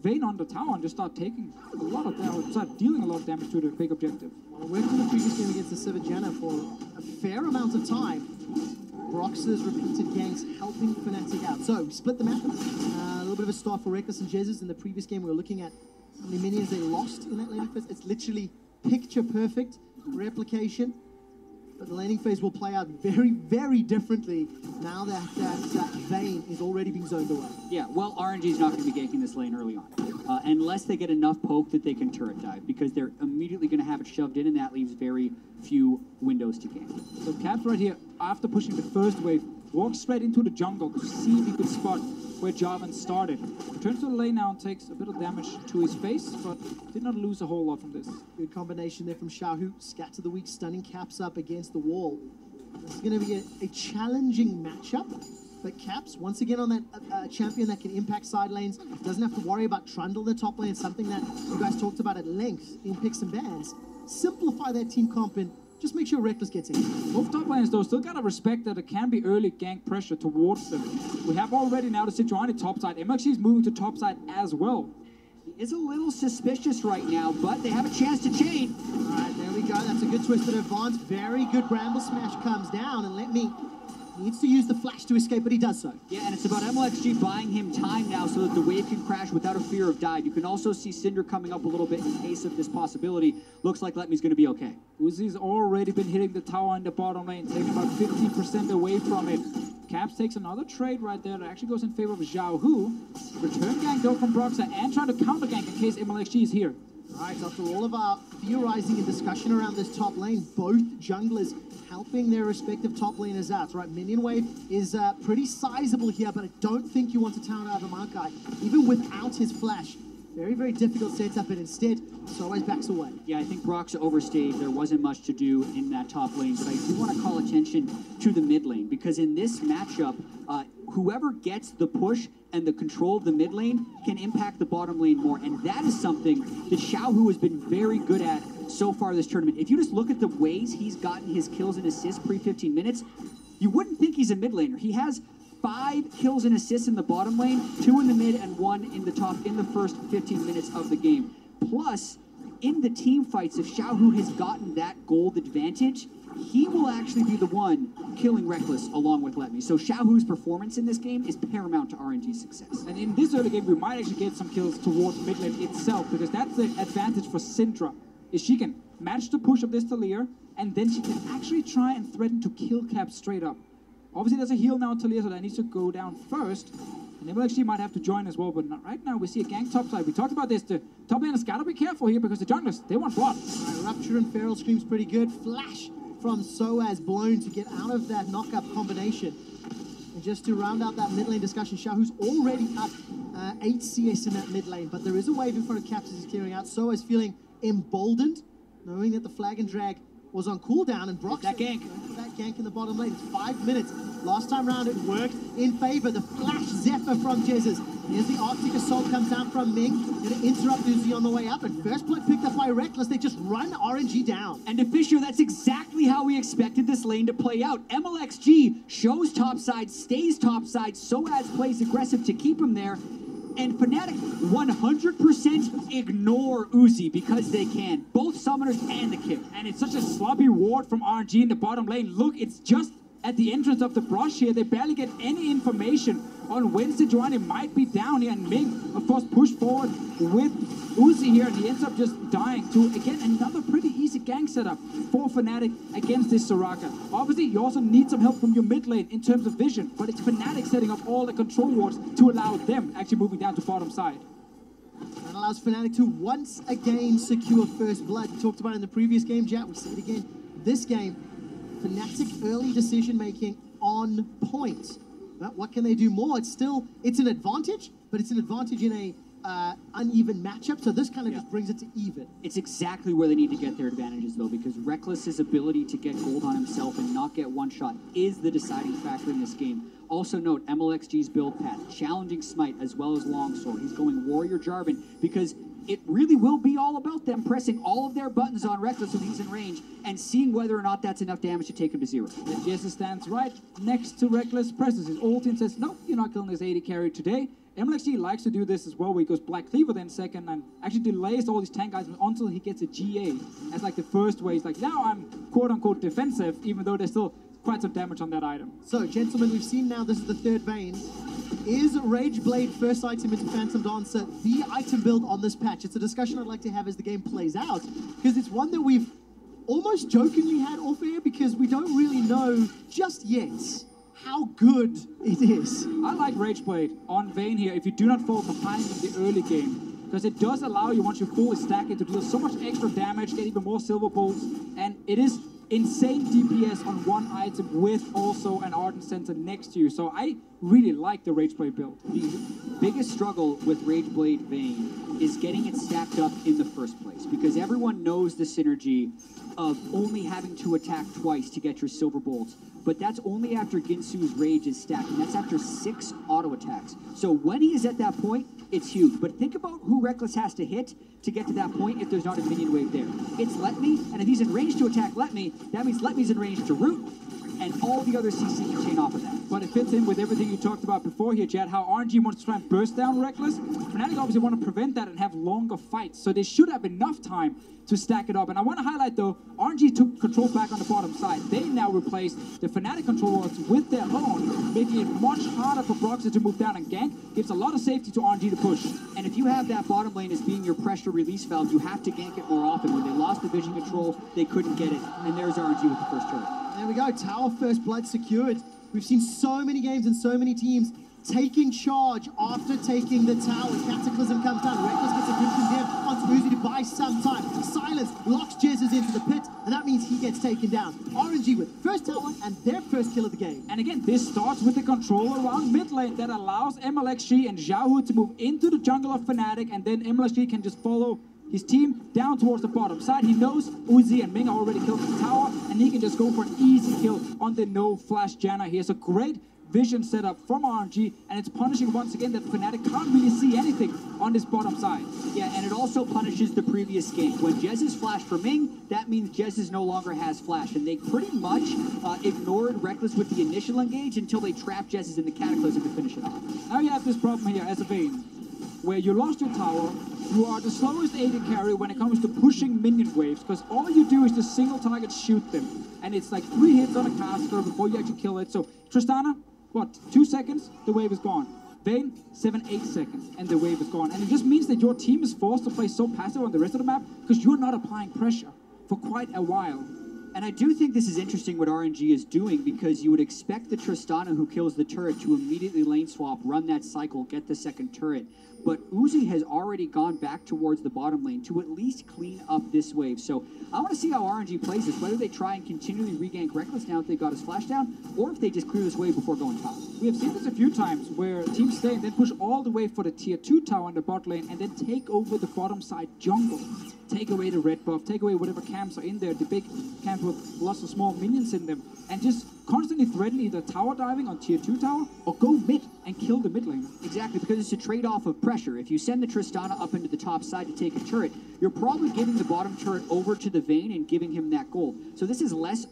S12: Vayne on the tower and just start taking a lot of damage, start dealing a lot of damage to the big objective.
S11: Well, it worked in the previous game against the Sivajana for a fair amount of time. Brox's repeated ganks helping Fnatic out. So, we split the map. A little bit of a start for Reckless and Jesus. In the previous game, we were looking at how many minions they lost in that laning phase. It's literally picture perfect replication. But the laning phase will play out very, very differently now that Vayne is already being zoned away.
S13: Yeah, well, RNG is not going to be ganking this lane early on. Unless they get enough poke that they can turret dive, because they're immediately going to have it shoved in, and that leaves very few windows to gank.
S12: So Caps right here, after pushing the first wave, walks straight into the jungle to see if he could spot where Jarvan started. Returns to the lane now and takes a bit of damage to his face, but did not lose a whole lot from this.
S11: Good combination there from Xiaohu. Scatter the weak, stunning Caps up against the wall. This is going to be a challenging matchup. But Caps, once again on that champion that can impact side lanes, doesn't have to worry about Trundle in the top lane, something that you guys talked about at length in picks and bans. Simplify that team comp and just make sure Reckless gets in.
S12: Both top lanes though still gotta respect that it can be early gank pressure towards them. We have already now the Sejuani top side. MXG is moving to top side as well.
S13: He is a little suspicious right now, but they have a chance to chain.
S11: All right, there we go. That's a good twisted advance. Very good Bramble Smash comes down, and needs to use the flash to escape, but he does so.
S13: Yeah, and it's about MLXG buying him time now so that the wave can crash without a fear of dive. You can also see Syndra coming up a little bit in case of this possibility. Looks like Letme's going to be okay.
S12: Uzi's already been hitting the tower in the bottom lane, taking about 50% away from it. Caps takes another trade right there that actually goes in favor of Xiaohu. Return gank though from Broxa and trying to counter gank in case MLXG is here.
S11: All right, after all of our theorizing and discussion around this top lane, both junglers helping their respective top laners out. Right, minion wave is pretty sizable here, but I don't think you want to town out Makai, even without his flash. Very, very difficult setup, and instead, Soi's backs away.
S13: Yeah, I think Brox overstayed. There wasn't much to do in that top lane, but I do want to call attention to the mid lane, because in this matchup, whoever gets the push and the control of the mid lane can impact the bottom lane more, and that is something that Xiaohu has been very good at so far this tournament. If you just look at the ways he's gotten his kills and assists pre-15 minutes, you wouldn't think he's a mid laner. He has 5 kills and assists in the bottom lane, 2 in the mid and 1 in the top in the first 15 minutes of the game. Plus, in the team fights, if Xiaohu has gotten that gold advantage, he will actually be the one killing Reckless along with Letme. So Xiaohu's performance in this game is paramount to RNG's success.
S12: And in this early game, we might actually get some kills towards mid lane itself, because that's the advantage for Syndra, is she can match the push of this Talir, and then she can actually try and threaten to kill Cap straight up. Obviously, there's a heal now, Talir, so that needs to go down first. And MLXG might have to join as well, but not right now. We see a gank top side. We talked about this. The top lane has got to be careful here because the junglers, they want blood.
S11: Right, Rupture and Feral Scream's pretty good. Flash from Soaz blown to get out of that knock-up combination. And just to round out that mid lane discussion, Xiaohu's already up 8 CS in that mid lane, but there is a wave in front of Caps as he's clearing out. Soaz feeling emboldened, knowing that the flag and drag was on cooldown, and Brock
S13: that gank.
S11: That gank in the bottom lane. It's 5 minutes. Last time round it worked in favor. The flash Zephyr from Jezus. Here's the Arctic Assault comes down from Ming. Gonna interrupt Uzi on the way up, and first blood picked up by Reckless. They just run RNG down.
S13: And to Fisher, that's exactly how we expected this lane to play out. MLXG shows topside, stays topside, Soaz plays aggressive to keep him there. And Fnatic 100% ignore Uzi because they can. Both summoners and the kill.
S12: And it's such a sloppy ward from RNG in the bottom lane. Look, it's just at the entrance of the brush here. They barely get any information on when Sejuani might be down here. And Ming, of course, pushed forward with Uzi here. And he ends up just dying to, again, another pretty easy gank setup for Fnatic against this Soraka. Obviously, you also need some help from your mid lane in terms of vision. But it's Fnatic setting up all the control wards to allow them actually moving down to bottom side.
S11: That allows Fnatic to once again secure first blood. We talked about it in the previous game, Jack. We see it again this game. Fnatic early decision making on point. But what can they do more? It's an advantage, but it's an advantage in a uneven matchup. So this kind of just brings it to even.
S13: It's exactly where they need to get their advantages, though, because Reckless's ability to get gold on himself and not get one shot is the deciding factor in this game. Also note MLXG's build path, challenging Smite as well as Longsword. He's going Warrior Jarvan because it really will be all about them pressing all of their buttons on Reckless when he's in range and seeing whether or not that's enough damage to take him to 0.
S12: Jesse stands right next to Reckless, presses his ult and says, no, you're not killing this 80 carry today. MLXG likes to do this as well, where he goes Black Cleaver then second and actually delays all these tank guys until he gets a GA as like the first way. He's like, now I'm quote-unquote defensive, even though there's still quite some damage on that item.
S11: So, gentlemen, we've seen now this is the third vein. Is Rage Blade first item into Phantom Dancer the item build on this patch? It's a discussion I'd like to have as the game plays out, because it's one that we've almost jokingly had off air because we don't really know just yet how good it is.
S12: I like Rage Blade on Vayne here if you do not fall behind in the early game, because it does allow you, once you fully stack it, to deal so much extra damage, get even more silver bolts, and it is insane DPS on one item with also an Ardent Sensor next to you. So I really like the Rage Blade build.
S13: The biggest struggle with Rage Blade Vayne is getting it stacked up in the first place, because everyone knows the synergy of only having to attack twice to get your silver bolts. But that's only after Ginsu's Rage is stacked, and that's after 6 auto attacks. So when he is at that point, it's huge. But think about who Reckless has to hit to get to that point if there's not a minion wave there. It's Let Me, and if he's in range to attack Let Me, that means Let Me's in range to root, and all the other CC can chain off of that.
S12: But it fits in with everything you talked about before here, Chad, how RNG wants to try and burst down Reckless. Fnatic obviously want to prevent that and have longer fights, so they should have enough time to stack it up. And I want to highlight, though, RNG took control back on the bottom side. They now replaced the Fnatic control wards with their own, making it much harder for Broxy to move down and gank. Gives a lot of safety to RNG to push.
S13: And if you have that bottom lane as being your pressure release valve, you have to gank it more often. When they lost the vision control, they couldn't get it. And there's RNG with the first turret.
S11: There we go, Tower first blood secured. We've seen so many games and so many teams taking charge after taking the tower. Cataclysm comes down, Reckless gets a good condemn onto Uzi to buy some time. Silence locks Jezus into the pit, and that means he gets taken down. RNG with first tower and their first kill of the game.
S12: And again, this starts with the control around mid lane that allows MLXG and Xiaohu to move into the jungle of Fnatic, and then MLXG can just follow his team down towards the bottom side. He knows Uzi and Ming are already killed the tower, and he can just go for an easy kill on the no flash Janna. He has a great vision setup from RNG, and it's punishing once again that Fnatic can't really see anything on this bottom side.
S13: Yeah, and it also punishes the previous game. When Jezus flashed for Ming, that means Jezus no longer has flash, and they pretty much ignored Reckless with the initial engage until they trapped Jezus in the Cataclysm to finish it off.
S12: Now you have this problem here as a Vayne, where you lost your tower, you are the slowest AD carry when it comes to pushing minion waves, because all you do is just single target shoot them, and it's like 3 hits on a caster before you actually kill it. So Tristana, what, 2 seconds, the wave is gone. Vayne, 7-8 seconds, and the wave is gone. And it just means that your team is forced to play so passive on the rest of the map because you're not applying pressure for quite a while.
S13: And I do think this is interesting what RNG is doing, because you would expect the Tristana who kills the turret to immediately lane swap, run that cycle, get the second turret. but Uzi has already gone back towards the bottom lane to at least clean up this wave. So I want to see how RNG plays this, whether they try and continually regank Reckless now that they got his flash down, or if they just clear this wave before going top.
S12: We have seen this a few times where teams stay and then push all the way for the tier 2 tower in the bot lane and then take over the bottom side jungle. Take away the red buff, take away whatever camps are in there, the big camps with lots of small minions in them, and just constantly threaten either tower diving on tier 2 tower or go mid and kill the mid lane.
S13: Exactly, because it's a trade-off of pressure. If you send the Tristana up into the top side to take a turret, you're probably giving the bottom turret over to the Vayne and giving him that gold. So this is less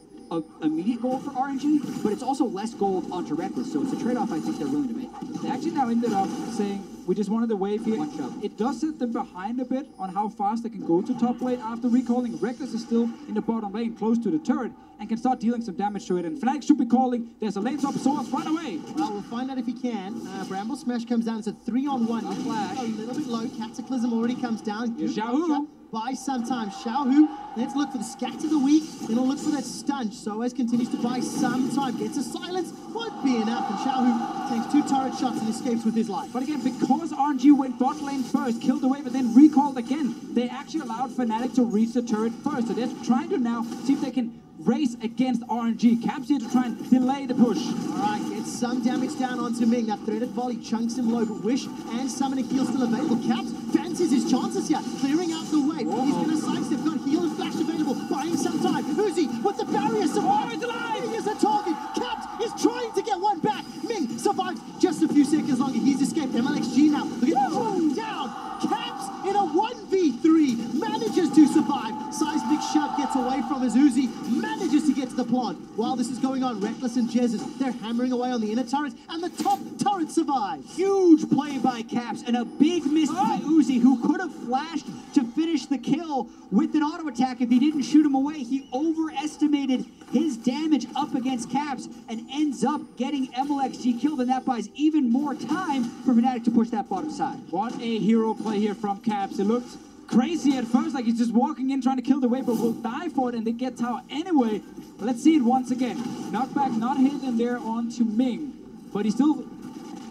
S13: immediate gold for RNG, but it's also less gold onto Reckless, so it's a trade-off I think they're willing to make.
S12: They actually now ended up saying, we just wanted the wave here. It does set them behind a bit on how fast they can go to top lane after recalling. Reckless is still in the bottom lane, close to the turret, and can start dealing some damage to it. And Fnatic should be calling, there's a lane top source, run away!
S11: Well, we'll find out if he can. Bramble Smash comes down, it's a 3-on-1.
S12: Flash.
S11: A little bit low, Cataclysm already comes down.
S12: Here's Xiaohu.
S11: Buy some time. Xiaohu, let's look for the scatter of the week, then we'll look for that stun. Soaz continues to buy some time, gets a silence, won't be enough, and Xiaohu takes 2 turret shots and escapes with his life.
S12: But again, because RNG went bot lane first, killed the wave, and then recalled again, they actually allowed Fnatic to reach the turret first. So they're trying to now see if they can race against RNG. Caps here to try and delay the push.
S11: All right, gets some damage down onto Ming. That threaded volley chunks him low, but Wish and Summoning Heal still available. Caps fancies his chances here, clearing out the way. He's going to sidestep, got Heal and Flash available, buying some time. Uzi with the barrier survives. He is a target. Caps is trying to get one back. Ming survives just a few seconds longer. He's escaped. MLXG now. Look at him down. Caps in a 1v3 manages to survive. Seismic Shove gets away from his Uzi, manages to get to the plant. While this is going on, Reckless and Jezz, they're hammering away on the inner turrets, and the top turret survives.
S13: Huge play by Caps, and a big miss by Uzi, who could have flashed to finish the kill with an auto attack if he didn't shoot him away. He overestimated his damage up against Caps and ends up getting MLXG killed, and that buys even more time for Fnatic to push that bottom side.
S12: What a hero play here from Caps. It looked crazy at first, like he's just walking in trying to kill the wave, but will die for it and they get tower anyway. But let's see it once again. Knockback not hidden there onto Ming, but he still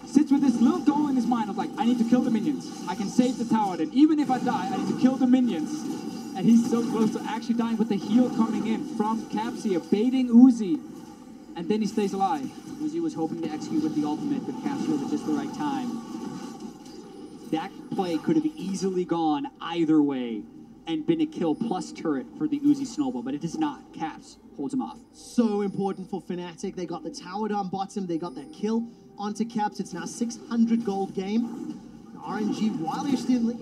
S12: sits with this little goal in his mind of like, I need to kill the minions. I can save the tower, then even if I die, I need to kill the minions. And he's so close to actually dying with the heal coming in from Caps here, baiting Uzi, and then he stays alive.
S13: Uzi was hoping to execute with the ultimate, but Caps killed at just the right time. That play could have easily gone either way and been a kill plus turret for the Uzi snowball, but it is not. Caps holds him off.
S11: So important for Fnatic. They got the tower down bottom, they got that kill onto Caps. It's now 600 gold game. RNG, while they're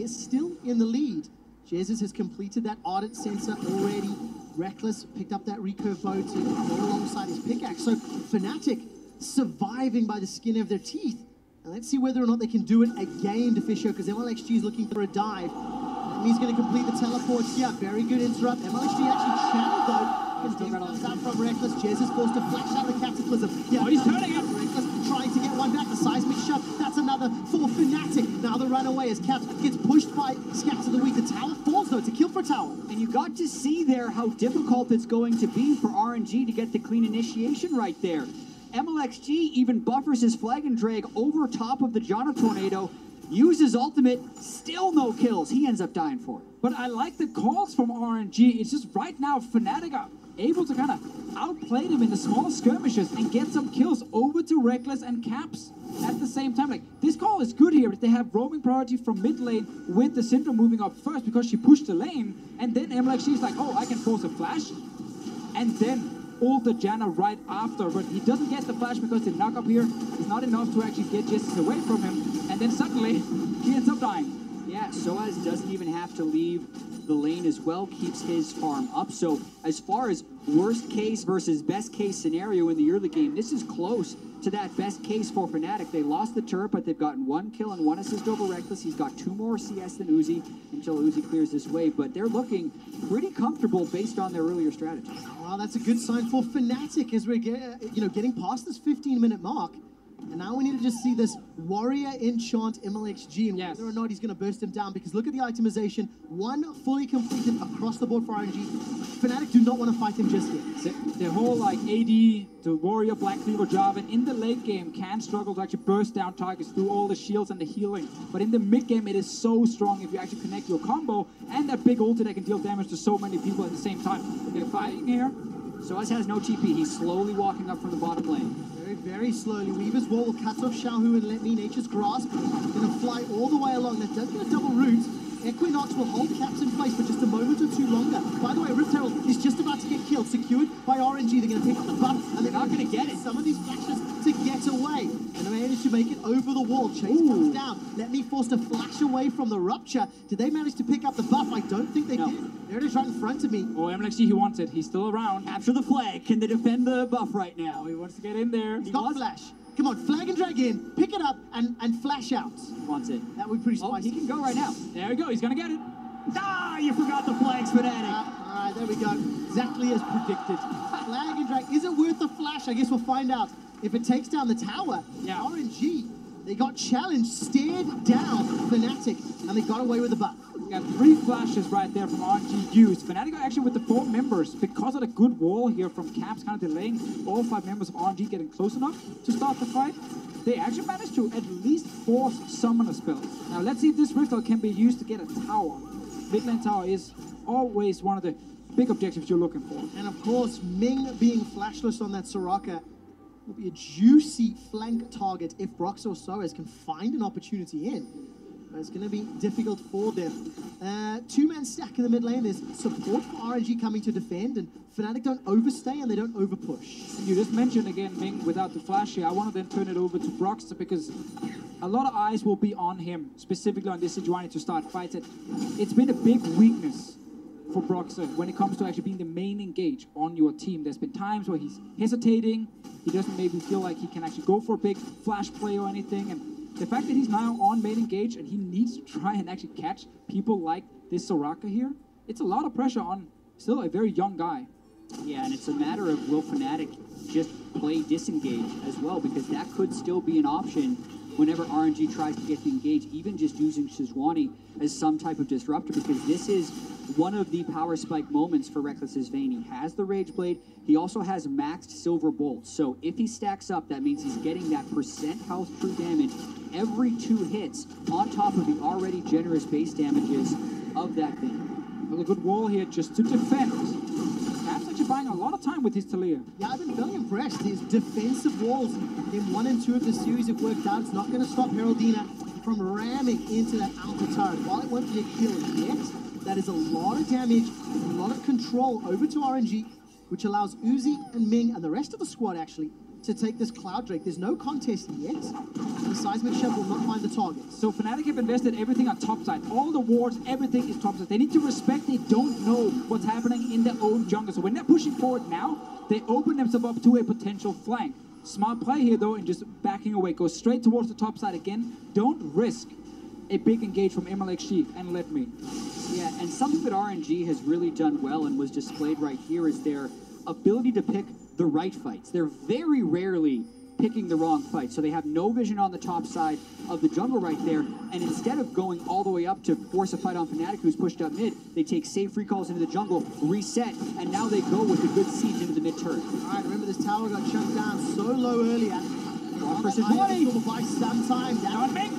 S11: still in the lead, Jesus has completed that Ardent Sensor already. Reckless picked up that recurve bow to go alongside his pickaxe. So Fnatic surviving by the skin of their teeth. And let's see whether or not they can do it again, Deficio, because MLXG is looking for a dive. And he's going to complete the teleports here. Very good interrupt. MLXG actually channeled though. And Dim comes out from Reckless. Jezz is forced to flash out the Cataclysm. Yeah,
S12: he's turning it.
S11: Reckless trying to get one back. The Seismic Shove. That's another for Fnatic. Now the runaway as Caps gets pushed by Scats of the Week. The tower falls though. It's a kill for tower.
S13: And you got to see there how difficult it's going to be for RNG to get the clean initiation right there. MLXG even buffers his Flag and Drag over top of the Janna Tornado, uses ultimate, still no kills. He ends up dying for it.
S12: But I like the calls from RNG. It's just right now Fnatic are able to kind of outplay them in the small skirmishes and get some kills over to Reckless and Caps at the same time. Like, this call is good here, but they have roaming priority from mid lane with the Syndra moving up first because she pushed the lane, and then MLXG is like, oh, I can force a flash, and then ult the Janna right after, but he doesn't get the flash because the knock up here is not enough to actually get Justice away from him, and then suddenly he ends up dying.
S13: Yeah, Soaz doesn't even have to leave the lane as well, keeps his farm up. So as far as worst case versus best case scenario in the early game, this is close to that best case for Fnatic. They lost the turret, but they've gotten 1 kill and 1 assist over Reckless. He's got 2 more CS than Uzi until Uzi clears this wave, but they're looking pretty comfortable based on their earlier strategy.
S11: Well, that's a good sign for Fnatic as we're getting past this 15-minute mark. And now we need to just see this Warrior enchant MLXG and whether or not he's going to burst him down, because look at the itemization. One fully completed across the board for RNG. Fnatic do not want to fight him just yet.
S12: The whole like AD, the Warrior, Black Cleaver, Jarvan in the late game can struggle to actually burst down targets through all the shields and the healing. But in the mid game, it is so strong if you actually connect your combo and that big ulti that can deal damage to so many people at the same time. They're fighting here.
S13: Soaz has no TP. He's slowly walking up from the bottom lane.
S11: Very, very slowly. Weaver's Wall will cut off Xiaohu and let me Nature's Grasp. Gonna fly all the way along. That does get a double root. Equinox will hold caps in place for just a moment or two longer. By the way, Rift Herald is just about to get killed, secured by RNG. They're going to pick up the buff, and they're not going to get it. Some of these flashes to get away, and they managed to make it over the wall. Chase comes down. Let me forced to flash away from the rupture. Did they manage to pick up the buff? I don't think they did. They're just right in front of me.
S12: Oh, MLXG, he wants it. He's still around.
S13: Capture the flag. Can they defend the buff right now?
S12: Oh, he wants to get in there.
S11: He's got flash. Come on, flag and drag in, pick it up, and flash out.
S13: Wants it.
S11: That would be pretty spicy.
S13: Oh, he can go right now.
S12: There we go. He's going to get it.
S13: Ah, you forgot the flags, Fnatic.
S11: All right, there we go. Exactly as predicted. Flag and drag. Is it worth the flash? I guess we'll find out. If it takes down the tower, RNG, they got challenged, stared down Fnatic, and they got away with the buff.
S12: We got 3 flashes right there from RNG used. Fnatic are actually with the 4 members because of the good wall here from Caps kind of delaying all 5 members of RNG getting close enough to start the fight. They actually managed to at least force summoner spells. Now let's see if this Rift can be used to get a tower. Mid lane tower is always one of the big objectives you're looking for.
S11: And of course, Ming being flashless on that Soraka will be a juicy flank target if Brox or Soaz can find an opportunity in. But it's going to be difficult for them. 2-man stack in the mid lane. There's support for RNG coming to defend, and Fnatic don't overstay and they don't overpush.
S12: And you just mentioned again Ming without the flash here. I want to then turn it over to Broxter because a lot of eyes will be on him, specifically on this Sejuani to start fights. It's been a big weakness for Broxter when it comes to actually being the main engage on your team. There's been times where he's hesitating. He doesn't maybe feel like he can actually go for a big flash play or anything. And the fact that he's now on main engage and he needs to try and actually catch people like this Soraka here, it's a lot of pressure on still a very young guy.
S13: Yeah, and it's a matter of will Fnatic just play disengage as well, because that could still be an option whenever RNG tries to get the engage, even just using Sejuani as some type of disruptor, because this is one of the power spike moments for Reckless's Vayne. He has the Rage Blade, he also has maxed Silver Bolt, so if he stacks up, that means he's getting that percent health true damage every 2 hits on top of the already generous base damages of that thing.
S12: Well, a good wall here just to defend. Cap's actually buying a lot of time with his Talia.
S11: Yeah, I've been very impressed. His defensive walls in 1 and 2 of the series have worked out. It's not going to stop Heraldina from ramming into that outer turret. While it won't be a kill yet, that is a lot of damage, a lot of control over to RNG, which allows Uzi and Ming and the rest of the squad actually to take this Cloud Drake. There's no contest yet. The seismic shell will not find the target.
S12: So Fnatic have invested everything on top side. All the wards, everything is top side. They need to respect they don't know what's happening in their own jungle. So when they're pushing forward now, they open themselves up to a potential flank. Smart play here though, and just backing away. Go straight towards the top side again. Don't risk a big engage from MLXG and let me.
S13: Yeah, and something that RNG has really done well and was displayed right here is their ability to pick the right fights. They're very rarely picking the wrong fight, so they have no vision on the top side of the jungle right there, and instead of going all the way up to force a fight on Fnatic, who's pushed up mid, they take safe recalls into the jungle, reset, and now they go with a good siege into the mid turret.
S11: All right, remember this tower got shut down so low earlier.
S13: Versus 20.
S11: Will buy some time. Now Ming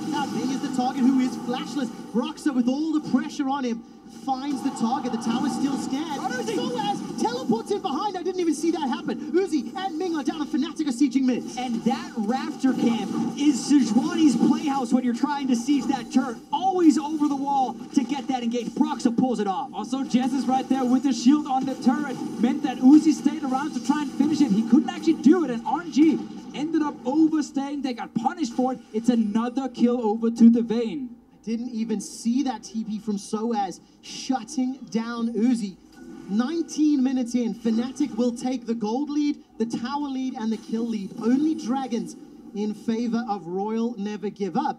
S11: is the target, who is flashless. Broxer, with all the pressure on him, finds the target. The tower's still scanned. Soaz teleports in behind. I didn't even see that happen. Uzi and Ming are down, and Fnatic are sieging mid.
S13: And that Raptor camp is Sejuani's playhouse when you're trying to siege that turret. Always over the wall to get that engaged. Broxer pulls it off.
S12: Also, Jess is right there with the shield on the turret. Meant that Uzi stayed around to try and finish it. He couldn't actually do it, and RNG ended up overstaying. They got punished for it. It's another kill over to the Vayne.
S11: Didn't even see that TP from Soaz shutting down Uzi. 19 minutes in, Fnatic will take the gold lead, the tower lead, and the kill lead. Only Dragons in favor of Royal Never Give Up.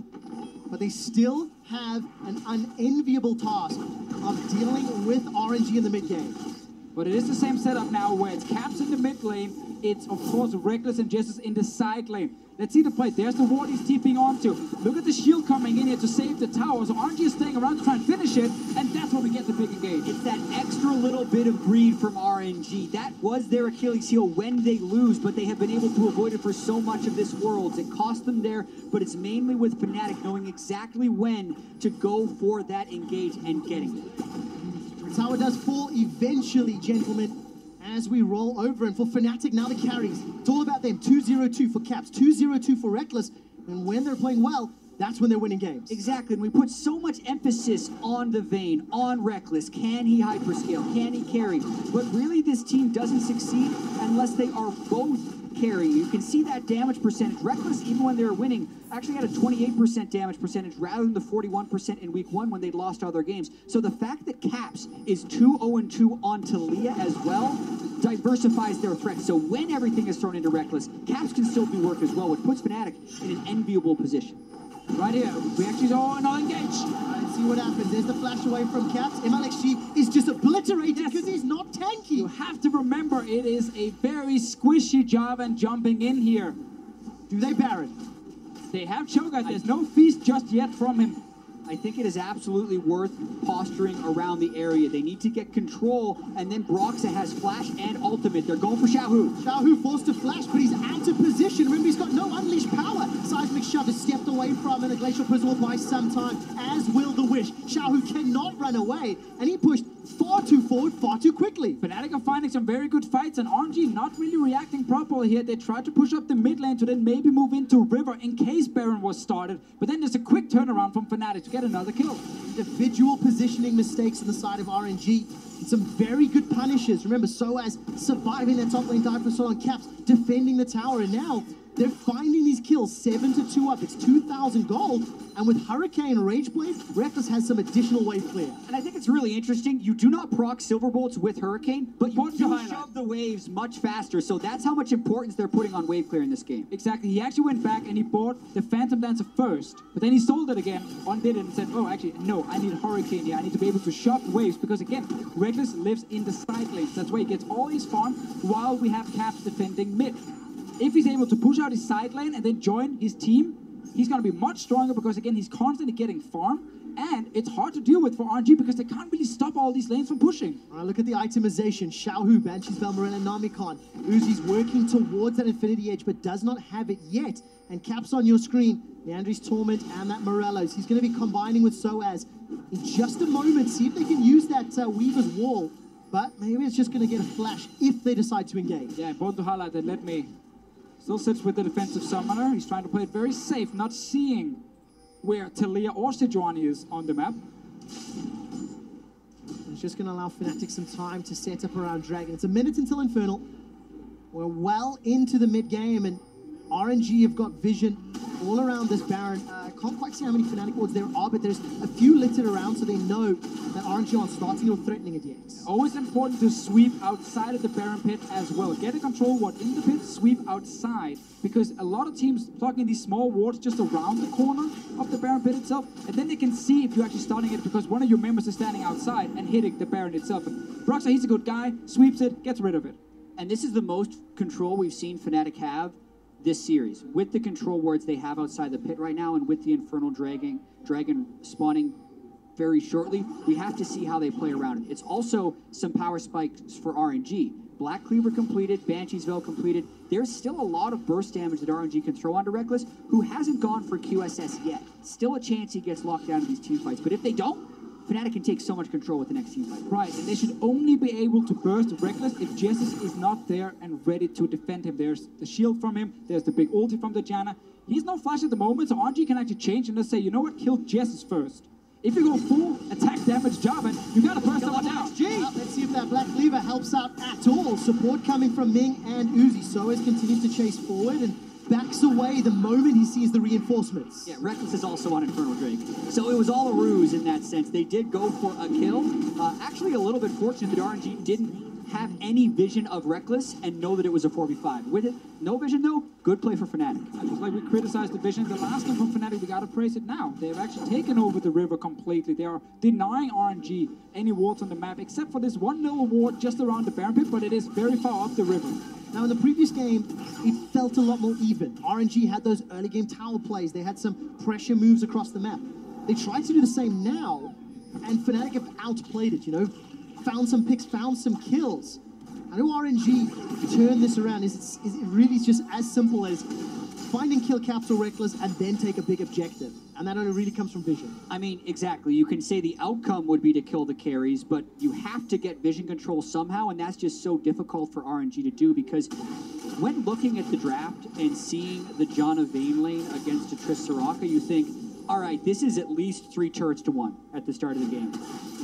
S11: But they still have an unenviable task of dealing with RNG in the mid game.
S12: But it is the same setup now where it's Caps in the mid lane. It's, of course, Reckless and Justice in the side lane. Let's see the play. There's the ward he's TPing onto. Look at the shield coming in here to save the tower. So RNG is staying around to try and finish it, and that's where we get the big engage.
S13: It's that extra little bit of greed from RNG. That was their Achilles heel when they lose, but they have been able to avoid it for so much of this world. It cost them there, but it's mainly with Fnatic knowing exactly when to go for that engage and getting it.
S11: The tower does fall eventually, gentlemen, as we roll over. And for Fnatic, now the carries. It's all about them. 2-0-2 for Caps, 2-0-2 for Reckless. And when they're playing well, that's when they're winning games.
S13: Exactly, and we put so much emphasis on the Vayne, on Reckless. Can he hyperscale? Can he carry? But really, this team doesn't succeed unless they are both carrying. You can see that damage percentage. Reckless, even when they were winning, actually had a 28% damage percentage rather than the 41% in week 1 when they'd lost all their games. So the fact that Caps is 2-0-2 on Taliyah as well diversifies their threat. So when everything is thrown into Reckless, Caps can still do work as well, which puts Fnatic in an enviable position.
S12: Right here, we actually saw another engage.
S11: Let's see what happens. There's the flash away from Caps. MLXG is just obliterated because he's not tanky.
S12: You have to remember, it is a very squishy Jarvan jumping in here.
S11: Do they Baron?
S12: They have Cho'Gath. There's no feast just yet from him.
S13: I think it is absolutely worth posturing around the area. They need to get control, and then Broxa has flash and ultimate. They're going for Xiaohu.
S11: Xiaohu forced to flash, but he's out of position. Remember, he's got no unleashed power. Seismic Shove is stepped away from, and the Glacial Prism will buy some time, as will the Wish. Xiaohu cannot run away, and he pushed far too forward, far too quickly.
S12: Fnatic are finding some very good fights, and RNG not really reacting properly here. They tried to push up the mid lane to then maybe move into River in case Baron was started, but then there's a quick turnaround from Fnatic to get another kill.
S11: Individual positioning mistakes on the side of RNG. And some very good punishes. Remember, Soaz surviving that top lane dive for so long, Caps defending the tower, and now they're finding these kills 7-2 up. It's 2,000 gold, and with Hurricane Rageblade, Reckless has some additional wave clear.
S13: And I think it's really interesting. You do not proc Silver Bolts with Hurricane, but you do shove the waves much faster. So that's how much importance they're putting on wave clear in this game.
S12: Exactly. He actually went back and he bought the Phantom Dancer first, but then he sold it again, undid it, and said, oh, actually, no, I need Hurricane here. I need to be able to shove waves, because again, Reckless lives in the side lanes. That's where he gets all his farm while we have Caps defending mid. If he's able to push out his side lane and then join his team, he's going to be much stronger, because again, he's constantly getting farm, and it's hard to deal with for RNG because they can't really stop all these lanes from pushing.
S11: All right, look at the itemization. Xiaohu, Banshee's Belmarel, and Namikon. Uzi's working towards that Infinity Edge, but does not have it yet. And Caps on your screen, Leandri's Torment and that Morello's. He's going to be combining with Soaz in just a moment. See if they can use that Weaver's Wall, but maybe it's just going to get a flash if they decide to engage.
S12: Yeah, important to highlight that Let Me still sits with the defensive summoner. He's trying to play it very safe, not seeing where Taliyah or Sejuani is on the map.
S11: It's just going to allow Fnatic some time to set up around Dragon. It's a minute until Infernal. We're well into the mid-game, and RNG have got vision all around this Baron. Can't quite see how many Fnatic wards there are, but there's a few littered around, so they know that RNG aren't starting or threatening it yet.
S12: Always important to sweep outside of the Baron pit as well. Get a control ward in the pit, sweep outside, because a lot of teams plug in these small wards just around the corner of the Baron pit itself, and then they can see if you're actually starting it, because one of your members is standing outside and hitting the Baron itself. Broxa, he's a good guy, sweeps it, gets rid of it.
S13: And this is the most control we've seen Fnatic have this series, with the control wards they have outside the pit right now, and with the Infernal Dragon spawning very shortly. We have to see how they play around it. It's also some power spikes for RNG. Black Cleaver completed, Banshee's Veil completed. There's still a lot of burst damage that RNG can throw onto Reckless, who hasn't gone for QSS yet. Still a chance he gets locked down in these team fights, but if they don't, Fnatic can take so much control with the next team fight.
S12: Right, and they should only be able to burst Reckless if Jesus is not there and ready to defend him. There's the shield from him, there's the big ulti from the Janna. He's no flash at the moment, so RNG can actually change and just say, you know what, kill Jesus first. If you go full attack damage Jarvan, you gotta burst someone down.
S11: Well, let's see if that Black Cleaver helps out at all. Support coming from Ming and Uzi. Soaz continues to chase forward and backs away the moment he sees the reinforcements.
S13: Yeah, Reckless is also on Infernal Drake. So it was all a ruse in that sense. They did go for a kill. Actually a little bit fortunate that RNG didn't have any vision of Reckless and know that it was a 4v5. With it, no vision though, good play for Fnatic.
S12: Just like we criticized the vision, the last game from Fnatic, we gotta praise it now. They've actually taken over the river completely. They are denying RNG any wards on the map, except for this one little ward just around the Baron Pit, but it is very far up the river.
S11: Now, in the previous game, it felt a lot more even. RNG had those early game tower plays. They had some pressure moves across the map. They tried to do the same now, and Fnatic have outplayed it, you know? Found some picks, found some kills. I know RNG turned this around. Is it really just as simple as find and kill Caps or Reckless and then take a big objective? And that only really comes from vision.
S13: I mean, exactly. You can say the outcome would be to kill the carries, but you have to get vision control somehow, and that's just so difficult for RNG to do because when looking at the draft and seeing the Janna Vayne lane against a Triss Soraka, you think, all right, this is at least 3 turrets to 1 at the start of the game.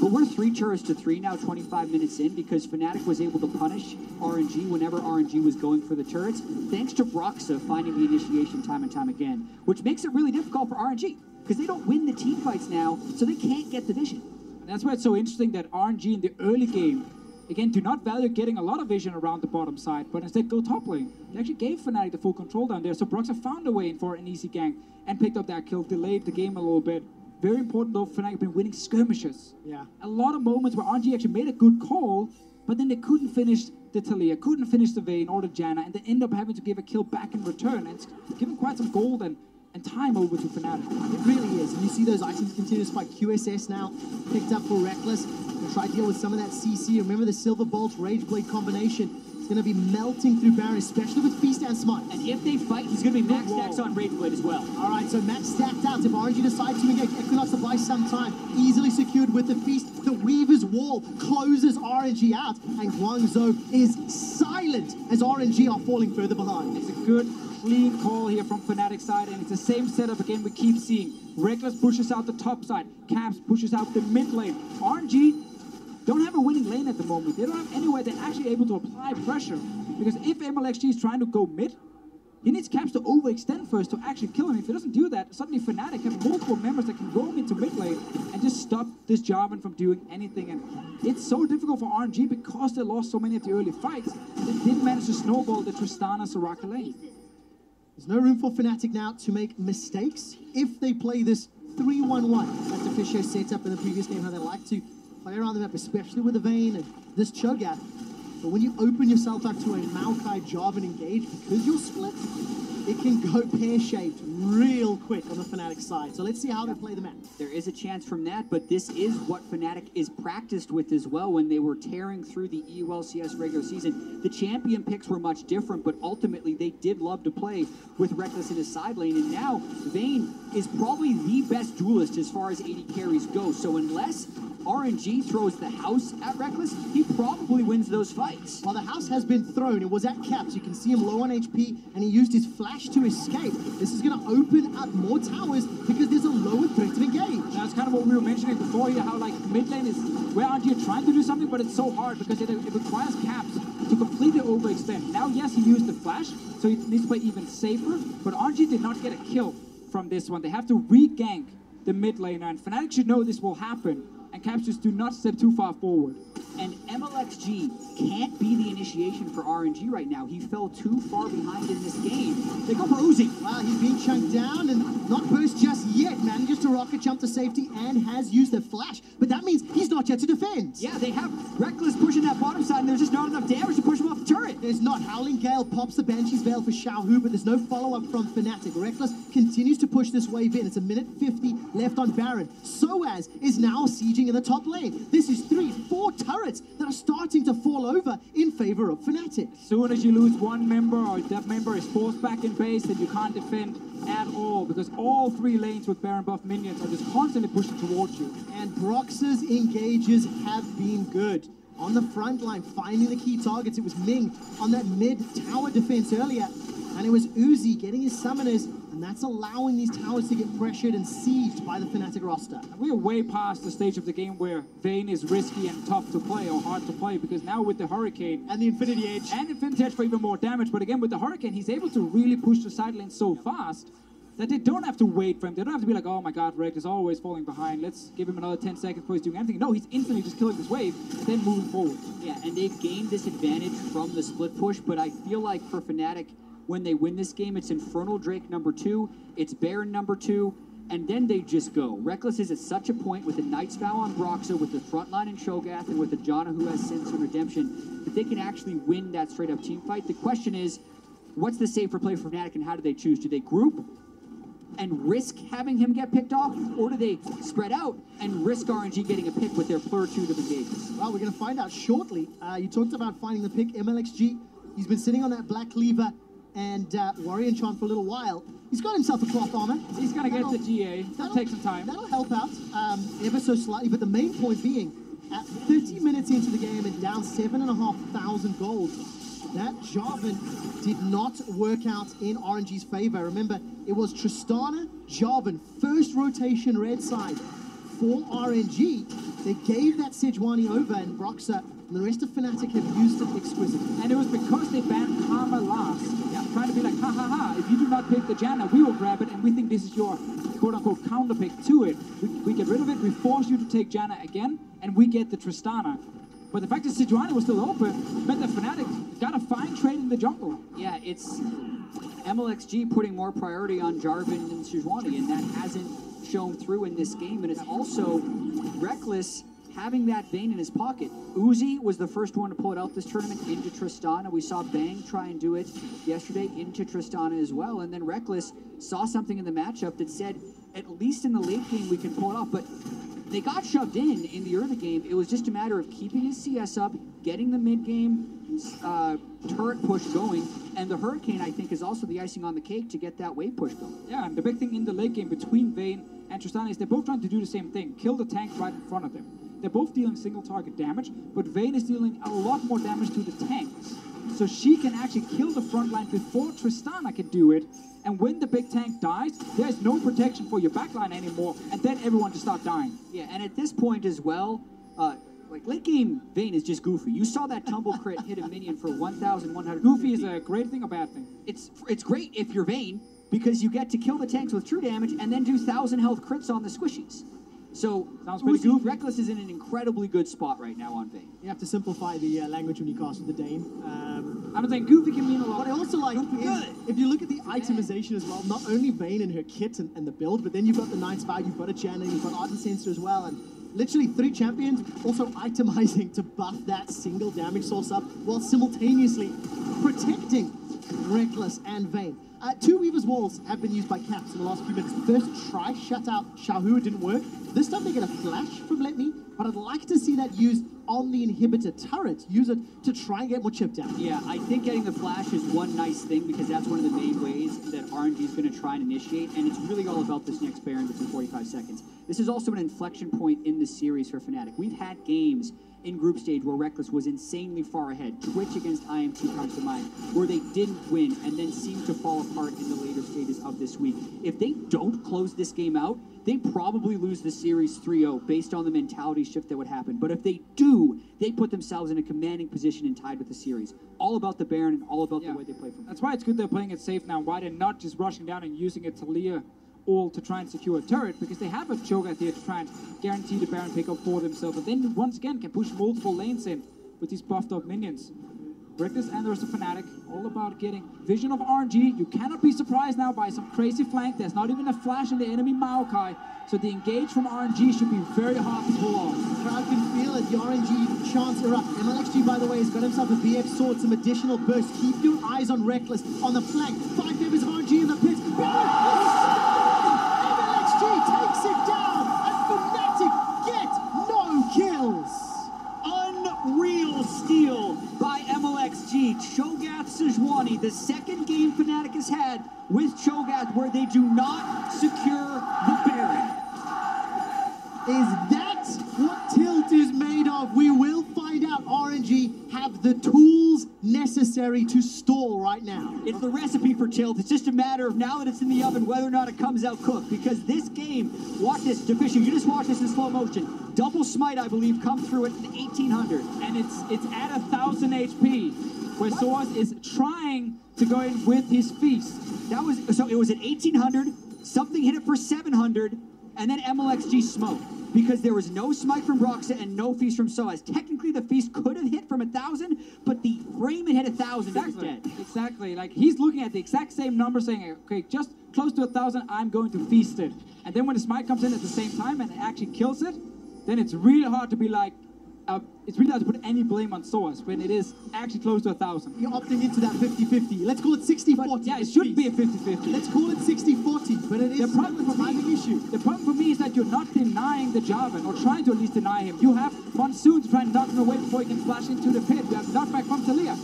S13: But we're 3 turrets to 3 now, 25 minutes in, because Fnatic was able to punish RNG whenever RNG was going for the turrets, thanks to Broxa finding the initiation time and time again, which makes it really difficult for RNG, because they don't win the team fights now, so they can't get the vision.
S12: And that's why it's so interesting that RNG in the early game, again, do not value getting a lot of vision around the bottom side, but instead go top lane. They actually gave Fnatic the full control down there, so Broxa found a way in for an easy gank and picked up that kill, delayed the game a little bit. Very important though, Fnatic have been winning skirmishes.
S11: Yeah.
S12: A lot of moments where RNG actually made a good call, but then they couldn't finish the Talia, couldn't finish the Vayne or the Janna, and they end up having to give a kill back in return. And it's giving quite some gold and time over to Fnatic.
S11: It really is. And you see those items continue to spike. QSS now picked up for Reckless. They'll try to deal with some of that CC. Remember the Silver Bolt Rage Blade combination. It's going to be melting through Baron, especially with Feast and Smite.
S13: And if they fight, he's going to be max stacks on Rage Blade as well.
S11: All right, so max stacked out. If RNG decides to engage, Equinox to buy some time. Easily secured with the Feast. The Weaver's Wall closes RNG out. And Guangzhou is silent as RNG are falling further behind.
S12: It's a good, clean call here from Fnatic side, and it's the same setup again we keep seeing. Reckless pushes out the top side. Caps pushes out the mid lane. RNG don't have a winning lane at the moment. They don't have anywhere they're actually able to apply pressure. Because if MLXG is trying to go mid, he needs Caps to overextend first to actually kill him. If he doesn't do that, suddenly Fnatic have multiple members that can roam into mid lane and just stop this Jarvan from doing anything. And it's so difficult for RNG because they lost so many of the early fights. They didn't manage to snowball the Tristana Soraka lane.
S11: There's no room for Fnatic now to make mistakes if they play this 3-1-1. That's the Fisher setup in the previous game, how they like to play around the map, especially with the Vayne and this Cho'Gath. But when you open yourself up to a Maokai Jarvan engage, because you're split, it can go pear-shaped real quick on the Fnatic side. So let's see how they play the map.
S13: There is a chance from that, but this is what Fnatic is practiced with as well when they were tearing through the EULCS regular season. The champion picks were much different, but ultimately they did love to play with Reckless in his side lane, and now Vayne is probably the best duelist as far as AD carries go. So unless RNG throws the house at Reckless, he probably wins those fights.
S11: While the house has been thrown, it was at Caps. You can see him low on HP, and he used his flash to escape. This is going to open up more towers because there's a lower threat to engage.
S12: That's kind of what we were mentioning before here, how like mid lane is where RNG are trying to do something, but it's so hard because it requires Caps to completely overextend. Now, yes, he used the flash, so he needs to play even safer, but RNG did not get a kill from this one. They have to re-gank the mid laner, and Fnatic should know this will happen. And Caps just do not step too far forward.
S13: And MLXG can't be the initiation for RNG right now. He fell too far behind in this game. They go for Uzi.
S11: Wow, he's being chunked down and not burst just yet. Manages to rocket jump to safety and has used the flash. But that means he's not yet to defend.
S13: Yeah, they have Reckless pushing that bottom side, and there's just not enough damage to push him off the turret.
S11: There's not. Howling Gale pops the Banshee's Veil for Xiaohu, but there's no follow-up from Fnatic. Reckless continues to push this wave in. It's a minute 50 left on Baron. Soaz is now sieging in the top lane. This is 3-4 turrets that are starting to fall over in favor of Fnatic.
S12: As soon as you lose one member or that member is forced back in base, then you can't defend at all because all 3 lanes with Baron buff minions are just constantly pushing towards you.
S11: And Brox's engages have been good. On the front line, finding the key targets. It was Ming on that mid-tower defense earlier. And it was Uzi getting his summoners, and that's allowing these towers to get pressured and sieged by the Fnatic roster.
S12: We are way past the stage of the game where Vayne is risky and tough to play or hard to play, because now with the Hurricane
S11: and the Infinity Edge
S12: for even more damage, but again with the Hurricane, he's able to really push the side lane so fast that they don't have to wait for him. They don't have to be like, oh my god, Rekt is always falling behind. Let's give him another 10 seconds before he's doing anything. No, he's instantly just killing this wave, then moving forward.
S13: Yeah, and they've gained this advantage from the split push, but I feel like for Fnatic, when they win this game, it's Infernal Drake number 2, it's Baron number 2, and then they just go. Reckless is at such a point with the Knight's Vow on Broxa, with the frontline in Cho'Gath, and with the Janna who has Sense and Redemption, that they can actually win that straight-up team fight. The question is, what's the safer play for Fnatic, and how do they choose? Do they group and risk having him get picked off, or do they spread out and risk RNG getting a pick with their pluritude of engagements?
S11: Well, we're going to find out shortly. You talked about finding the pick, MLXG. He's been sitting on that Black Cleaver and Warrior Enchant for a little while. He's got himself a cloth armor.
S12: He's going to get the GA. That'll take some time.
S11: That'll help out ever so slightly, but the main point being, at 30 minutes into the game and down 7,500 gold, that Jarvan did not work out in RNG's favor. Remember, it was Tristana, Jarvan, first rotation red side for RNG. They gave that Sejuani over, and Broxa and the rest of Fnatic have used it exquisitely.
S12: And it was because they banned Karma last. Yeah, trying to be like, ha ha ha, if you do not pick the Janna, we will grab it, and we think this is your quote-unquote counter pick to it. We get rid of it, we force you to take Janna again, and we get the Tristana. But the fact that Sejuani was still open meant that Fnatic got a fine trade in the jungle.
S13: Yeah, it's MLXG putting more priority on Jarvan than Sejuani, and that hasn't shown through in this game. And it's also Reckless having that Vayne in his pocket. Uzi was the first one to pull it out this tournament into Tristana. We saw Bang try and do it yesterday into Tristana as well. And then Reckless saw something in the matchup that said, at least in the late game, we can pull it off. But they got shoved in the early game. It was just a matter of keeping his CS up, getting the mid-game turret push going, and the Hurricane, I think, is also the icing on the cake to get that wave push going.
S12: Yeah, and the big thing in the late game between Vayne and Tristana is they're both trying to do the same thing, kill the tank right in front of them. They're both dealing single target damage, but Vayne is dealing a lot more damage to the tanks. So she can actually kill the front line before Tristana can do it. And when the big tank dies, there's no protection for your backline anymore, and then everyone just start dying.
S13: Yeah, and at this point as well, like late game Vayne is just goofy. You saw that tumble crit hit a minion for 1,100.
S12: Goofy is a great thing or bad thing?
S13: It's great if you're Vayne, because you get to kill the tanks with true damage and then do 1,000 health crits on the squishies. So Uzi, Reckless is in an incredibly good spot right now on Vayne.
S11: You have to simplify the language when you cast with the Dane.
S12: I'm saying goofy can mean a lot.
S11: What I also like is, if you look at the itemization as well, not only Vayne and her kit and the build, but then you've got the Knight's Vow, you've got a Janna, you've got Ardent Sensor as well, and literally 3 champions also itemizing to buff that single damage source up while simultaneously protecting Reckless and Vayne. 2 Weaver's Walls have been used by Caps in the last few minutes. The first try shut out Xiaohu, didn't work. This time they get a flash from Let Me, but I'd like to see that used on the inhibitor turret. Use it to try and get more chip down.
S13: Yeah, I think getting the flash is one nice thing, because that's one of the main ways that RNG is going to try and initiate, and it's really all about this next Baron within 45 seconds. This is also an inflection point in the series for Fnatic. We've had games in group stage where Reckless was insanely far ahead. Twitch against IM2 comes to mind, where they didn't win and then seemed to fall apart in the later stages of this week. If they don't close this game out, they probably lose the series 3-0 based on the mentality shift that would happen. But if they do, they put themselves in a commanding position and tied with the series. All about the Baron and all about the way they play from.
S12: That's why it's good they're playing it safe now. Why they're not just rushing down and using it to Talia all to try and secure a turret, because they have a Cho'Gath here to try and guarantee the Baron pickup for themselves, but then once again can push multiple lanes in with these buffed up minions. Reckless and the rest of Fnatic, all about getting vision of RNG. You cannot be surprised now by some crazy flank. There's not even a flash in the enemy Maokai, so the engage from RNG should be very hard to pull off.
S11: Crowd can feel it, the RNG chants erupt. MLXG, by the way, has got himself a BF sword, some additional burst. Keep your eyes on Reckless on the flank. 5 members of RNG in the pit. Takes it down, and Fnatic get no kills.
S13: Unreal steal by MLXG. Cho'Gath Sejuani, the second game Fnatic has had with Cho'Gath where they do not secure the Baron.
S11: Is that what Tilt is made of? We will find out. RNG have the tools necessary to stall right now.
S13: It's the recipe for Tilt. It's just a matter of, now that it's in the oven, whether or not it comes out cooked. Because this game, watch this, Deficio, you just watch this in slow motion. Double smite, I believe, come through at 1800.
S12: And it's at 1,000 HP, where Soaz is trying to go in with his feast.
S13: So it was at 1800, something hit it for 700, and then MLXG smoke. Because there was no smite from Broxa and no feast from Soaz. Technically, the feast could have hit from 1,000, but the frame it hit 1,000 and was dead.
S12: Exactly. Like, he's looking at the exact same number saying, okay, just close to 1,000, I'm going to feast it. And then when the smite comes in at the same time and it actually kills it, then it's really hard to be like, it's really hard to put any blame on Soaz when it is actually close to 1,000.
S11: You're opting into that 50-50. Let's call it 60-40.
S12: Yeah, it should be a 50-50.
S11: Let's call it 60-40, but it is
S12: the problem
S11: a timing issue.
S12: The problem for me is that you're not denying the Jarvan, or trying to at least deny him. You have Monsoon to try and knock him away before he can splash into the pit. You have knockback from Talia.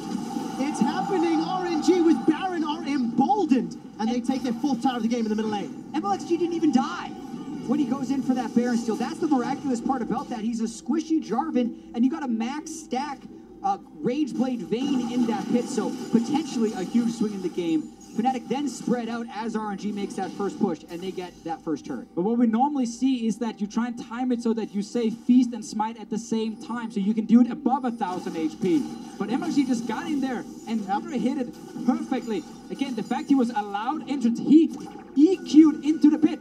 S11: It's happening. RNG with Baron are emboldened, and they take their 4th tower of the game in the middle lane.
S13: MLXG didn't even die when he goes in for that Baron steal. That's the miraculous part about that. He's a squishy Jarvan, and you got a max stack Rage Blade Vayne in that pit, so potentially a huge swing in the game. Fnatic then spread out as RNG makes that first push, and they get that first turret.
S12: But what we normally see is that you try and time it so that you say feast and smite at the same time, so you can do it above 1,000 HP. But MLG just got in there and hit it perfectly. Again, the fact he was allowed entrance, he EQ'd into the pit.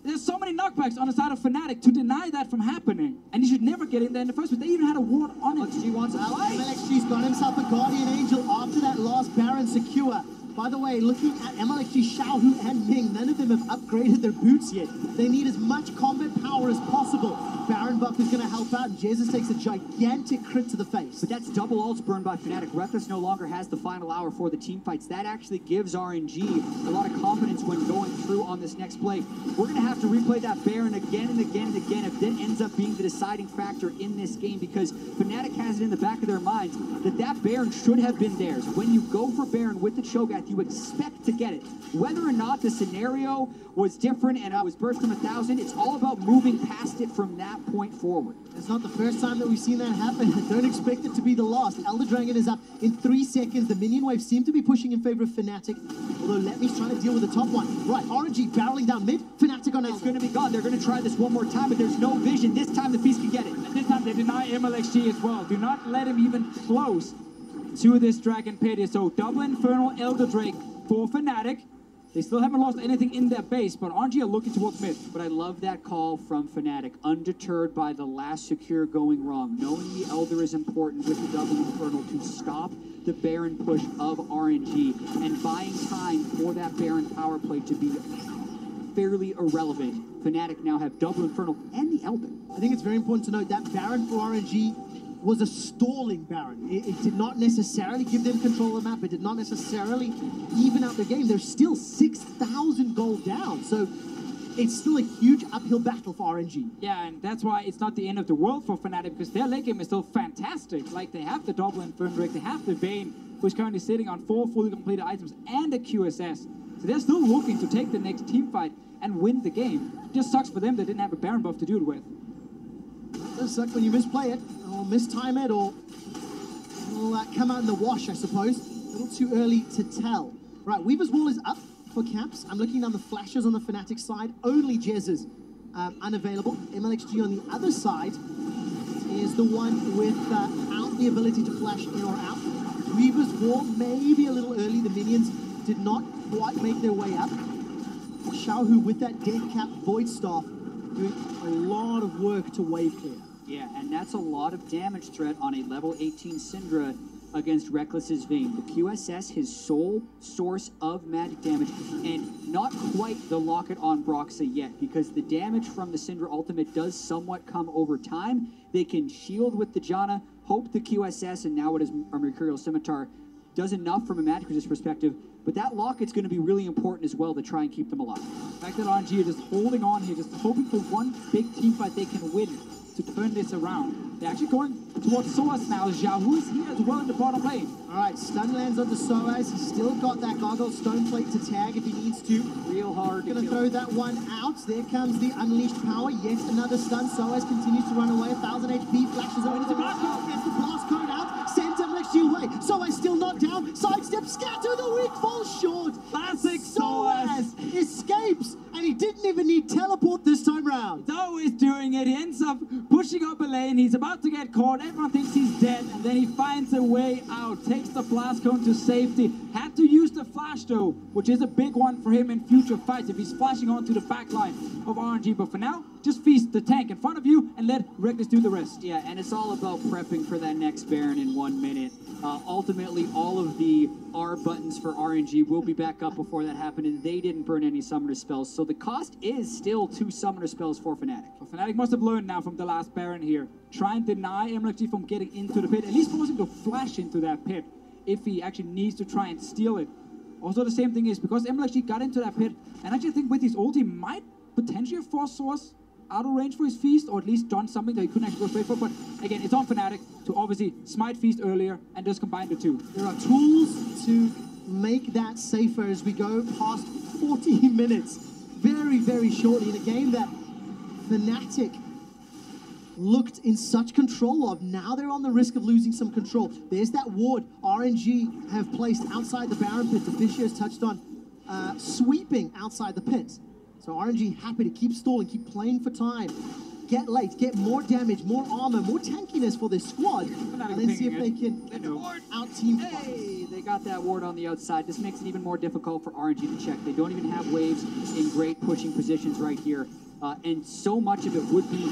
S12: There's so many knockbacks on the side of Fnatic to deny that from happening. And he should never get in there in the first place. They even had a ward on it.
S11: MLXG wants to play. MLXG's got himself a Guardian Angel after that last Baron secure. By the way, looking at MLXG, Xiaohu and Ming, none of them have upgraded their boots yet. They need as much combat power as possible. Baron buff is going to help out. Jesus takes a gigantic crit to the face.
S13: But that's double ults burned by Fnatic. Reckless no longer has the final hour for the team fights. That actually gives RNG a lot of confidence when going through on this next play. We're going to have to replay that Baron again and again and again if that ends up being the deciding factor in this game, because Fnatic has it in the back of their minds that that Baron should have been theirs. When you go for Baron with the Cho'Gath, you expect to get it. Whether or not the scenario was different and it was burst from 1,000, it's all about moving past it from that point forward.
S11: It's not the first time that we've seen that happen. Don't expect it to be the last. Elder Dragon is up in 3 seconds. The minion wave seemed to be pushing in favor of Fnatic, although Letme's trying to deal with the top one. Right, RNG barreling down mid, Fnatic on Elder.
S13: It's going to be gone. They're going to try this one more time, but there's no vision. This time the Feast can get it.
S12: And this time they deny MLXG as well. Do not let him even close to this Dragon Pit. So double Infernal Elder Drake for Fnatic. They still haven't lost anything in their base, but RNG are looking towards mid.
S13: But I love that call from Fnatic, undeterred by the last secure going wrong, knowing the Elder is important with the double Infernal to stop the Baron push of RNG and buying time for that Baron power play to be fairly irrelevant. Fnatic now have double Infernal and the Elder.
S11: I think it's very important to note that Baron for RNG was a stalling Baron. It did not necessarily give them control of the map. It did not necessarily even out the game. They're still 6,000 gold down. So it's still a huge uphill battle for RNG.
S12: Yeah, and that's why it's not the end of the world for Fnatic, because their late game is still fantastic. Like, they have the double Infernal Drake, they have the Vayne, who's currently sitting on 4 fully completed items and a QSS. So they're still looking to take the next team fight and win the game. It just sucks for them they didn't have a Baron buff to do it with.
S11: It does suck when you misplay it, or mistime it, or it'll come out in the wash, I suppose. A little too early to tell. Right, Weaver's Wall is up for caps. I'm looking down the flashes on the Fnatic side. Only Jez is unavailable. MLXG on the other side is the one without the ability to flash in or out. Weaver's Wall maybe a little early. The minions did not quite make their way up. Xiaohu with that Death Cap Void Staff doing a lot of work to wave clear.
S13: Yeah, and that's a lot of damage threat on a level 18 Syndra against Reckless's Vayne. The QSS, his sole source of magic damage, and not quite the locket on Broxa yet, because the damage from the Syndra ultimate does somewhat come over time. They can shield with the Janna, hope the QSS, and now it is a Mercurial Scimitar, does enough from a magic resist perspective, but that locket's going to be really important as well to try and keep them alive.
S12: The fact that RNG are just holding on here, just hoping for one big team fight they can win to turn this around. They're actually going towards Soaz now. Xiaohu is here as well in the bottom lane.
S11: All right, stun lands onto Soaz. He's still got that Gargoyle Stone Plate to tag if he needs to.
S13: Real hard to
S11: Gonna throw that one out. There comes the Unleashed Power. Yet another stun. Soaz continues to run away. 1,000 HP. Flashes over to blast code. Gets the blast code out. Sends MLXG away. Soaz still not down. Sidestep. Scatter. The weak falls short.
S12: Classic
S11: Soaz escapes. And he didn't even need teleport this time round.
S12: He's always doing it. He ends up pushing up a lane. He's about to get caught. Everyone thinks he's dead, and then he finds a way out. Takes the blast cone to safety. Had to use the flash though, which is a big one for him in future fights if he's flashing onto the back line of RNG. But for now, just feast the tank in front of you and let Reckless do the rest.
S13: Yeah, and it's all about prepping for that next Baron in 1 minute. Ultimately, all of the R buttons for RNG will be back up before that happened, and they didn't burn any summoner spells. So the cost is still 2 summoner spells for Fnatic.
S12: Well, Fnatic must have learned now from the last Baron here. Try and deny MLXG from getting into the pit, at least force him to flash into that pit if he actually needs to try and steal it. Also, the same thing is, because MLXG got into that pit, and I actually think with his ult, he might potentially have forced Source out of range for his feast, or at least done something that he couldn't actually go straight for. But again, it's on Fnatic to obviously smite feast earlier and just combine the two.
S11: There are tools to make that safer as we go past 40 minutes very, very shortly in a game that Fnatic looked in such control of. Now they're on the risk of losing some control. There's that ward RNG have placed outside the Baron pit. Officio has touched on sweeping outside the pit. So RNG happy to keep stalling, keep playing for time, get late, get more damage, more armor, more tankiness for this squad, and then see if they can out-team fight.
S13: Hey, they got that ward on the outside. This makes it even more difficult for RNG to check. They don't even have waves in great pushing positions right here. And so much of it would be,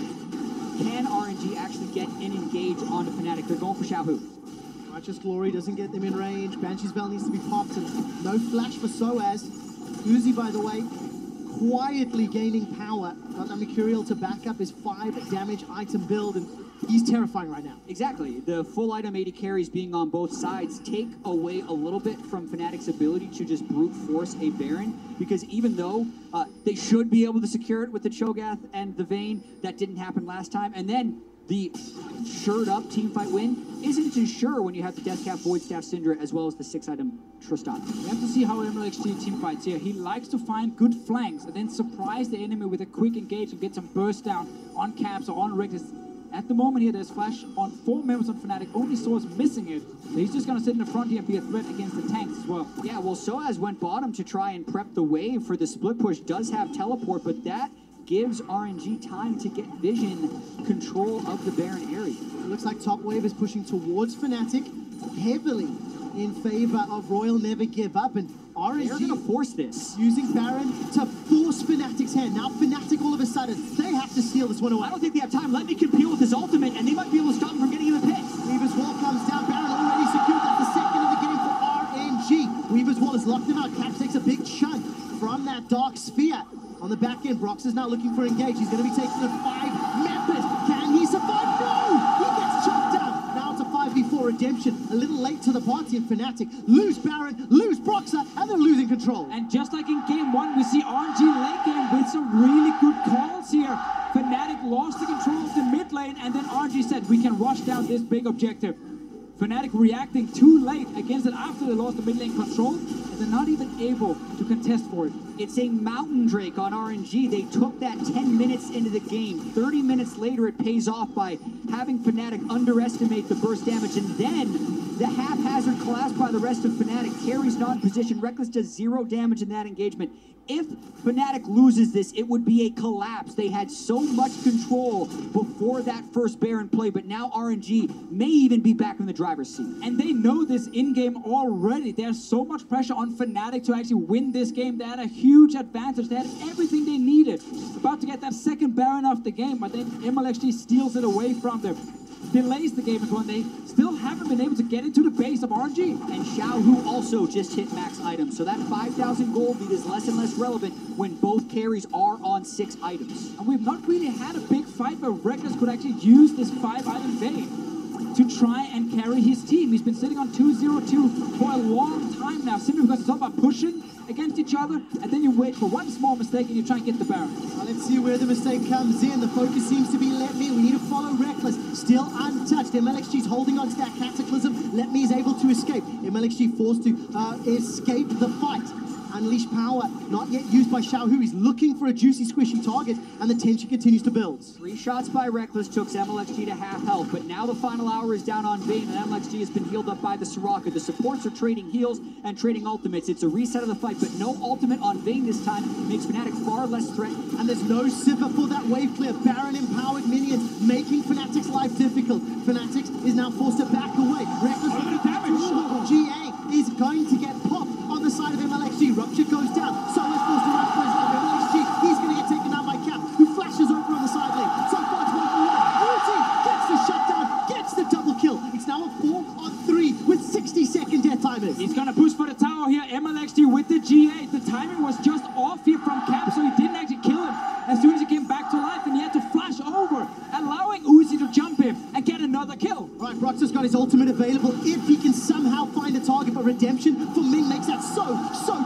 S13: can RNG actually get an engage on the Fnatic? They're going for Xiaohu.
S11: Righteous Glory doesn't get them in range. Banshee's Bell needs to be popped, and no flash for Soaz. Uzi, by the way, quietly gaining power. Got that Mercurial to back up his 5 damage item build, and he's terrifying right now.
S13: Exactly. The full item 80 carries being on both sides take away a little bit from Fnatic's ability to just brute force a Baron, because even though they should be able to secure it with the Cho'Gath and the Vayne, that didn't happen last time. And then the shored up teamfight win isn't as sure when you have the Deathcap, Voidstaff, Syndra, as well as the 6-item Tristana.
S12: We have to see how MLXG team fights here. He likes to find good flanks and then surprise the enemy with a quick engage and get some burst down on Caps or on Reckless. At the moment here, there's flash on 4 members on Fnatic. Only Source missing it. So he's just going to sit in the front here and be a threat against the tanks as well.
S13: Yeah, well, Soaz went bottom to try and prep the wave for the split push. Does have teleport, but that gives RNG time to get vision control of the Baron area.
S11: It looks like top wave is pushing towards Fnatic heavily in favor of Royal Never Give Up, and RNG
S13: they're gonna force this,
S11: using Baron to force Fnatic's hand. Now Fnatic all of a sudden, they have to steal this one away.
S13: I don't think they have time. Let me compete with his ultimate, and they might be able to stop him from getting in the pit.
S11: Weaver's Wall comes down. Baron already secured. That's the second of the game for RNG. Weaver's Wall has locked him out. Caps takes a big chunk from that Dark Sphere. On the back end, Brox is now looking for engage. He's going to be taking the 5 members. Can he survive? No! He gets chopped down. Now it's a 5v4 redemption. A little late to the party in Fnatic. Lose Baron, lose Broxer, and they're losing control.
S12: And just like in game 1, we see RNG late game with some really good calls here. Fnatic lost the control of the mid lane, and then RNG said, we can rush down this big objective. Fnatic reacting too late against it after they lost the mid lane control, and they're not even able to contest for it.
S13: It's a Mountain Drake on RNG. They took that 10 minutes into the game. 30 minutes later, it pays off by having Fnatic underestimate the burst damage, and then the haphazard collapse by the rest of Fnatic. Carries not in position. Reckless does 0 damage in that engagement. If Fnatic loses this, it would be a collapse. They had so much control before that first Baron play, but now RNG may even be back in the driver's seat.
S12: And they know this in-game already. There's so much pressure on Fnatic to actually win this game. They had a huge advantage. They had everything they needed. About to get that second Baron off the game, but then MLXG steals it away from them. Delays the game as well, and they still haven't been able to get into the base of RNG.
S13: And Xiaohu also just hit max items, so that 5,000 gold lead is less and less relevant when both carries are on 6 items.
S12: And we've not really had a big fight where Reckless could actually use this 5-item Vayne to try and carry his team. He's been sitting on 2-0-2 for a long time now, simply because it's all about pushing against each other, and then you wait for one small mistake and you try and get the Baron.
S11: Well, let's see where the mistake comes in. The focus seems to be Let Me. We need to follow Reckless. Still untouched. MLXG's holding on to that Cataclysm. Let Me is able to escape. MLXG forced to escape the fight. Unleash power, not yet used by Xiaohu. He's looking for a juicy, squishy target, and the tension continues to build.
S13: 3 shots by Reckless took MLXG to half health, but now the final hour is down on Vayne, and MLXG has been healed up by the Soraka. The supports are trading heals and trading ultimates. It's a reset of the fight, but no ultimate on Vayne this time makes Fnatic far less threatened.
S11: And there's no Sipper for that wave clear. Baron empowered minions, making Fnatic's life difficult. Fnatic is now forced to back away. Reckless GA is going to get popped on the side of MLXG. Rupture goes down. So is forced to run for his life. MLXG, he's going to get taken down by Cap, who flashes over on the side lane. So far it's 1-1. Ruti gets the shutdown, gets the double kill. It's now a 4-on-3 with 60-second death timers.
S12: He's going to push for the tower here. MLXG with the GA. The timing was just off here from Cap, so he didn't actually kill him as soon as he came back to life, and he had to flash over, allowing Uzi to jump him and get another kill.
S11: Right, Brox's got his ultimate available if he can somehow find a target, but redemption for Ming makes that so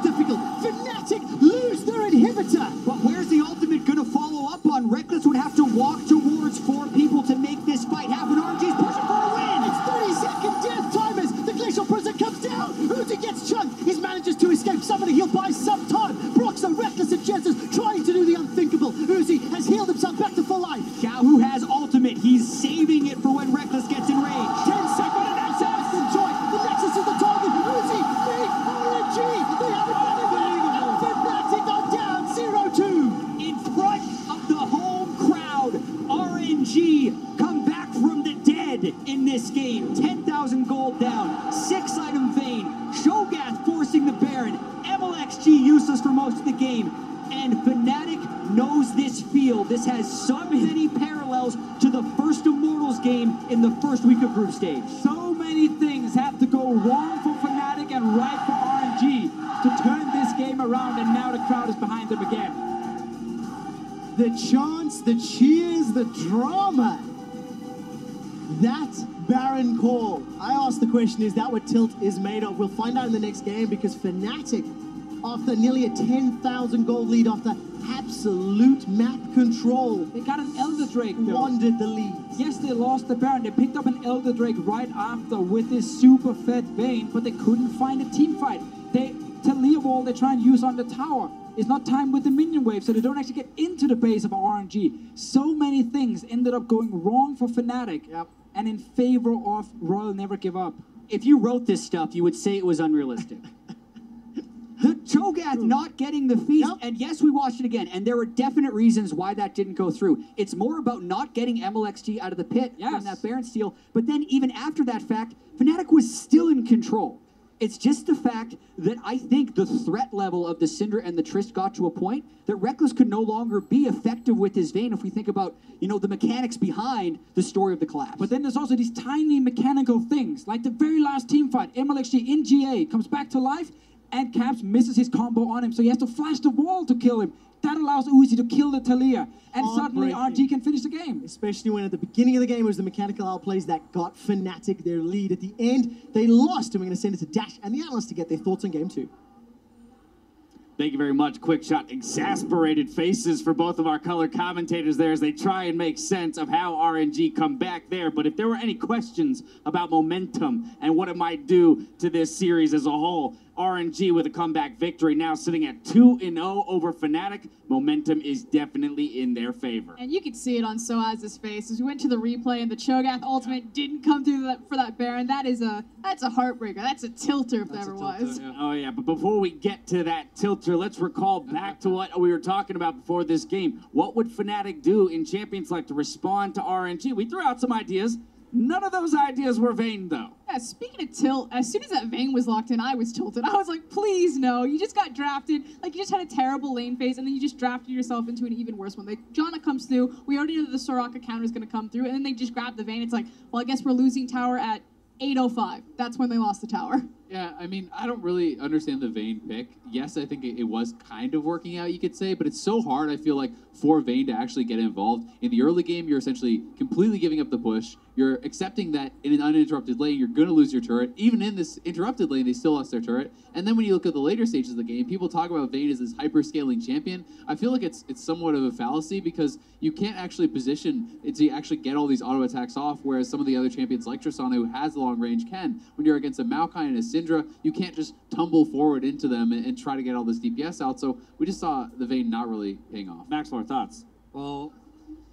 S11: difficult. Fnatic lose their inhibitor.
S13: But where's the ultimate going to follow up on? Reckless would have to walk towards 4 people to make this fight happen. RNG's pushing for a win.
S11: It's 30-second death timers. The Glacial Prison comes down. Uzi gets chunked. He manages to escape. Somebody he'll buy some time. Broxo, Reckless, and Jessers trying to do the unthinkable. Uzi has healed himself back to full life.
S13: Xiaohu has ultimate. He's saving it for when Reckless gets in range.
S11: 10-second Nexus. Enjoy. The Nexus is the target. Uzi, Ming, RNG. They haven't done it. Fnatic are down 0-2.
S13: In front of the home crowd, RNG come back from the dead in this game. 10,000 gold down, 6-item Vayne, Shogath forcing the Baron, MLXG useless for most of the game, and Fnatic knows this field. This has so many parallels to the first Immortals game in the first week of group stage.
S12: So many things have to go wrong for Fnatic and right for RNG to turn this game around, and now the crowd is behind them again.
S11: The chants, the cheers, the drama. That Baron call. I asked the question, is that what Tilt is made of? We'll find out in the next game, because Fnatic, after nearly a 10,000 gold lead, after absolute map control,
S12: they got an Elder Drake though.
S11: Wandered the lead.
S12: Yes, they lost the Baron. They picked up an Elder Drake right after with this super fed Vayne, but they couldn't find a team fight. Talia wall they try and use on the tower is not timed with the minion wave, so they don't actually get into the base of RNG. So many things ended up going wrong for Fnatic and in favor of Royal Never Give Up.
S13: If you wrote this stuff, you would say it was unrealistic. The Cho'Gath not getting the feast, and yes, we watched it again, and there were definite reasons why that didn't go through. It's more about not getting MLXG out of the pit from that Baron steal, but then even after that fact, Fnatic was still in control. It's just the fact that I think the threat level of the Syndra and the Trist got to a point that Reckless could no longer be effective with his Vayne if we think about, the mechanics behind the story of the collapse.
S12: But then there's also these tiny mechanical things, like the very last team fight, MLXG in GA comes back to life, and Caps misses his combo on him, so he has to flash the wall to kill him. That allows Uzi to kill the Talia, and suddenly RNG can finish the game.
S11: Especially when at the beginning of the game it was the mechanical outplays that got Fnatic their lead. At the end, they lost, and we're going to send it to Dash and the analysts to get their thoughts on Game 2.
S5: Thank you very much. Quick shot. Exasperated faces for both of our color commentators there as they try and make sense of how RNG come back there. But if there were any questions about momentum and what it might do to this series as a whole, RNG with a comeback victory, now sitting at 2-0 over Fnatic. Momentum is definitely in their favor.
S8: And you could see it on Soaz's face as we went to the replay and the Cho'Gath ultimate didn't come through for that Baron. That's a heartbreaker. That's a tilter if there ever was.
S5: Yeah. Oh yeah, but before we get to that tilter, let's recall back to what we were talking about before this game. What would Fnatic do in Champions Select to respond to RNG? We threw out some ideas. None of those ideas were Vayne, though.
S8: Yeah, speaking of tilt, as soon as that Vayne was locked in, I was tilted. I was like, please, no. You just got drafted. Like, you just had a terrible lane phase, and then you just drafted yourself into an even worse one. Like, Janna comes through. We already know that the Soraka counter is going to come through, and then they just grab the Vayne. It's like, well, I guess we're losing tower at 8:05. That's when they lost the tower.
S7: Yeah, I mean, I don't really understand the Vayne pick. Yes, I think it was kind of working out, you could say, but it's so hard, I feel like, for Vayne to actually get involved. In the early game, you're essentially completely giving up the push. You're accepting that in an uninterrupted lane, you're going to lose your turret. Even in this interrupted lane, they still lost their turret. And then when you look at the later stages of the game, people talk about Vayne as this hyper-scaling champion. I feel like it's somewhat of a fallacy because you can't actually position it to actually get all these auto attacks off, whereas some of the other champions like Tristana, who has the long range, can. When you're against a Maokai and a Syndra, you can't just tumble forward into them and try to get all this DPS out. So we just saw the Vayne not really paying off.
S5: Maxlor, thoughts?
S14: Well,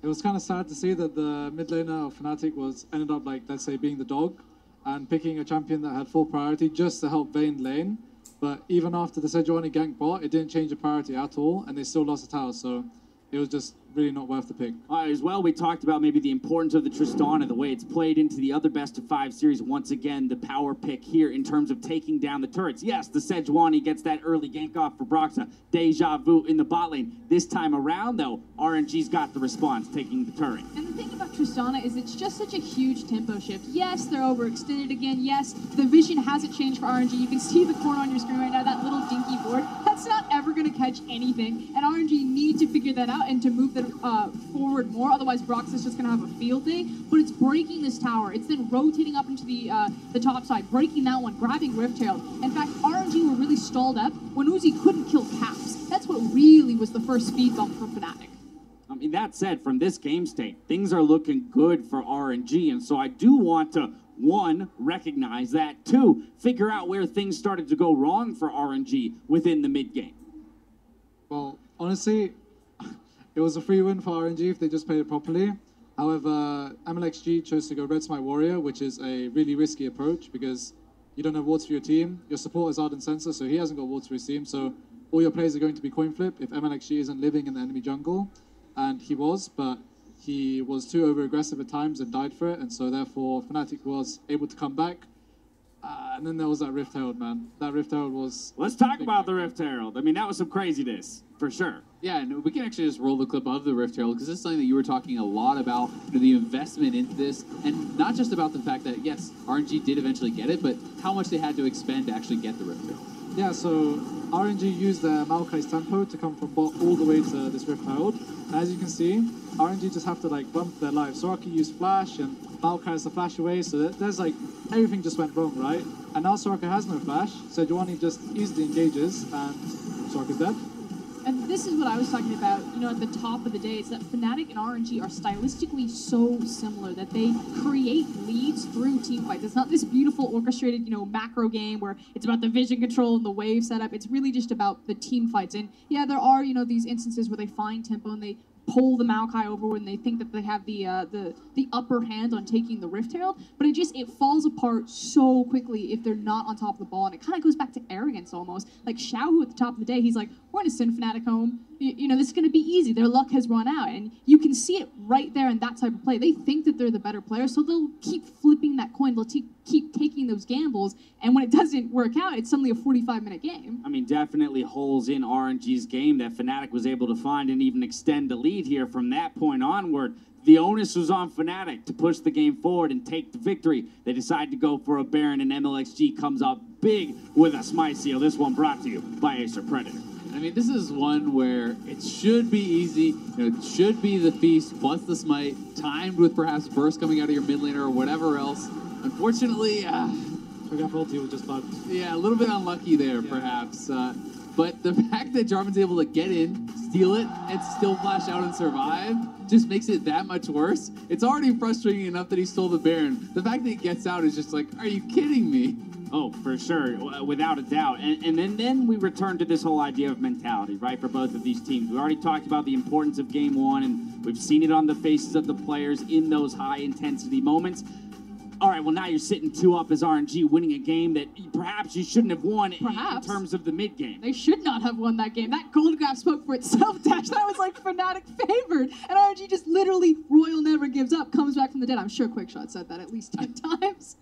S14: it was kind of sad to see that the mid laner of Fnatic ended up, like, let's say, being the dog and picking a champion that had full priority just to help Vayne lane. But even after the Sejuani gank bot, it didn't change the priority at all, and they still lost the tower. So it was just really not worth the pick.
S5: As well, we talked about maybe the importance of the Tristana, the way it's played into the other best-of-5 series. Once again, the power pick here in terms of taking down the turrets. Yes, the Sejuani gets that early gank off for Broxa. Deja vu in the bot lane. This time around, though, RNG's got the response, taking the turret.
S8: And the thing about Tristana is it's just such a huge tempo shift. Yes, they're overextended again. Yes, the vision hasn't changed for RNG. You can see the corner on your screen right now, that little dinky board. That's not ever going to catch anything. And RNG need to figure that out and to move them forward more. Otherwise, Broxa's just going to have a field day. But it's breaking this tower. It's then rotating up into the top side, breaking that one, grabbing Rift Herald. In fact, RNG were really stalled up when Uzi couldn't kill Caps. That's what really was the first speed bump for Fnatic.
S5: I mean, that said, from this game state, things are looking good for RNG, and so I do want to, one, recognize that, two, figure out where things started to go wrong for RNG within the mid-game.
S14: Well, honestly, it was a free win for RNG if they just played it properly. However, MLXG chose to go Red Smite Warrior, which is a really risky approach because you don't have wards for your team. Your support is Ardent Sensor, so he hasn't got wards for his team, so all your plays are going to be coin flip if MLXG isn't living in the enemy jungle. And he was, but he was too over-aggressive at times and died for it, and so therefore Fnatic was able to come back. And then there was that Rift Herald, man. That Rift Herald was...
S5: Let's talk about the Rift Herald. I mean, that was some craziness, for sure.
S7: Yeah, and we can actually just roll the clip of the Rift Herald, because this is something that you were talking a lot about, the investment into this, and not just about the fact that, yes, RNG did eventually get it, but how much they had to expend to actually get the Rift Herald.
S14: Yeah, so RNG used their Maokai's tempo to come from bot all the way to this Rift Herald. And as you can see, RNG just have to like bump their life. Soraka used flash and Maokai has the flash away, so there's like, everything just went wrong, right? And now Soraka has no flash, so Sejuani just easily engages and Soraka's dead.
S8: And this is what I was talking about, you know, at the top of the day. It's that Fnatic and RNG are stylistically so similar that they create leads through team fights. It's not this beautiful orchestrated, you know, macro game where it's about the vision control and the wave setup. It's really just about the team fights. And yeah, there are, you know, these instances where they find tempo and they pull the Maokai over when they think that they have the upper hand on taking the Rift Herald, but it falls apart so quickly if they're not on top of the ball, and it kind of goes back to arrogance almost. Like Xiaohu at the top of the day, he's like, we're going to send Fnatic home. You know, this is going to be easy. Their luck has run out, and you can see it right there in that type of play. They think that they're the better player, so they'll keep flipping that coin. They'll keep taking those gambles, and when it doesn't work out, it's suddenly a 45-minute game.
S5: I mean, definitely holes in RNG's game that Fnatic was able to find and even extend the lead here from that point onward. The onus was on Fnatic to push the game forward and take the victory. They decide to go for a Baron, and MLXG comes up big with a Smite Seal. This one brought to you by Acer Predator.
S7: I mean, this is one where it should be easy. You know, it should be the Feast plus the Smite, timed with perhaps Burst coming out of your mid laner or whatever else. Unfortunately,
S14: ulti was just bugged.
S7: Yeah, a little bit unlucky there, perhaps. But the fact that Jarvan's able to get in, steal it, and still flash out and survive just makes it that much worse. It's already frustrating enough that he stole the Baron. The fact that he gets out is just like, are you kidding me?
S5: Oh, for sure, without a doubt. And then we return to this whole idea of mentality, right, for both of these teams. We already talked about the importance of Game 1, and we've seen it on the faces of the players in those high-intensity moments. All right, well, now you're sitting 2-up as RNG, winning a game that perhaps you shouldn't have won in terms of the mid-game.
S8: They should not have won that game. That gold graph spoke for itself, Dash. That was like Fnatic favored. And RNG just literally, Royal never gives up, comes back from the dead. I'm sure Quickshot said that at least 10 times.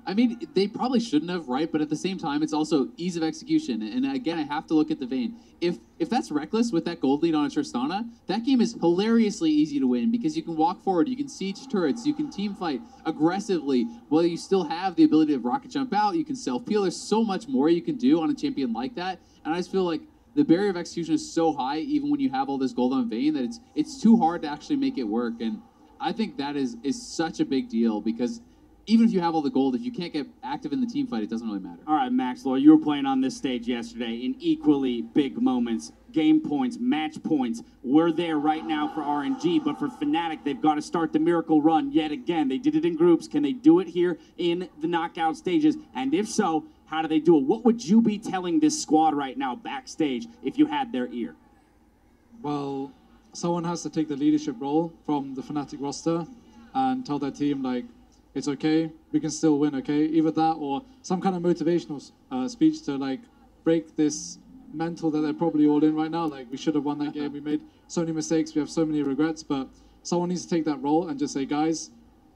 S7: I mean, they probably shouldn't have, right? But at the same time, it's also ease of execution. And again, I have to look at the Vayne. If that's Reckless with that gold lead on a Tristana, that game is hilariously easy to win because you can walk forward, you can siege turrets, you can team fight aggressively, while you still have the ability to rocket jump out, you can self-peel. There's so much more you can do on a champion like that. And I just feel like the barrier of execution is so high, even when you have all this gold on Vayne, that it's too hard to actually make it work. And I think that is such a big deal because even if you have all the gold, if you can't get active in the team fight, it doesn't really matter.
S5: All right, Maxlor, you were playing on this stage yesterday in equally big moments. Game points, match points, we're there right now for RNG, but for Fnatic, they've got to start the miracle run yet again. They did it in groups. Can they do it here in the knockout stages? And if so, How do they do it? What would you be telling this squad right now backstage if you had their ear?
S14: Well, someone has to take the leadership role from the Fnatic roster and tell their team, like, it's okay, we can still win, okay? Either that or some kind of motivational speech to, like, break this mental that they're probably all in right now. Like, we should have won that game, we made so many mistakes, we have so many regrets, but someone needs to take that role and just say, guys,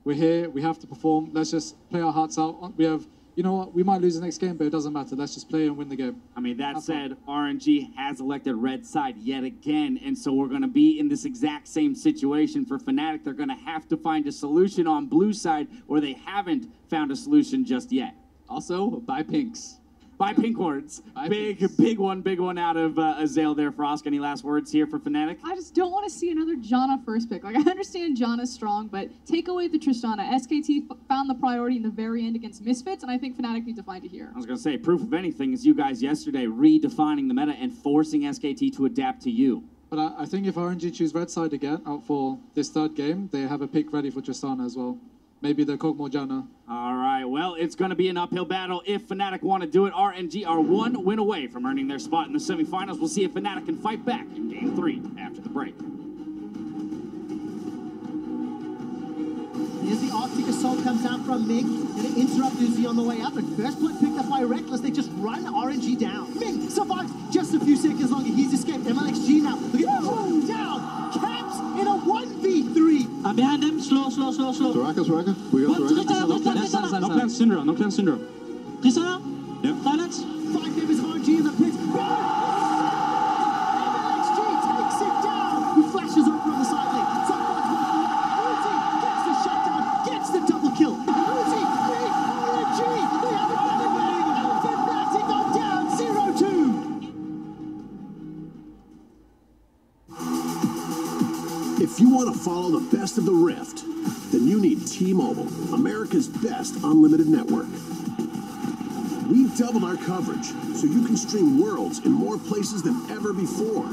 S14: we're here, we have to perform, let's just play our hearts out. We have, you know what, we might lose the next game, but it doesn't matter. Let's just play and win the game.
S5: I mean, that said, RNG has elected red side yet again, and so we're going to be in this exact same situation for Fnatic. They're going to have to find a solution on blue side where they haven't found a solution just yet.
S7: Also, buy pinks.
S5: Buy pink horns. Big one out of Azale there, Frost. Any last words here for Fnatic?
S8: I just don't want to see another Janna first pick. Like, I understand Janna's strong, but take away the Tristana. SKT found the priority in the very end against Misfits, and I think Fnatic need to find it here.
S5: I was going to say, proof of anything is you guys yesterday redefining the meta and forcing SKT to adapt to you.
S14: But I think if RNG choose red side again out for this third game, they have a pick ready for Tristana as well. Maybe the Kog'Maw Janna.
S5: All right, well, it's going to be an uphill battle if Fnatic want to do it. RNG are one win away from earning their spot in the semifinals. We'll see if Fnatic can fight back in Game 3 after the break.
S11: Here's the Arctic Assault comes out from Ming. Gonna interrupt Uzi on the way up, and first blood picked up by Reckless. They just run RNG down. Ming survives just a few seconds longer. He's escaped. MLXG now. Look at him down. Caps in a 1v3.
S15: Behind them, slow.
S16: Soraka. We got Soraka.
S15: No plan Syndra. Tristana?
S16: Yep.
S15: Silence.
S11: 5 members of RNG in the pit. MLXG takes it down. He flashes over on the side lane. Someone's walking up. Uzi gets the shutdown, gets the double kill. Uzi beat RNG. They have it running back. Fnatic are down 0-2.
S17: If you want to follow the best of the Rift, then you need T-Mobile, America's best unlimited network. We've doubled our coverage, so you can stream worlds in more places than ever before.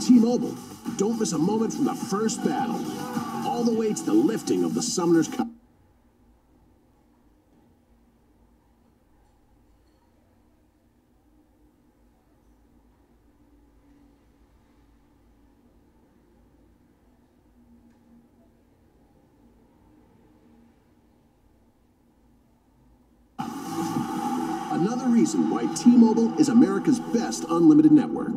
S17: T-Mobile, don't miss a moment from the first battle, all the way to the lifting of the Summoner's Cup. Another reason why T-Mobile is America's best unlimited network.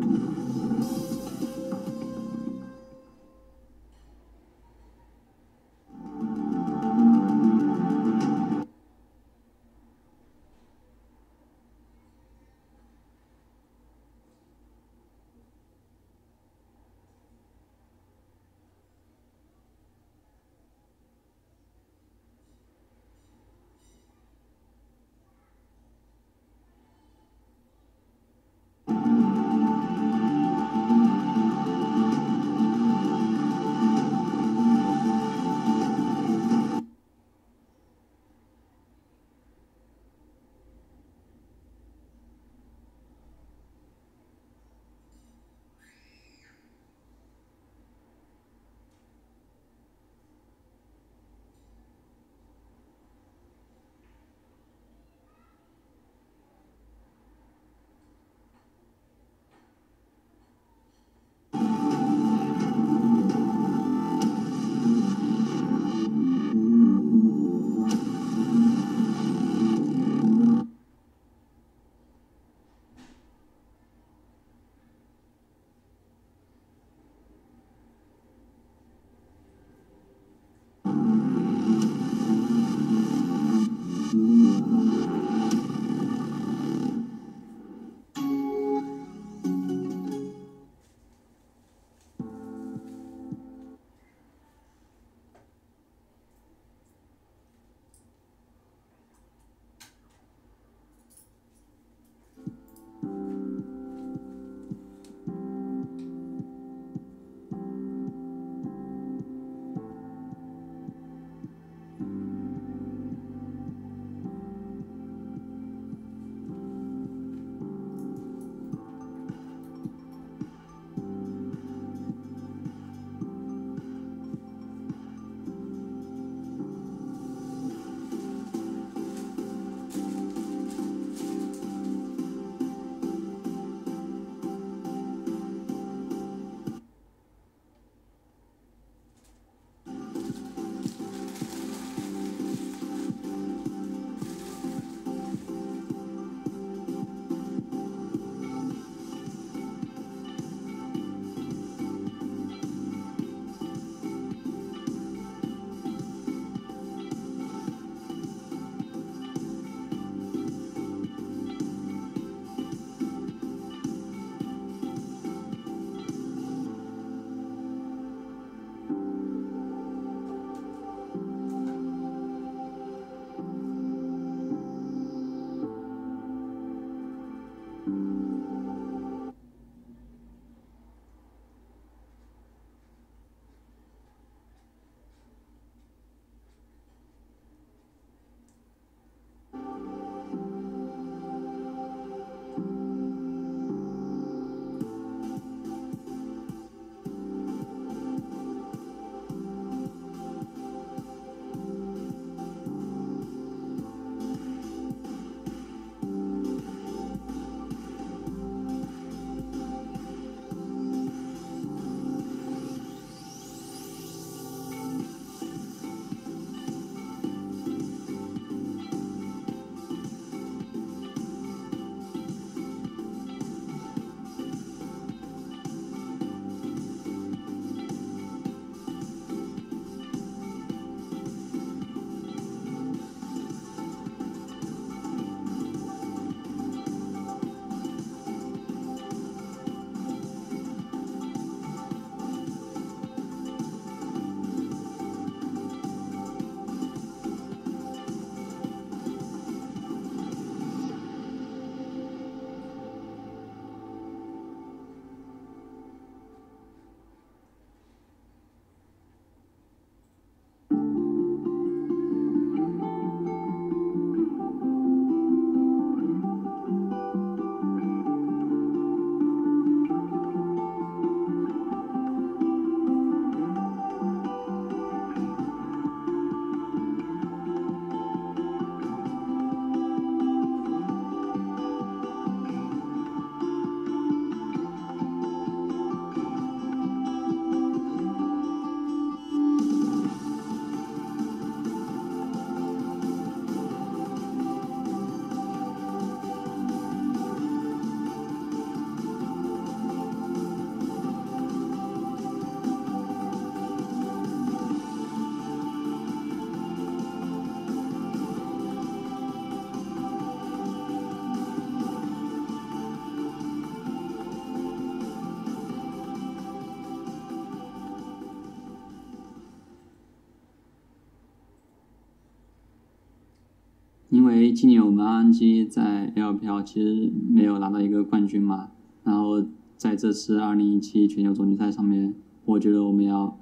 S4: 因为今年我们 RNG 在 LPL 其实没有拿到一个冠军嘛，然后在这次2017全球总决赛上面，我觉得我们要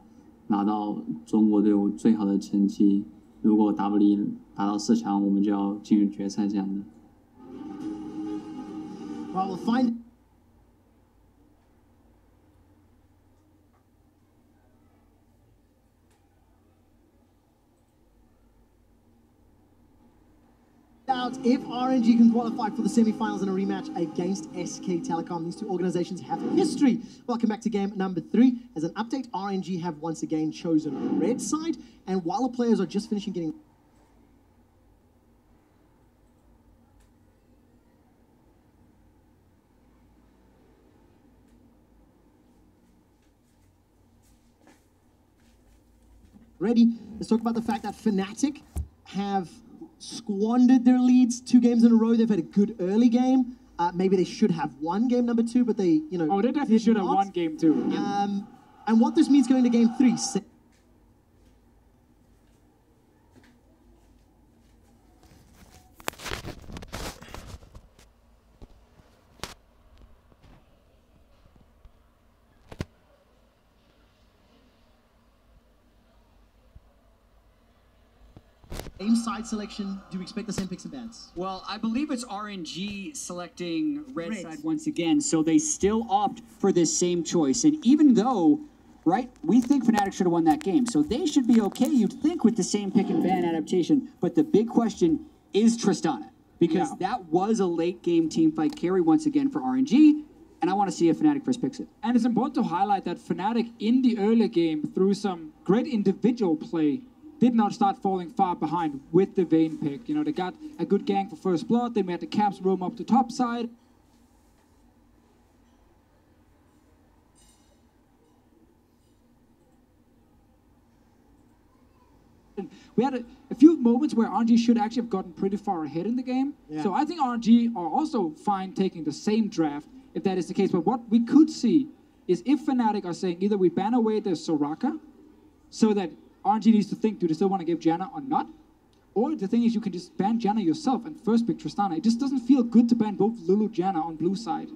S4: 拿到中国队伍最好的成绩，如果打不赢打到4强，我们就要进入决赛这样的。
S11: Well, we'll find out if RNG can qualify for the semi-finals in a rematch against SK Telecom. These two organizations have history. Welcome back to game number 3. As an update, RNG have once again chosen red side, and while the players are just finishing getting ready, let's talk about the fact that Fnatic have squandered their leads 2 games in a row. They've had a good early game. Maybe they should have won game number 2, but they, you know...
S12: Oh, they definitely should have won game 2.
S11: And what this means going to game 3... Same side selection. Do we expect the same picks and bans?
S13: Well, I believe it's RNG selecting red side once again, so they still opt for this same choice. And even though, right, we think Fnatic should have won that game, so they should be okay, you'd think, with the same pick and ban adaptation. But the big question is Tristana, because that was a late game team fight carry once again for RNG, and I want to see if Fnatic first picks it.
S12: And it's important to highlight that Fnatic in the early game, through some great individual play, did not start falling far behind with the Vayne pick. You know, they got a good gang for first blood, they made the Caps roam up the top side. We had a few moments where RNG should actually have gotten pretty far ahead in the game.
S11: Yeah.
S12: So I think RNG are also fine taking the same draft, if that is the case. But what we could see is if Fnatic are saying either we ban away the Soraka, so that RNG needs to think, do they still want to give Janna or not? Or the thing is, you can just ban Janna yourself and first pick Tristana. It just doesn't feel good to ban both Lulu Janna on blue side.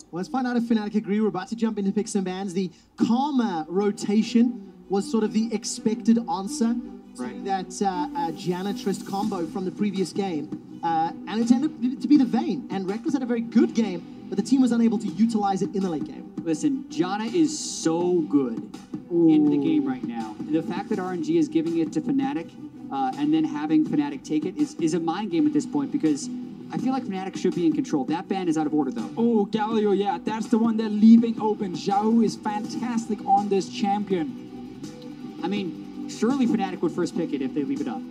S11: Well, let's find out if Fnatic agree. We're about to jump into picks and bans. The Karma rotation was sort of the expected answer to that Janna Trist combo from the previous game. And it ended to be the Vayne. And Reckless had a very good game, but the team was unable to utilize it in the late game.
S13: Listen, Janna is so good in the game right now. The fact that RNG is giving it to Fnatic and then having Fnatic take it is a mind game at this point, because I feel like Fnatic should be in control. That ban is out of order, though.
S12: Oh, Galio, yeah, that's the one they're leaving open. Xiao is fantastic on this champion.
S13: I mean, surely Fnatic would first pick it if they leave it up.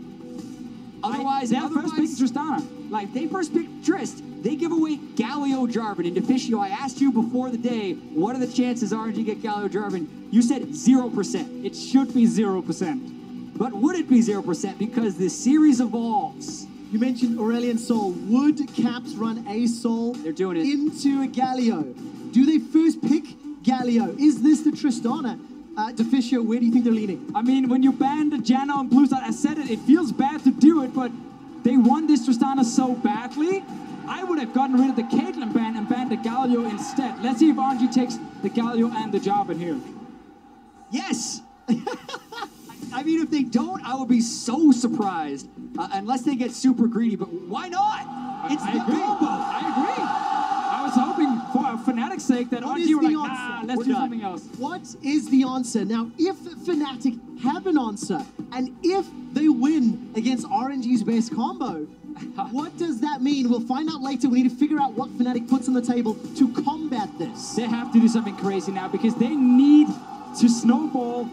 S13: Otherwise,
S12: they're first pick Tristana.
S13: Like, if they first pick Trist, they give away Galio Jarvan. And Deficio, I asked you before the day, what are the chances RNG get Galio Jarvan? You said 0%.
S12: It should be 0%.
S13: But would it be 0%? Because the series evolves.
S11: You mentioned Aurelion Sol. Would Caps run a Sol
S13: They're doing it.
S11: into a Galio? Do they first pick Galio? Is this the Tristana? Deficio, where do you think they're leaning?
S12: I mean, when you ban the Janna on blue side, I said it feels bad to do it, but they won this Tristana so badly. I would have gotten rid of the Caitlyn ban and banned the Galio instead. Let's see if RNG takes the Galio and the Jarvan here.
S13: Yes! I mean, if they don't, I would be so surprised. Unless they get super greedy, but why not? It's the combo.
S12: I agree. I was hoping for Fnatic's sake that RNG were like, nah, let's do something else.
S11: What is the answer? Now, if Fnatic have an answer, and if they win against RNG's best combo, what does that mean? We'll find out later. We need to figure out what Fnatic puts on the table to combat this.
S12: They have to do something crazy now, because they need to snowball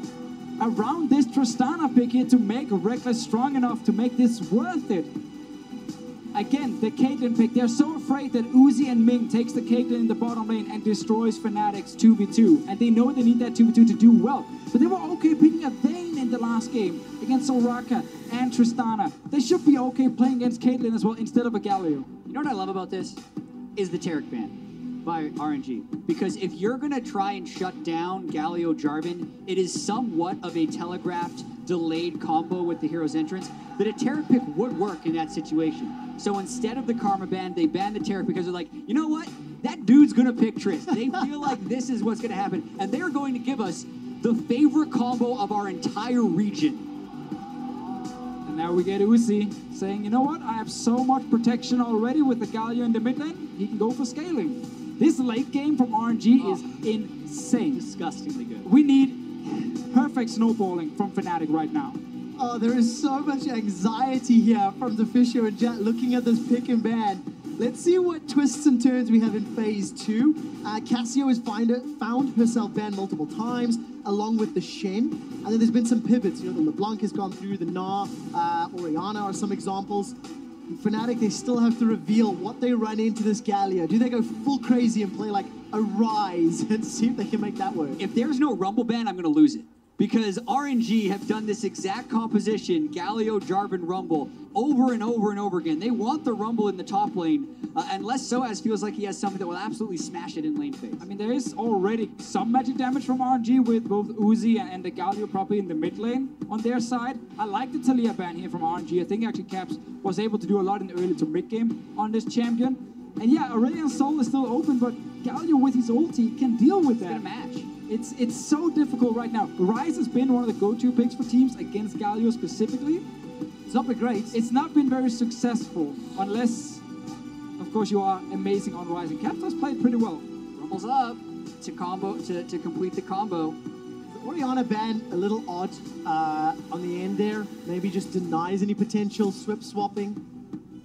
S12: around this Tristana pick here to make Reckless strong enough to make this worth it. Again, the Caitlyn pick, they're so afraid that Uzi and Ming takes the Caitlyn in the bottom lane and destroys Fnatic's 2v2. And they know they need that 2v2 to do well. But they were okay picking a Vayne in the last game against Soraka and Tristana. They should be okay playing against Caitlyn as well instead of a Galio.
S13: You know what I love about this? Is the Taric ban by RNG. Because if you're going to try and shut down Galio Jarvan, it is somewhat of a telegraphed delayed combo with the hero's entrance, the Deterrent pick would work in that situation. So instead of the Karma ban, they ban the Deterrent because they're like, you know what? That dude's gonna pick Triss. They feel like this is what's gonna happen, and they're going to give us the favorite combo of our entire region.
S12: And now we get Uzi saying, you know what? I have so much protection already with the Galio in the mid lane. He can go for scaling. This late game from RNG is insane.
S13: Disgustingly good.
S12: We need perfect snowballing from Fnatic right now.
S11: Oh, there is so much anxiety here from Deficio and Jet looking at this pick and ban. Let's see what twists and turns we have in phase 2. Cassio has found herself banned multiple times, along with the Shen. And then there's been some pivots. You know, the LeBlanc has gone through, the Na, Orianna are some examples. Fnatic, they still have to reveal what they run into this Galio. Do they go full crazy and play like a Rise and see if they can make that work?
S13: If there's no Rumble ban, I'm going to lose it. Because RNG have done this exact composition, Galio, Jarvan, Rumble, over and over and over again. They want the Rumble in the top lane, and less so as feels like he has something that will absolutely smash it in lane phase.
S12: I mean, there is already some magic damage from RNG with both Uzi and the Galio probably in the mid lane on their side. I like the Talia ban here from RNG. I think actually Caps was able to do a lot in the early to mid game on this champion. And yeah, Aurelion Sol is still open, but Galio with his ulti can deal with that.
S13: It's gonna match.
S12: It's so difficult right now. Rise has been one of the go-to picks for teams against Galio specifically.
S11: It's not been great.
S12: It's not been very successful, unless, of course, you are amazing on Rise. And Caps has played pretty well.
S13: Rumble's up to combo to complete the combo.
S11: The Orianna ban a little odd on the end there. Maybe just denies any potential swapping.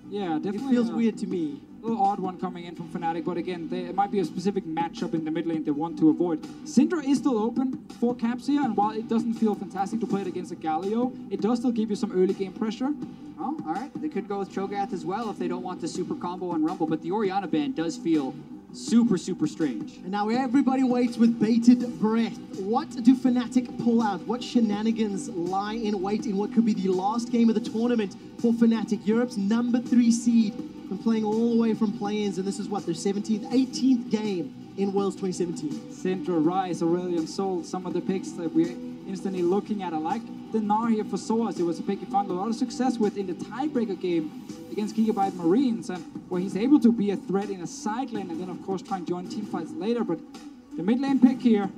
S12: Yeah, definitely.
S11: It feels weird to me.
S12: A little odd one coming in from Fnatic, but again, it might be a specific matchup in the mid lane they want to avoid. Syndra is still open for Caps here, and while it doesn't feel fantastic to play it against a Galio, it does still give you some early game pressure.
S13: Oh, all right. They could go with Cho'Gath as well if they don't want the super combo on Rumble, but the Orianna ban does feel super, super strange.
S11: And now everybody waits with bated breath. What do Fnatic pull out? What shenanigans lie in wait in what could be the last game of the tournament for Fnatic? Europe's number 3 seed, been playing all the way from play-ins, and this is what, their 17th, 18th game in Worlds 2017.
S12: Syndra, Rise, Aurelion Sol, some of the picks that we're instantly looking at. I like the Gnar here for Soaz. It was a pick he found a lot of success with in the tiebreaker game against Gigabyte Marines, and where he's able to be a threat in a side lane and then of course try and join team fights later. But the mid lane pick here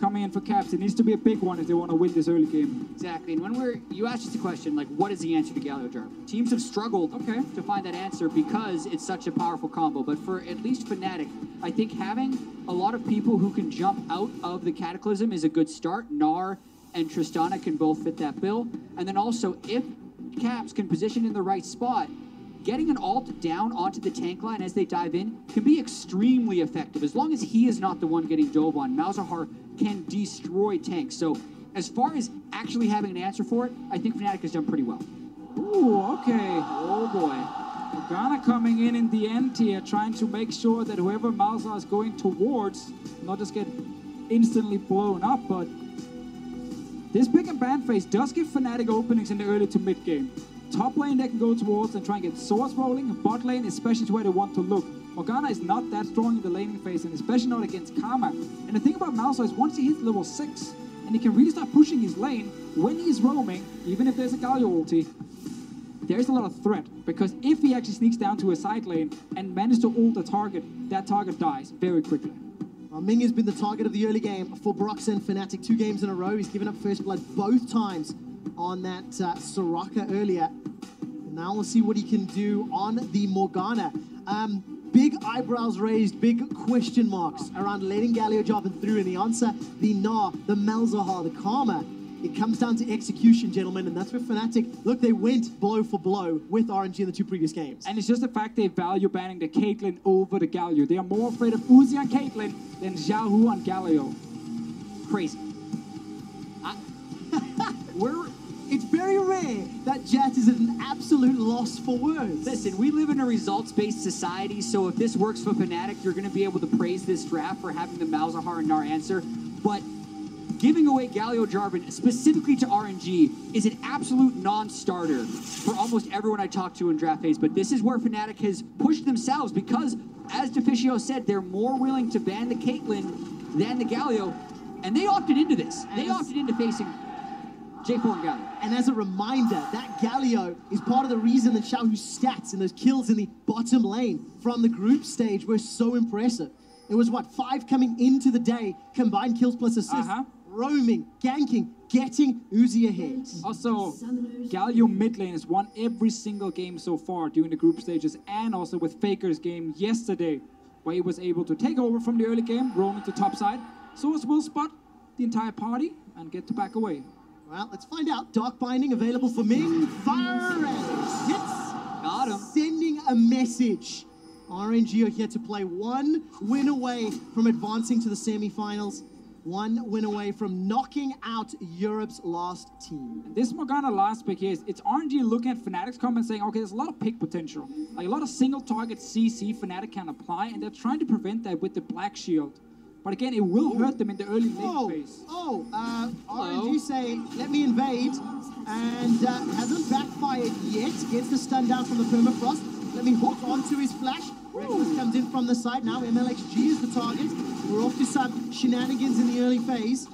S12: coming in for Caps, it needs to be a big one if they want to win this early game.
S13: Exactly, and when you asked us the question, like, what is the answer to Galio Jarvan? Teams have struggled to find that answer because it's such a powerful combo, but for at least Fnatic, I think having a lot of people who can jump out of the Cataclysm is a good start. Gnar and Tristana can both fit that bill, and then also if Caps can position in the right spot, getting an ult down onto the tank line as they dive in can be extremely effective. As long as he is not the one getting dove on, Malzahar can destroy tanks. So as far as actually having an answer for it, I think Fnatic has done pretty well.
S12: Ooh, okay. Oh boy. Morgana coming in the end here, trying to make sure that whoever Malzahar is going towards not just get instantly blown up, but this pick and ban phase does give Fnatic openings in the early to mid game. Top lane they can go towards and try and get swords rolling. Bot lane, especially to where they want to look. Morgana is not that strong in the laning phase, and especially not against Karma. And the thing about Malzahar is once he hits level 6, and he can really start pushing his lane, when he's roaming, even if there's a Galio ulti, there's a lot of threat. Because if he actually sneaks down to a side lane and manages to ult a target, that target dies very quickly.
S11: Ming has been the target of the early game for Broxen Fnatic 2 games in a row. He's given up first blood both times on that Soraka earlier. Now we'll see what he can do on the Morgana. Big eyebrows raised, big question marks around letting Galio Jarvan through, and the answer, the Gnar, the Malzahar, the Karma. It comes down to execution, gentlemen, and that's where Fnatic, look, they went blow for blow with RNG in the 2 previous games.
S12: And it's just the fact they value banning the Caitlyn over the Galio. They are more afraid of Uzi on Caitlyn than Xiaohu on Galio.
S13: Crazy.
S11: It's very rare that Jet is at an absolute loss for words.
S13: Listen, we live in a results-based society, so if this works for Fnatic, you're going to be able to praise this draft for having the Malzahar and Gnar answer. But giving away Galio Jarvan, specifically to RNG, is an absolute non-starter for almost everyone I talk to in draft phase. But this is where Fnatic has pushed themselves because, as Deficio said, they're more willing to ban the Caitlyn than the Galio, and they opted into this. They opted into facing J4 and Galio.
S11: And as a reminder, that Galio is part of the reason that Xiaohu's stats and those kills in the bottom lane from the group stage were so impressive. It was, what, 5 coming into the day, combined kills plus assists, roaming, ganking, getting Uzi ahead.
S12: Also, Galio mid lane has won every single game so far during the group stages, and also with Faker's game yesterday, where he was able to take over from the early game, roam into top side. Source will spot the entire party and get to back away.
S11: Well, let's find out. Dark Binding available for Ming. Fire and hits.
S13: Got him.
S11: Sending a message. RNG are here to play, 1 win away from advancing to the semi-finals. 1 win away from knocking out Europe's last team.
S12: And this Morgana last pick here, it's RNG looking at Fnatic's comment saying, okay, there's a lot of pick potential. Like a lot of single target CC Fnatic can apply, and they're trying to prevent that with the Black Shield. But again, it will hurt them in the early late phase.
S11: RNG say, let me invade, and hasn't backfired yet. Gets the stun down from the permafrost. Let me hook onto his flash. Reckless comes in from the side. Now MLXG is the target. We're off to some shenanigans in the early phase,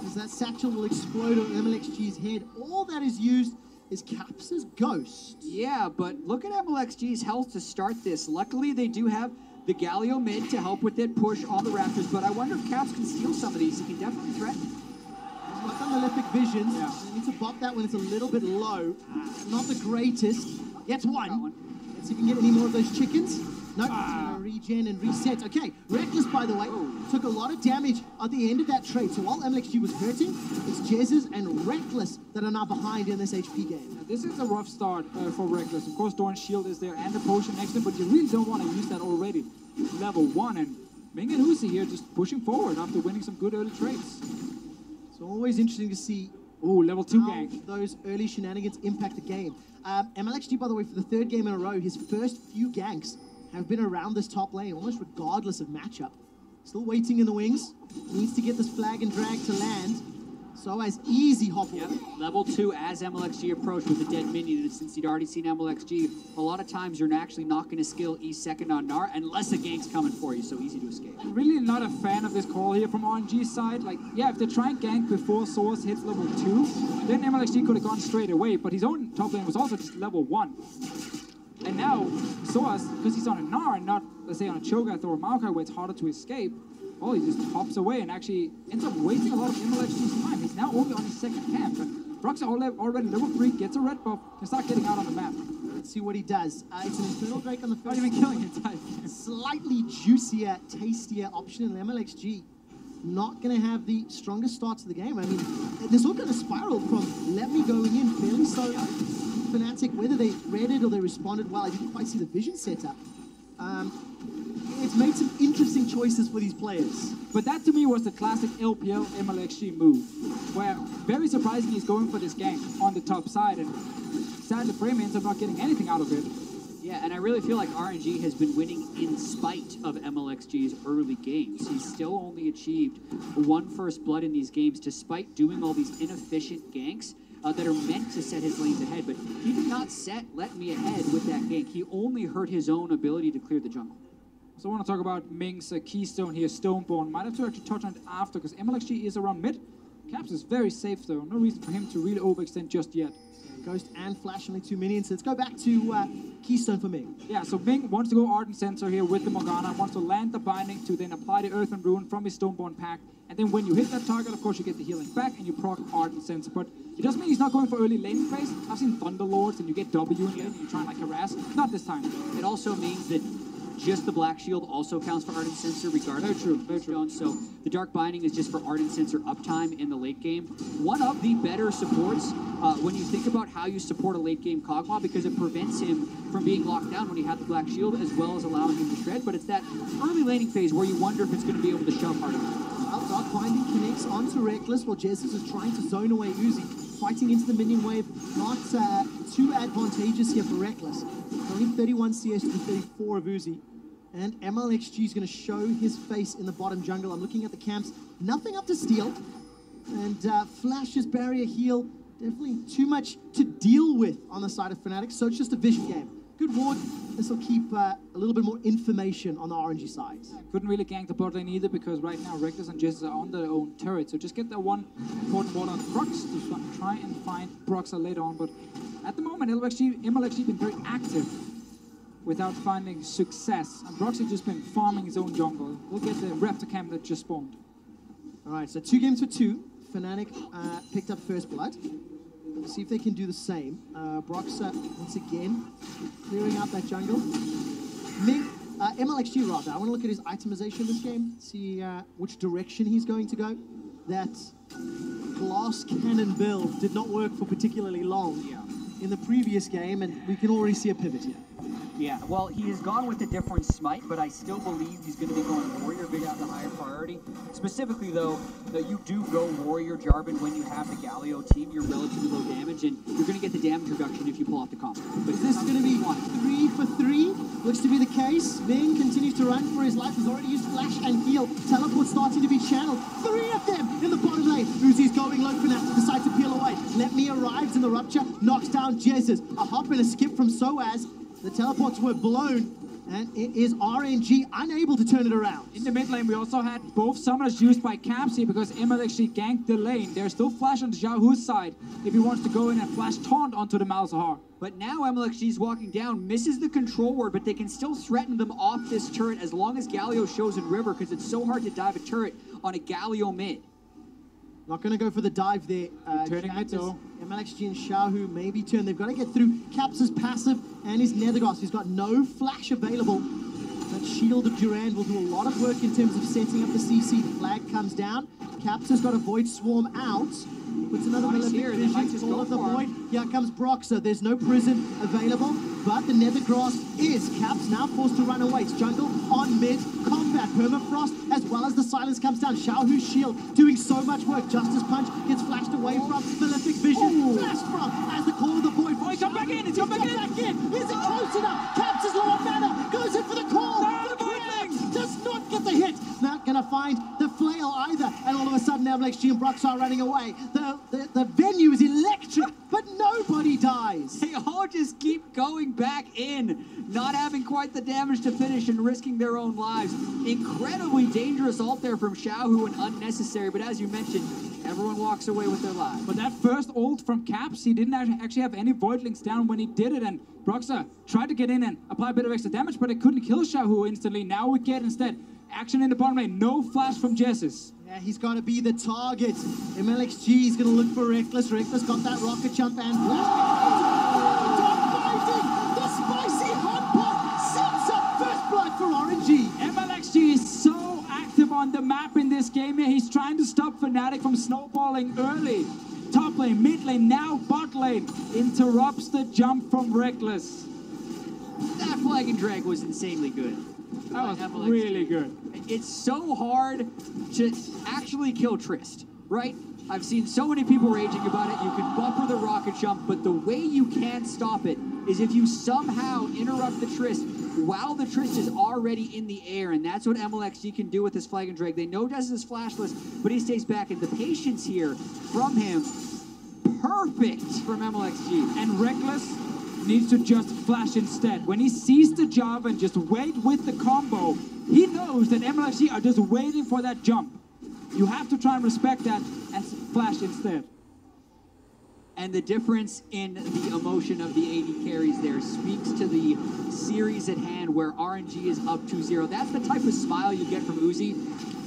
S11: as that satchel will explode on MLXG's head. All that is used is Caps' Ghost.
S13: Yeah, but look at MLXG's health to start this. Luckily, they do have the Galio mid to help with it push on the Raptors, but I wonder if Caps can steal some of these. He can definitely threaten.
S11: He's got the malefic visions. Yeah. They need to bop that when it's a little bit low. Not the greatest. Gets one. Let's see if we can get any more of those chickens. Nope, it's gonna regen and reset. Okay, Reckless, by the way, took a lot of damage at the end of that trade. So while MLXG was hurting, it's Jezzes and Reckless that are now behind in this HP game.
S12: Now, this is a rough start for Reckless. Of course, Dawn's Shield is there and the potion next to him, but you really don't want to use that already. Level 1, and Ming and Uzi here just pushing forward after winning some good early trades.
S11: It's always interesting to see
S12: level 2
S11: how
S12: gank.
S11: Those early shenanigans impact the game. MLXG, by the way, for the 3rd game in a row, his first few ganks have been around this top lane, almost regardless of matchup. Still waiting in the wings. Needs to get this flag and drag to land. So as easy hop away.
S13: Level 2 as MLXG approached with the dead minion, and since you'd already seen MLXG, a lot of times you're actually not going to skill E2 on Gnar unless a gank's coming for you, so easy to escape.
S12: I'm really not a fan of this call here from RNG's side. Like, yeah, if they try and gank before Source hits level 2, then MLXG could have gone straight away, but his own top lane was also just level 1. And now, Source, because he's on a Gnar and not, let's say, on a Cho'Gath or a Maokai where it's harder to escape, well, he just hops away and actually ends up wasting a lot of MLXG's time. He's now only on his 2nd camp, but Brock's already level 3, gets a red buff, can start getting out on the map.
S11: Let's see what he does. It's an Infernal Drake on the first.
S12: Not even killing it.
S11: Slightly juicier, tastier option in MLXG. Not going to have the strongest start to the game. I mean, this all kind of spiraled from let me going in fairly so Fnatic, whether they read it or they responded well. I didn't quite see the vision set up. It's made some interesting choices for these players.
S12: But that to me was the classic LPL MLXG move, where very surprisingly he's going for this gank on the top side, and sadly Frame ends up not getting anything out of it.
S13: Yeah, and I really feel like RNG has been winning in spite of MLXG's early games. He's still only achieved 1 first blood in these games, despite doing all these inefficient ganks that are meant to set his lanes ahead. But he did not let me ahead with that gank. He only hurt his own ability to clear the jungle.
S12: So I want to talk about Ming's keystone here, Stoneborn. Might have to actually touch on it after, because MLXG is around mid. Caps is very safe though. No reason for him to really overextend just yet.
S11: Ghost and Flash, only 2 minions. Let's go back to Keystone for Ming.
S12: Yeah, so Ming wants to go Ardent Sensor here with the Morgana, wants to land the binding to then apply the Earth and Ruin from his Stoneborn pack. And then when you hit that target, of course, you get the healing back and you proc Ardent Sensor. But it doesn't mean he's not going for early lane phase. I've seen Thunderlords and you get W in lane and you try and like harass. Not this time.
S13: It also means that just the Black Shield also counts for Ardent Sensor regardless.
S12: Very true.
S13: So the Dark Binding is just for Ardent Sensor uptime in the late game. One of the better supports when you think about how you support a late game Kog'Maw, because it prevents him from being locked down when he had the Black Shield, as well as allowing him to shred. But it's that early laning phase where you wonder if it's going to be able to shove harder.
S11: Well, Dark Binding connects onto Reckless while Jesus is trying to zone away Uzi. Fighting into the minion wave, not too advantageous here for Reckless. Only 31 CS to 34 of Uzi. And MLXG is going to show his face in the bottom jungle. I'm looking at the camps. Nothing up to steal. And Flash's barrier heal. Definitely too much to deal with on the side of Fnatic. So it's just a vision game. Good ward. This will keep a little bit more information on the RNG side.
S12: Couldn't really gank the bot lane either because right now Reckless and Jess are on their own turret. So just get that one important ward on Prox to try and find Proxa later on. But at the moment, MLXG been very active without finding success. And Proxy just been farming his own jungle. We'll get the Raptor camp that just spawned.
S11: All right, so 2 games for 2. Fnatic picked up first blood. Let's see if they can do the same. Broxa, once again, clearing out that jungle. MLXG rather, I want to look at his itemization this game, see which direction he's going to go. That glass cannon build did not work for particularly long in the previous game, and we can already see a pivot here.
S13: Yeah, well, he has gone with a different smite, but I still believe he's going to be going Warrior Big out the higher priority. Specifically, though, that you do go Warrior Jarvan when you have the Galio team. You're relatively low damage, and you're going to get the damage reduction if you pull off the combo.
S11: But is this going to be 3 for 3? Looks to be the case. Ming continues to run for his life. He's already used Flash and Heal. Teleport starting to be channeled. 3 of them in the bottom lane. Uzi's going low for Fnatic, decides to peel away. Let Me arrives in the rupture, knocks down Jesus. A hop and a skip from Soaz. The teleports were blown, and it is RNG unable to turn it around.
S12: In the mid lane, we also had both summoners used by Capsy because MLXG ganked the lane. There's still flash on Xiaohu's side if he wants to go in and flash taunt onto the Malzahar.
S13: But now MLXG is walking down, misses the control ward, but they can still threaten them off this turret as long as Galio shows in river, because it's so hard to dive a turret on a Galio mid.
S11: Not going to go for the dive there.
S12: Turning it though.
S11: MLXG and Xiaohu maybe turn. They've got to get through Caps' passive and his Nethergoss. He's got no flash available. That Shield of Durand will do a lot of work in terms of setting up the CC. The flag comes down. Caps has got a Void Swarm out. Puts another Malefic Vision, all of the Void. Here comes Broxa. There's no prison available, but the Nethergrass is. Caps now forced to run away. It's jungle on mid. Combat, Permafrost, as well as the silence comes down. Xiaohu's shield doing so much work. Justice Punch gets flashed away from Malefic Vision. Flashed from as the Call of the Void.
S12: Oh, he come back in! He's come back in!
S11: Is it close enough? Caps is low on mana. Goes in for the call. Does not get the hit. Not gonna find the flail either. And all of a sudden, MLXG and Brox are running away. The venue is electric, but nobody dies.
S13: They all just keep going back in, not having quite the damage to finish and risking their own lives. Incredibly dangerous ult there from Xiaohu and unnecessary, but as you mentioned, everyone walks away with their lives.
S12: But that first ult from Caps, he didn't actually have any Voidlings down when he did it, and Broxa tried to get in and apply a bit of extra damage, but it couldn't kill Xiaohu instantly. Now we get instead action in the bottom lane, no flash from Jessus.
S11: Yeah, he's got to be the target. MLXG is going to look for Reckless. Reckless got that rocket jump and flash. Dog fighting. The spicy hot pot sets up first blood for RNG.
S12: MLXG is so active on the map in this game here. He's trying to stop Fnatic from snowballing early. Top lane, mid lane, now bot lane. Interrupts the jump from Reckless.
S13: That flag and drag was insanely good.
S12: That was really good.
S13: It's so hard to actually kill Trist, right? I've seen so many people raging about it. You can buffer the rocket jump, but the way you can stop it is if you somehow interrupt the Trist while the Trist is already in the air, and that's what MLXG can do with this flag and drag. They know Jess is flashless, but he stays back, and the patience here from him, perfect from MLXG.
S12: And Reckless needs to just flash instead. When he sees the jump and just wait with the combo, he knows that MLXG are just waiting for that jump. You have to try and respect that and flash instead.
S13: And the difference in the emotion of the AD carries there speaks to the series at hand where RNG is up 2-0. That's the type of smile you get from Uzi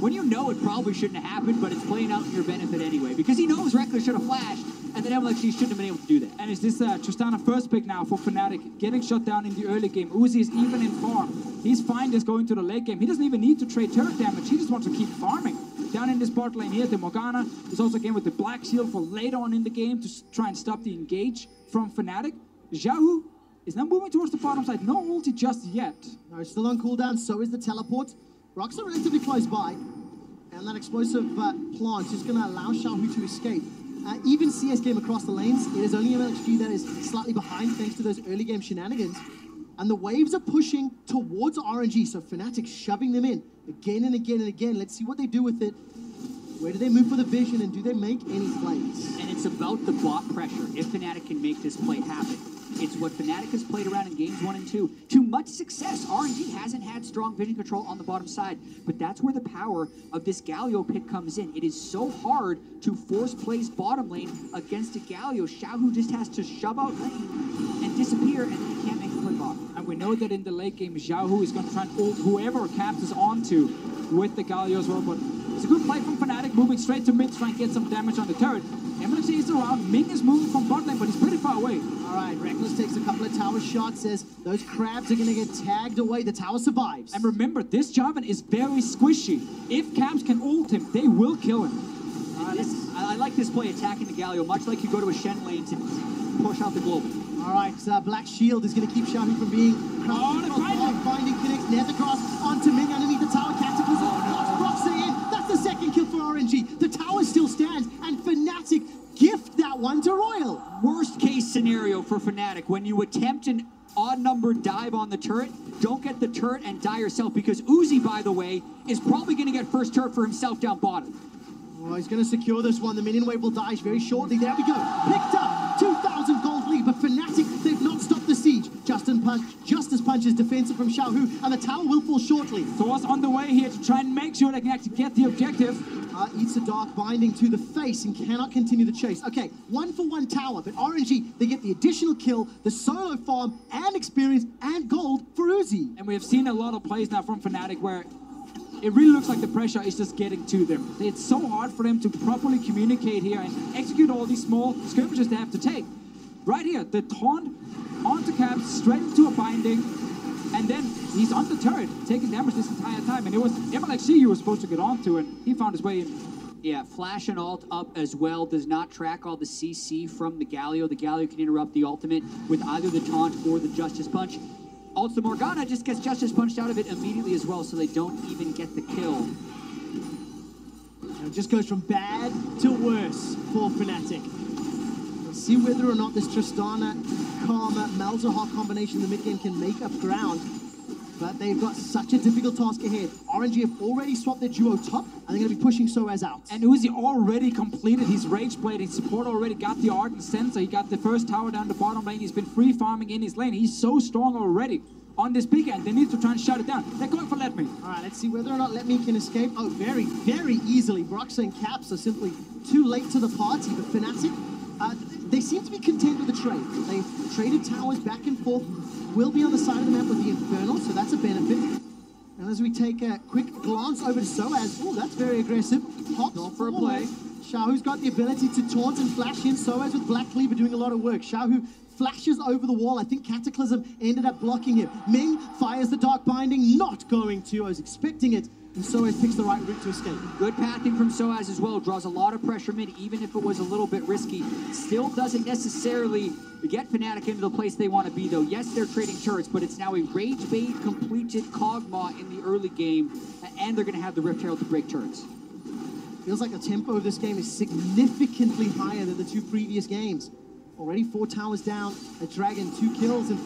S13: when you know it probably shouldn't have happened, but it's playing out in your benefit anyway. Because he knows Reckless should have flashed, and then MLXG shouldn't have been able to do that.
S12: And is this Tristana first pick now for Fnatic, getting shut down in the early game. Uzi is even in farm. He's fine just going to the late game. He doesn't even need to trade turret damage. He just wants to keep farming. Down in this bot lane here, the Morgana is also again with the Black Shield for later on in the game to try and stop the engage from Fnatic. Xiaohu is now moving towards the bottom side. No ulti just yet.
S11: No, it's still on cooldown, so is the teleport. Rocks are relatively close by, and that explosive plant is going to allow Xiaohu to escape. Even CS game across the lanes, it is only MLXG that is slightly behind thanks to those early game shenanigans. And the waves are pushing towards RNG, so Fnatic shoving them in again and again and again. Let's see what they do with it. Where do they move for the vision, and do they make any plays?
S13: And it's about the bot pressure. If Fnatic can make this play happen, it's what Fnatic has played around in games 1 and 2 to much success. RNG hasn't had strong vision control on the bottom side, but that's where the power of this Galio pick comes in. It is so hard to force plays bottom lane against a Galio. Xiaohu just has to shove out lane and disappear, and then he can't make a play bottom.
S12: And we know that in the late game, Xiaohu is going to try and ult whoever Caps is onto with the Galio as well, but it's a good play from Fnatic, moving straight to mid to try and get some damage on the turret. FNC is around, Ming is moving from bot lane, but he's pretty far away.
S11: All right, Reckless takes a couple of tower shots, says those crabs are going to get tagged away. The tower survives.
S12: And remember, this Jarvan is very squishy. If Caps can ult him, they will kill him.
S13: I like this play, attacking the Galio, much like you go to a Shen lane to push out the global.
S11: All right, Black Shield is going to keep Xiaohu from being... Binding connects Nethercross onto Ming underneath the tower. Cataclysm. Broxer in. That's the second kill for RNG. The tower still stands, and Fnatic gift that one to Royal.
S13: Worst case scenario for Fnatic, when you attempt an odd number dive on the turret, don't get the turret and die yourself, because Uzi, by the way, is probably going to get first turret for himself down bottom.
S11: Oh, he's going to secure this one. The minion wave will die very shortly. There we go. Picked up. 2,000 gold lead, but Fnatic, they've not stopped the siege. Justice punches defensive from Xiaohu, and the tower will fall shortly.
S12: Thor's on the way here to try and make sure they can actually get the objective.
S11: Eats a dark binding to the face and cannot continue the chase. Okay, 1-for-1 tower, but RNG, they get the additional kill, the solo farm, and experience, and gold for Uzi.
S12: And we have seen a lot of plays now from Fnatic where it really looks like the pressure is just getting to them. It's so hard for them to properly communicate here and execute all these small skirmishes they have to take. Right here, the taunt onto Caps, straight into a binding, and then he's on the turret, taking damage this entire time. And it was MLXG he was supposed to get onto, and he found his way in.
S13: Yeah, flash and ult up as well. Does not track all the CC from the Galio. The Galio can interrupt the ultimate with either the taunt or the Justice Punch. Ults the Morgana, just gets Justice Punched out of it immediately as well, so they don't even get the kill.
S11: And it just goes from bad to worse for Fnatic. Let's see whether or not this Tristana, Karma, Malzahar combination in the mid game can make up ground. But they've got such a difficult task ahead. RNG have already swapped their duo top, and they're going to be pushing Soaz out.
S12: And Uzi already completed his Rage Blade. His support already got the Ardent Sensor. He got the first tower down the bottom lane. He's been free farming in his lane. He's so strong already on this big end. They need to try and shut it down. They're going for Let Me.
S11: All right, let's see whether or not Let Me can escape. Oh, very, very easily. Broxer and Caps are simply too late to the party, but Fnatic, they seem to be content with the trade. They've traded towers back and forth. Will be on the side of the map with the Infernal, so that's a benefit. And as we take a quick glance over to Soaz, oh, that's very aggressive. Hops
S13: for a play.
S11: Xiaohu's got the ability to taunt and flash in. Soaz with Black Cleaver doing a lot of work. Xiaohu flashes over the wall. I think Cataclysm ended up blocking him. Ming fires the Dark Binding, not going to. I was expecting it. And Soaz picks the right route to escape.
S13: Good pathing from Soaz as well. Draws a lot of pressure mid, even if it was a little bit risky. Still doesn't necessarily get Fnatic into the place they want to be, though. Yes, they're trading turrets, but it's now a Rage Bait completed Kog'Maw in the early game, and they're going to have the Rift Herald to break turrets.
S11: Feels like the tempo of this game is significantly higher than the two previous games. Already 4 towers down, a Dragon, 2 kills, and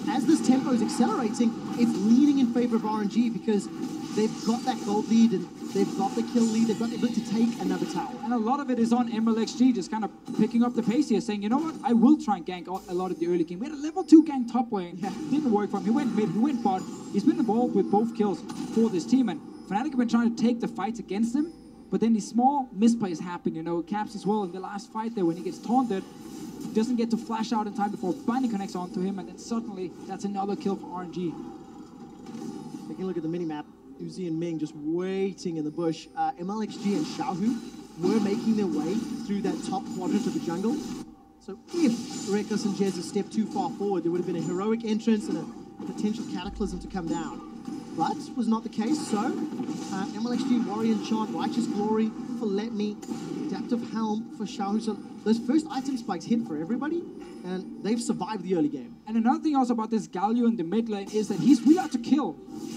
S11: as this tempo is accelerating, it's leaning in favor of RNG because they've got that gold lead and they've got the kill lead, they've got the ability to take another tower.
S12: And a lot of it is on MLXG, just kind of picking up the pace here, saying, you know what, I will try and gank a lot of the early game. We had a level 2 gank top lane, didn't work for him. He went mid, he went bot. He's been involved with both kills for this team, and Fnatic have been trying to take the fights against him, but then these small misplays happen, you know. Caps as well in the last fight there when he gets taunted, doesn't get to flash out in time before Binding connects onto him, and then suddenly that's another kill for RNG.
S11: Taking a look at the minimap, Uzi and Ming just waiting in the bush. MLXG and Xiaohu were making their way through that top quadrant of the jungle. So if Reckless and Jez had stepped too far forward, there would have been a heroic entrance and a potential Cataclysm to come down. But was not the case, so MLXG, Warrior Enchant, Righteous Glory for Let Me, Adaptive Helm for Xiaohu. So those first item spikes hit for everybody, and they've survived the early game.
S12: And another thing also about this Galio in the mid lane is that he's really hard to kill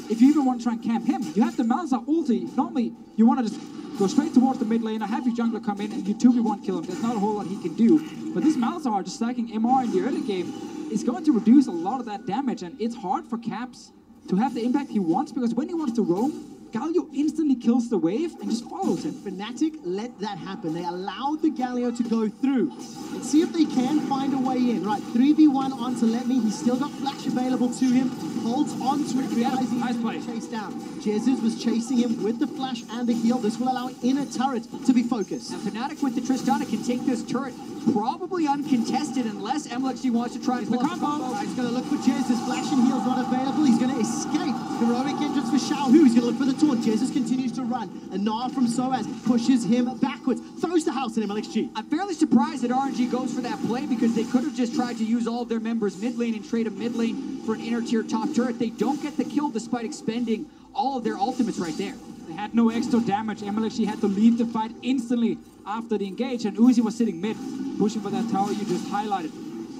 S12: if you even want to try and camp him. You have the Malzahar ulti. Normally, you want to just go straight towards the mid lane, have your jungler come in, and you 2v1 kill him. There's not a whole lot he can do. But this Malzahar, just stacking MR in the early game, is going to reduce a lot of that damage, and it's hard for Caps to have the impact he wants, because when he wants to roam, Galio instantly kills the wave and just follows him.
S11: Fnatic let that happen. They allowed the Galio to go through. Let's see if they can find a way in. Right, 3v1 onto Letme. He's still got flash available to him. Holds on to it, realizing he's going to be chased down. Jesus was chasing him with the flash and the heal. This will allow inner turret to be focused.
S13: And Fnatic with the Tristana can take this turret probably uncontested unless MLXG wants to try to pull off the combo.
S11: He's going to look for Jesus. Flash and heal's not available. He's going to escape. Heroic entrance for Xiaohu. He's going to look for the taunt. Jesus continues to run. And Nah from Soaz pushes him backwards. Throws the house at MLXG.
S13: I'm fairly surprised that RNG goes for that play because they could have just tried to use all of their members mid lane and trade a mid lane for an inner tier top turret. They don't get the kill despite expending all of their ultimates right there.
S12: They had no extra damage. MLXG had to leave the fight instantly after the engage, and Uzi was sitting mid, pushing for that tower you just highlighted.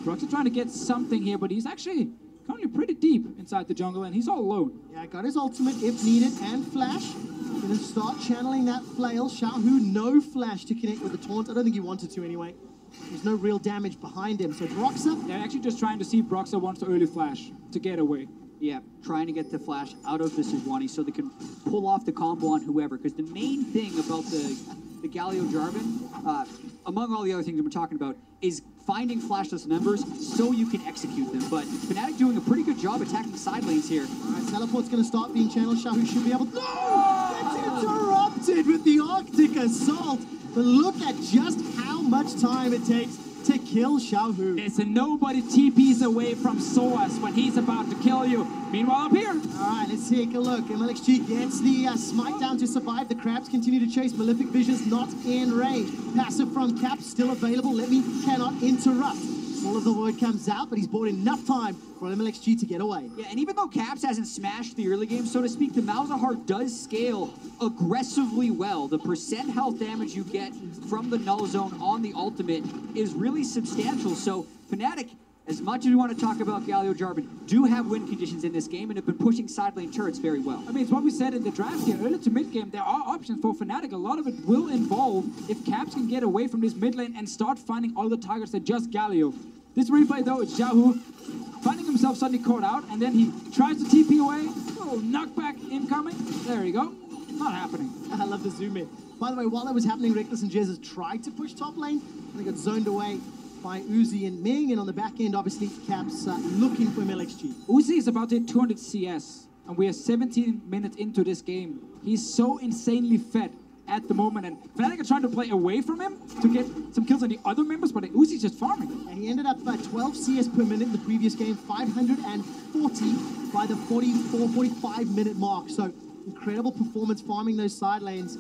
S12: Broxah trying to get something here, but he's actually currently pretty deep inside the jungle, and he's all alone.
S11: Yeah, got his ultimate if needed, and flash. Gonna start channeling that flail. Xiaohu, no flash to connect with the taunt. I don't think he wanted to anyway. There's no real damage behind him, so Broxah...
S12: They're actually just trying to see if Broxah wants to early flash to get away.
S13: Yeah, trying to get the flash out of the Sejuani so they can pull off the combo on whoever. Because the main thing about the Galio Jarvan, among all the other things we're talking about, is finding flashless members so you can execute them. But Fnatic doing a pretty good job attacking side lanes here.
S11: All right, teleport's going to start being channeled. Xiaohu should be able to... No! Gets interrupted with the Arctic Assault. But look at just how much time it takes to kill Xiaohu.
S12: There's a nobody TPs away from Soaz when he's about to kill you. Meanwhile, up here.
S11: All right, let's take a look. MLXG gets the smite down to survive. The crabs continue to chase. Malefic Vision's not in range. Passive from Cap still available. Letme cannot interrupt. All of the word comes out, but he's bought enough time for MLXG to get away.
S13: Yeah, and even though Caps hasn't smashed the early game, so to speak, the Malzahar does scale aggressively well. The percent health damage you get from the Null Zone on the ultimate is really substantial. So Fnatic, as much as we want to talk about Galio Jarvan, do have win conditions in this game and have been pushing side lane turrets very well.
S12: I mean, it's what we said in the draft here. Early to mid game, there are options for Fnatic. A lot of it will involve if Caps can get away from this mid lane and start finding all the targets than just Galio. This replay, though, is Xiaohu finding himself suddenly caught out, and then he tries to TP away. Little knockback incoming. There you go. Not happening.
S11: I love the zoom in. By the way, while that was happening, Reckless and Jesus tried to push top lane, and they got zoned away by Uzi and Ming, and on the back end, obviously, Caps looking for MLXG.
S12: Uzi is about to hit 200 CS, and we are 17 minutes into this game. He's so insanely fed at the moment, and Fnatic are trying to play away from him to get some kills on the other members, but Uzi's just farming.
S11: And he ended up 12 CS per minute in the previous game, 540 by the 45 minute mark. So incredible performance farming those side lanes.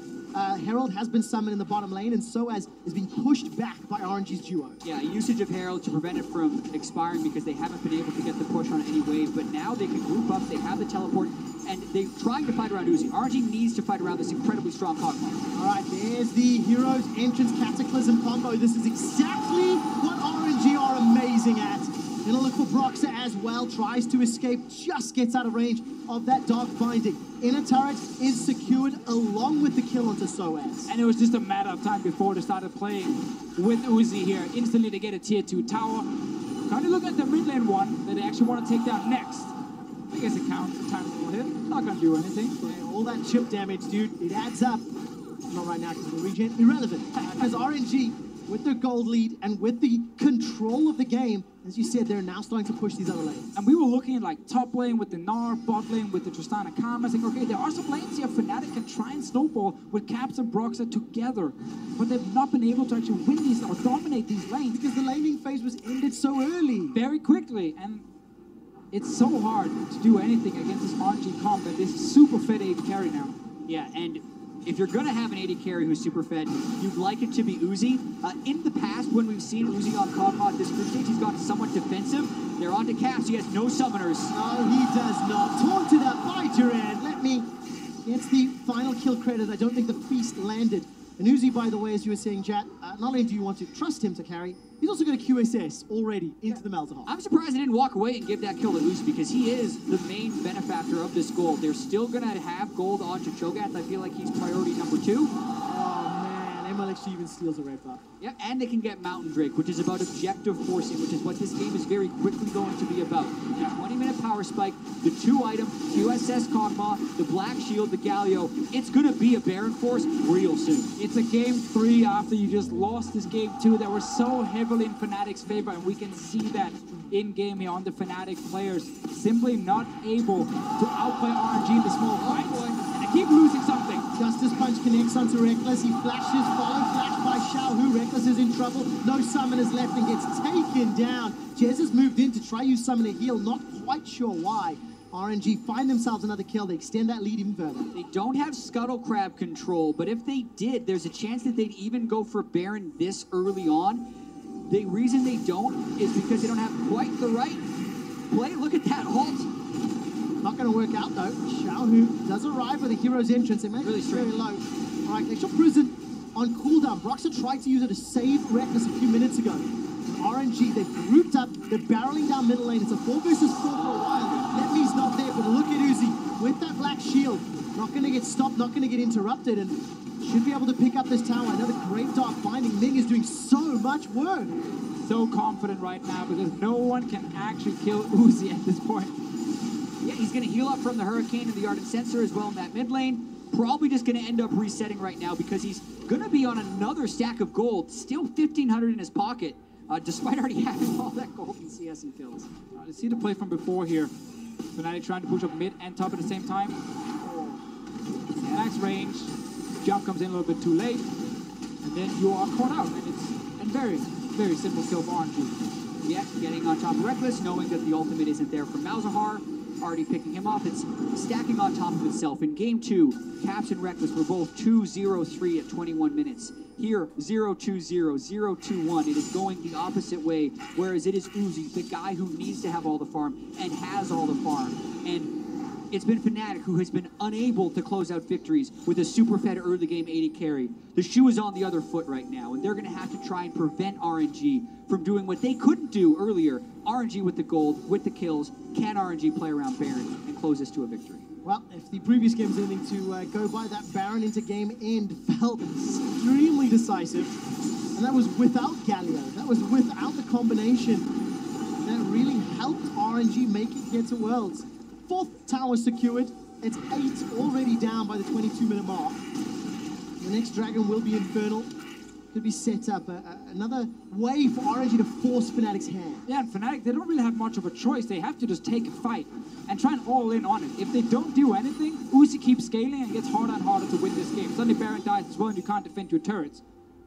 S11: Herald has been summoned in the bottom lane, and Soaz is being pushed back by RNG's duo.
S13: Yeah, usage of Herald to prevent it from expiring because they haven't been able to get the push on any wave, but now they can group up, they have the teleport, and they're trying to fight around Uzi. RNG needs to fight around this incredibly strong Kog'Maw.
S11: All right, there's the Heroes Entrance Cataclysm combo. This is exactly what RNG are amazing at. Gonna look for Broxah as well, tries to escape, just gets out of range of that Dark Binding. Inner turret is secured along with the kill onto Soaz.
S12: And it was just a matter of time before they started playing with Uzi here. Instantly they get a tier 2 tower. Trying to look at the mid lane one that they actually want to take down next. I guess it counts. The time will hit. Not gonna do anything.
S11: Yeah, all that chip damage, dude, it adds up. Not right now because of the regen. Irrelevant. As RNG, with their gold lead and with the control of the game, as you said, they're now starting to push these other lanes.
S12: And we were looking at like top lane with the Gnar, bot lane with the Tristana Karma, saying, okay, there are some lanes here Fnatic can try and snowball with Caps and Broxah together. But they've not been able to actually win these or dominate these lanes.
S11: Because the laning phase was ended so early.
S12: Very quickly. And it's so hard to do anything against this RNG comp that is super fed AD carry now.
S13: Yeah, and if you're going to have an AD carry who's super fed, you'd like it to be Uzi. In the past, when we've seen Uzi on Kog'Maw at this group stage, he's gotten somewhat defensive. They're on to Caps. He has no summoners.
S11: No, he does not. Taunted up by Duran. Letme gets the final kill credit. I don't think the feast landed. And Uzi, by the way, as you were saying, Jat, not only do you want to trust him to carry, he's also got a QSS already into the Malzahar.
S13: I'm surprised he didn't walk away and give that kill to Uzi because he is the main benefactor of this gold. They're still going to have gold onto Cho'Gath. I feel like he's priority number 2.
S11: Oh, man. MLXG even steals a red buff.
S13: Yeah, and they can get Mountain Drake, which is about objective forcing, which is what this game is very quickly going to be about. The 20-minute power spike, the 2-item, QSS Kog'Maw, the Black Shield, the Galio. It's going to be a Baron Force real soon.
S12: It's a game 3 after you just lost this game 2 that were so heavily in Fnatic's favor, and we can see that in-game here on the Fnatic players simply not able to outplay RNG in the small fights, and they keep losing something.
S11: Justice Punch connects onto Reckless. He flashes, follow flash by Xiaohu. Reckless is in trouble. No summoners left and gets taken down. Jez has moved in to try use summon a heal. Not quite sure why. RNG find themselves another kill. They extend that lead even further.
S13: They don't have Scuttle Crab control, but if they did, there's a chance that they'd even go for Baron this early on. The reason they don't is because they don't have quite the right play. Look at that ult.
S11: Not going to work out though. Xiaohu does arrive with a hero's entrance. It makes
S13: really
S11: it very low. All right, Glacial Prison on cooldown. Broxah tried to use it to save Reckless a few minutes ago. And RNG, they've grouped up. They're barreling down middle lane. It's a 4 versus 4 for a while. Lemmy's not there, but look at Uzi with that Black Shield. Not going to get stopped, not going to get interrupted, and should be able to pick up this tower. Another great dark binding. Ming is doing so much work.
S12: So confident right now because no one can actually kill Uzi at this point.
S13: Yeah, he's going to heal up from the Hurricane and the Ardent Sensor as well in that mid lane. Probably just going to end up resetting right now because he's going to be on another stack of gold. Still 1,500 in his pocket, despite already having all that gold in CS and kills.
S12: You see the play from before here. Fnatic trying to push up mid and top at the same time. Max range. Jump comes in a little bit too late. And then you are caught out. And it's a very, very simple kill for RNG.
S13: Yeah, getting on top of Reckless, knowing that the ultimate isn't there for Malzahar. Already picking him off. It's stacking on top of itself. In game 2, Caps and Reckless were both 2-0-3 at 21 minutes. Here, 0-2-0, 0-2-1. It is going the opposite way, whereas it is Uzi, the guy who needs to have all the farm and has all the farm. And it's been Fnatic who has been unable to close out victories with a super fed early game 80 carry. The shoe is on the other foot right now, and they're going to have to try and prevent RNG from doing what they couldn't do earlier. RNG with the gold, with the kills. Can RNG play around Baron and close this to a victory?
S11: Well, if the previous game was anything to go by, that Baron into game end felt extremely decisive. And that was without Galio. That was without the combination that really helped RNG make it here to Worlds. 4th tower secured. It's 8 already down by the 22-minute mark. The next dragon will be Infernal. Could be set up another way for RNG to force Fnatic's hand.
S12: Yeah, and Fnatic, they don't really have much of a choice. They have to just take a fight and try and all in on it. If they don't do anything, Uzi keeps scaling and gets harder and harder to win this game. Suddenly Baron dies as well and you can't defend your turrets.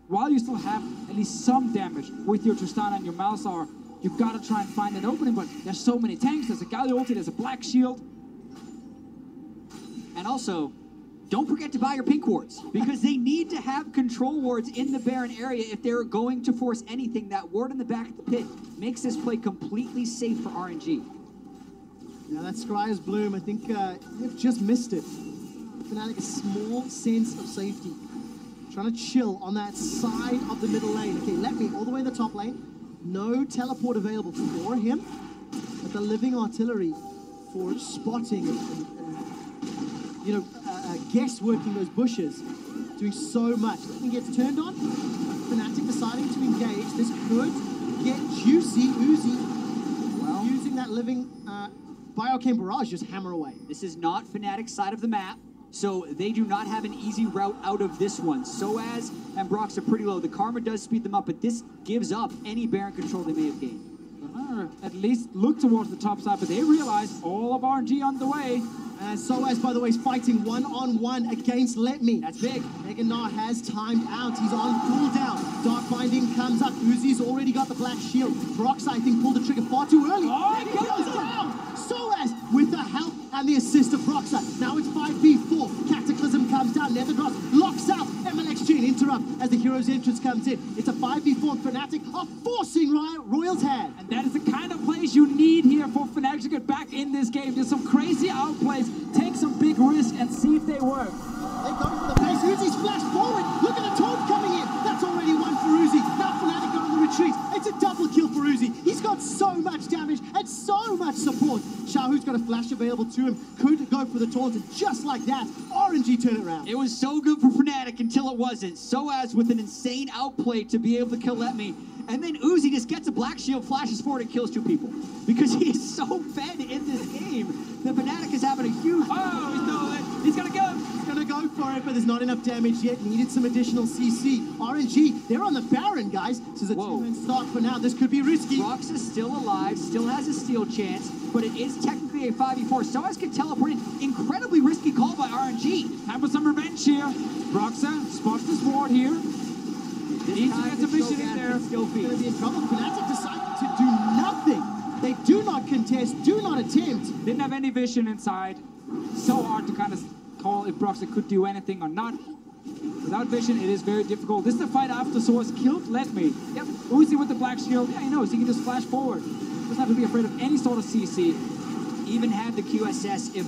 S12: While you still have at least some damage with your Tristana and your Malzahar, you've got to try and find an opening, but there's so many tanks. There's a Galio ulti, there's a Black Shield.
S13: And also, don't forget to buy your pink wards, because they need to have control wards in the Baron area if they're going to force anything. That ward in the back of the pit makes this play completely safe for RNG.
S11: Now that Scryer's Bloom, I think they've just missed it. Fnatic a small sense of safety. Trying to chill on that side of the middle lane. Okay, let me all the way in the top lane. No teleport available for him, but the living artillery for spotting and you know, guess working those bushes, doing so much. Let me get turned on. Fnatic deciding to engage. This could get juicy. Uzi, well, using that living Bioarcane Barrage, just hammer away.
S13: This is not Fnatic's side of the map, so they do not have an easy route out of this one. Soaz and Brox are pretty low. The Karma does speed them up, but this gives up any Baron control they may have gained.
S12: At least look towards the top side, but they realize all of RNG on the way.
S11: And Soaz, by the way, is fighting one-on-one against Let Me.
S13: That's big.
S11: Mega Gnar has timed out. He's on cooldown. Dark Binding comes up. Uzi's already got the Black Shield. Brox, I think, pulled the trigger far too early.
S12: Oh,
S11: he goes down. Soaz with the help and the assist of Broxa. Now it's 5v4. Cataclysm comes down. Nether Drops locks out MLXG and interrupt as the hero's entrance comes in. It's a 5v4 and Fnatic are forcing Royal's hand.
S12: And that is the kind of plays you need here for Fnatic to get back in this game. Just some crazy outplays, take some big risks and see if they work.
S11: They go for the base. Uzi's flashed forward. Look at the taunt coming in. That's already one for Uzi. Now Fnatic go on the retreat. It's a double kill for Uzi. He's got so much damage and so much support. Xiaohu's got a flash available to him, could go for the taunt, and just like that, RNG turn it around.
S13: It was so good for Fnatic until it wasn't. Soaz with an insane outplay to be able to kill Letme. And then Uzi just gets a black shield, flashes forward, and kills 2 people. Because he is so fed in this game. The Fnatic is having a huge...
S11: Oh, he's doing it. He's going to go. He's going to go for it, but there's not enough damage yet. Needed some additional CC. RNG, they're on the Baron, guys. This is a 2-man start for now. This could be risky.
S13: Rox is still alive, still has a steal chance, but it is technically a 5v4. Soaz can teleport in. Incredibly risky call by RNG.
S12: Time for some revenge here. Roxa spots this ward here. Needs to get some vision in there.
S11: Still going to be in trouble. Fnatic decided to do nothing. They do not contest, do not attempt.
S12: Didn't have any vision inside. So hard to kind of call if Broxa could do anything or not. Without vision, it is very difficult. This is the fight after Soaz killed Letme. Yep, Uzi with the black shield. Yeah, he knows he can just flash forward. Doesn't have to be afraid of any sort of CC.
S13: Even had the QSS if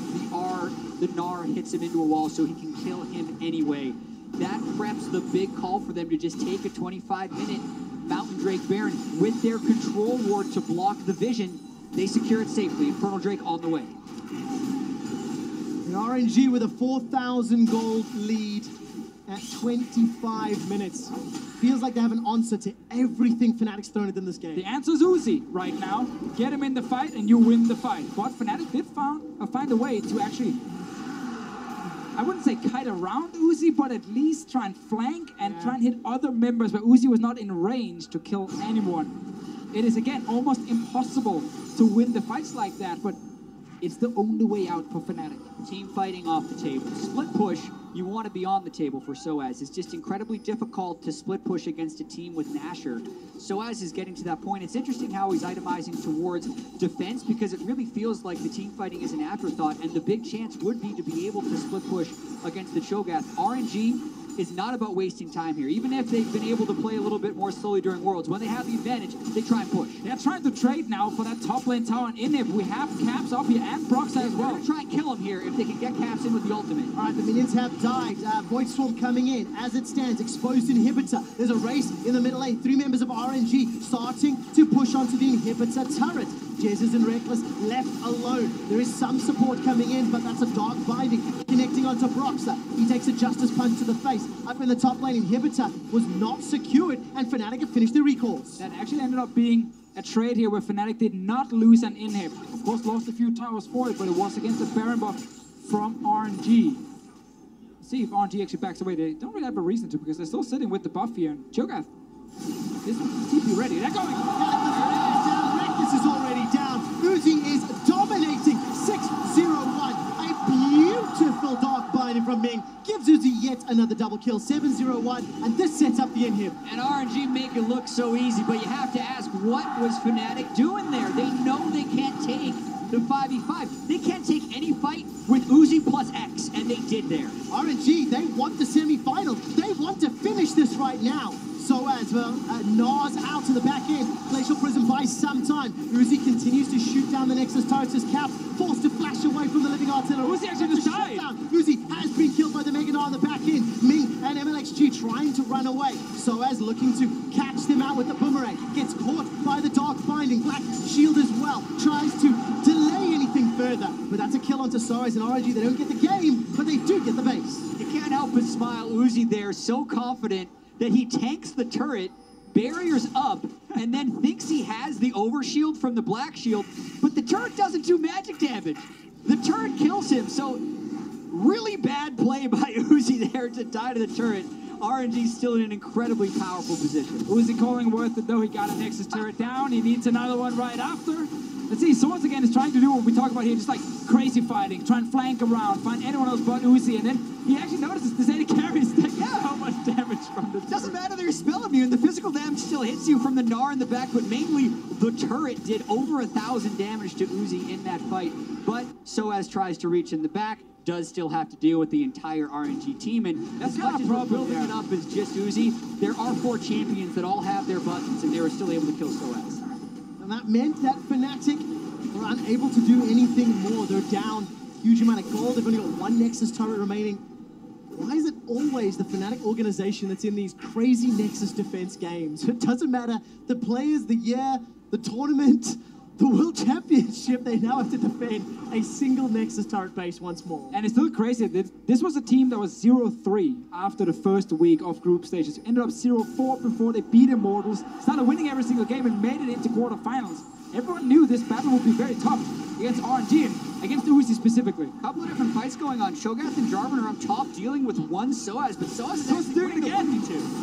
S13: the Gnar hits him into a wall, so he can kill him anyway. That preps the big call for them to just take a 25-minute Mountain Drake Baron with their control ward to block the vision. They secure it safely. Infernal Drake on the way.
S11: The RNG with a 4,000 gold lead at 25 minutes. Feels like they have an answer to everything Fnatic's thrown at them this game.
S12: The answer is Uzi right now. Get him in the fight and you win the fight. But Fnatic did find a way to actually, I wouldn't say kite around Uzi, but at least try and flank and try and hit other members, but Uzi was not in range to kill anyone. It is, again, almost impossible to win the fights like that, but it's the only way out for Fnatic.
S13: Team fighting off the table. Split push, you want to be on the table for Soaz. It's just incredibly difficult to split push against a team with Nashor. Soaz is getting to that point. It's interesting how he's itemizing towards defense because it really feels like the team fighting is an afterthought, and the big chance would be to be able to split push against the Cho'Gath. RNG is not about wasting time here. Even if they've been able to play a little bit more slowly during Worlds, when they have the advantage, they try and push.
S12: They're trying to trade now for that top lane tower and Inhib. We have Caps up here and Broxa as well.
S13: They're going to try and kill him here if they can get Caps in with the ultimate.
S11: All right, the minions have died. Void Storm coming in. As it stands, exposed inhibitor. There's a race in the middle lane. 3 members of RNG starting to push onto the inhibitor turret. Jesus and Reckless left alone. There is some support coming in, but that's a dark binding connecting onto Broxa. He takes a Justice Punch to the face. Up in the top lane, inhibitor was not secured, and Fnatic have finished their recalls.
S12: That actually ended up being a trade here where Fnatic did not lose an inhib. Of course, lost a few towers for it, but it was against the Baron buff from RNG. Let's see if RNG actually backs away. They don't really have a reason to because they're still sitting with the buff here. And Cho'Gath is TP ready. They're going.
S11: Reckless is already down. Uzi is dominating. 6-0-1. A beautiful dark binding from Ming gives Uzi yet another double kill. 7-0-1, and this sets up the inhib.
S13: And RNG make it look so easy, but you have to ask, what was Fnatic doing there? They know they can't take the 5v5. They can't take any fight with Uzi plus X, and they did there.
S11: RNG, they want the semi-final. They want to finish this right now. So as well, Nas out to the back end. Glacial Prism buys some time. Uzi continues to shoot down the Nexus turrets as Cap forced to flash away from the living artillery.
S12: Uzi actually just died.
S11: Uzi has been killed by the Mega Gnar on the back end. Ming and MLXG trying to run away. So as looking to catch them out with the boomerang. Gets caught by the dark binding. Black shield as well. Tries to delay anything further. But that's a kill onto Soaz and RNG. They don't get the game, but they do get the base.
S13: You can't help but smile. Uzi there, so confident that he tanks the turret, barriers up, and then thinks he has the overshield from the black shield, but the turret doesn't do magic damage. The turret kills him, so really bad play by Uzi there to die to the turret. RNG still in an incredibly powerful position.
S12: Uzi calling worth it though. He got a Nexus turret down. He needs another one right after. Let's see, Swords again is trying to do what we talk about here, just like crazy fighting, try and flank around, find anyone else but Uzi, and then he actually notices this AD carries taking so much damage from the turret.
S13: Doesn't matter they're spell immune, the physical damage still hits you from the Gnar in the back, but mainly the turret did over 1,000 damage to Uzi in that fight. But Soaz tries to reach in the back, does still have to deal with the entire RNG team, and
S12: that's
S13: as much as we're building it up as just Uzi, there are 4 champions that all have their buttons, and they were still able to kill Soaz.
S11: And that meant that Fnatic were unable to do anything more. They're down a huge amount of gold. They've only got 1 Nexus turret remaining. Why is it always the Fnatic organization that's in these crazy Nexus defense games? It doesn't matter the players, the year, the tournament. the World Championship, they now have to defend a single Nexus turret base once more.
S12: And it's still crazy. This was a team that was 0-3 after the first week of group stages. Ended up 0-4 before they beat Immortals, started winning every single game and made it into quarterfinals. Everyone knew this battle would be very tough against RNG and against Uzi specifically.
S13: A couple of different fights going on. Shogath and Jarvan are up top dealing with one Soaz, but Soaz is doing it again.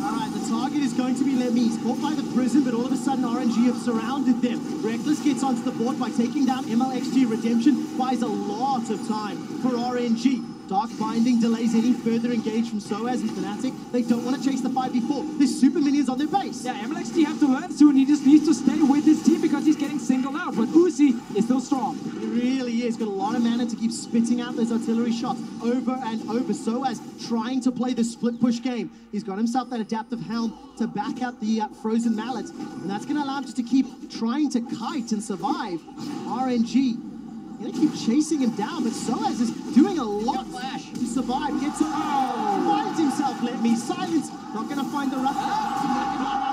S11: All right, the target is going to be Lemmy. He's caught by the prison, but all of a sudden RNG have surrounded them. Reckless gets onto the board by taking down MLXG. Redemption buys a lot of time for RNG. Dark Binding delays any further engage from Soaz and Fnatic. They don't want to chase the 5v4. There's super minions on their base.
S12: Yeah, MLXG have to learn soon. He just needs to stay with his team because he's getting singled out. But Uzi is still strong.
S11: He really is. Got a lot of mana to keep spitting out those artillery shots over and over. Soaz trying to play the split push game. He's got himself that adaptive helm to back out the frozen mallets. And that's going to allow him just to keep trying to kite and survive. RNG gonna keep chasing him down, but Soaz is doing a lot to survive. Gets around, finds himself. Let me silence. Not gonna find the rough.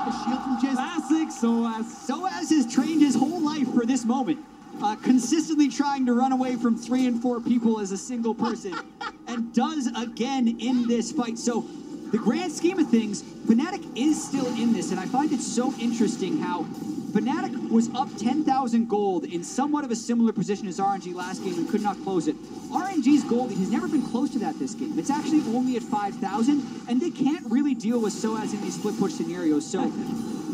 S11: The shield from Jez.
S13: Classic Soaz. Soaz has trained his whole life for this moment. Consistently trying to run away from 3 and 4 people as a single person, and does again in this fight. So the grand scheme of things, Fnatic is still in this, and I find it so interesting how Fnatic was up 10,000 gold in somewhat of a similar position as RNG last game and could not close it. RNG's gold has never been close to that this game. It's actually only at 5,000, and they can't really deal with Soaz in these split push scenarios. So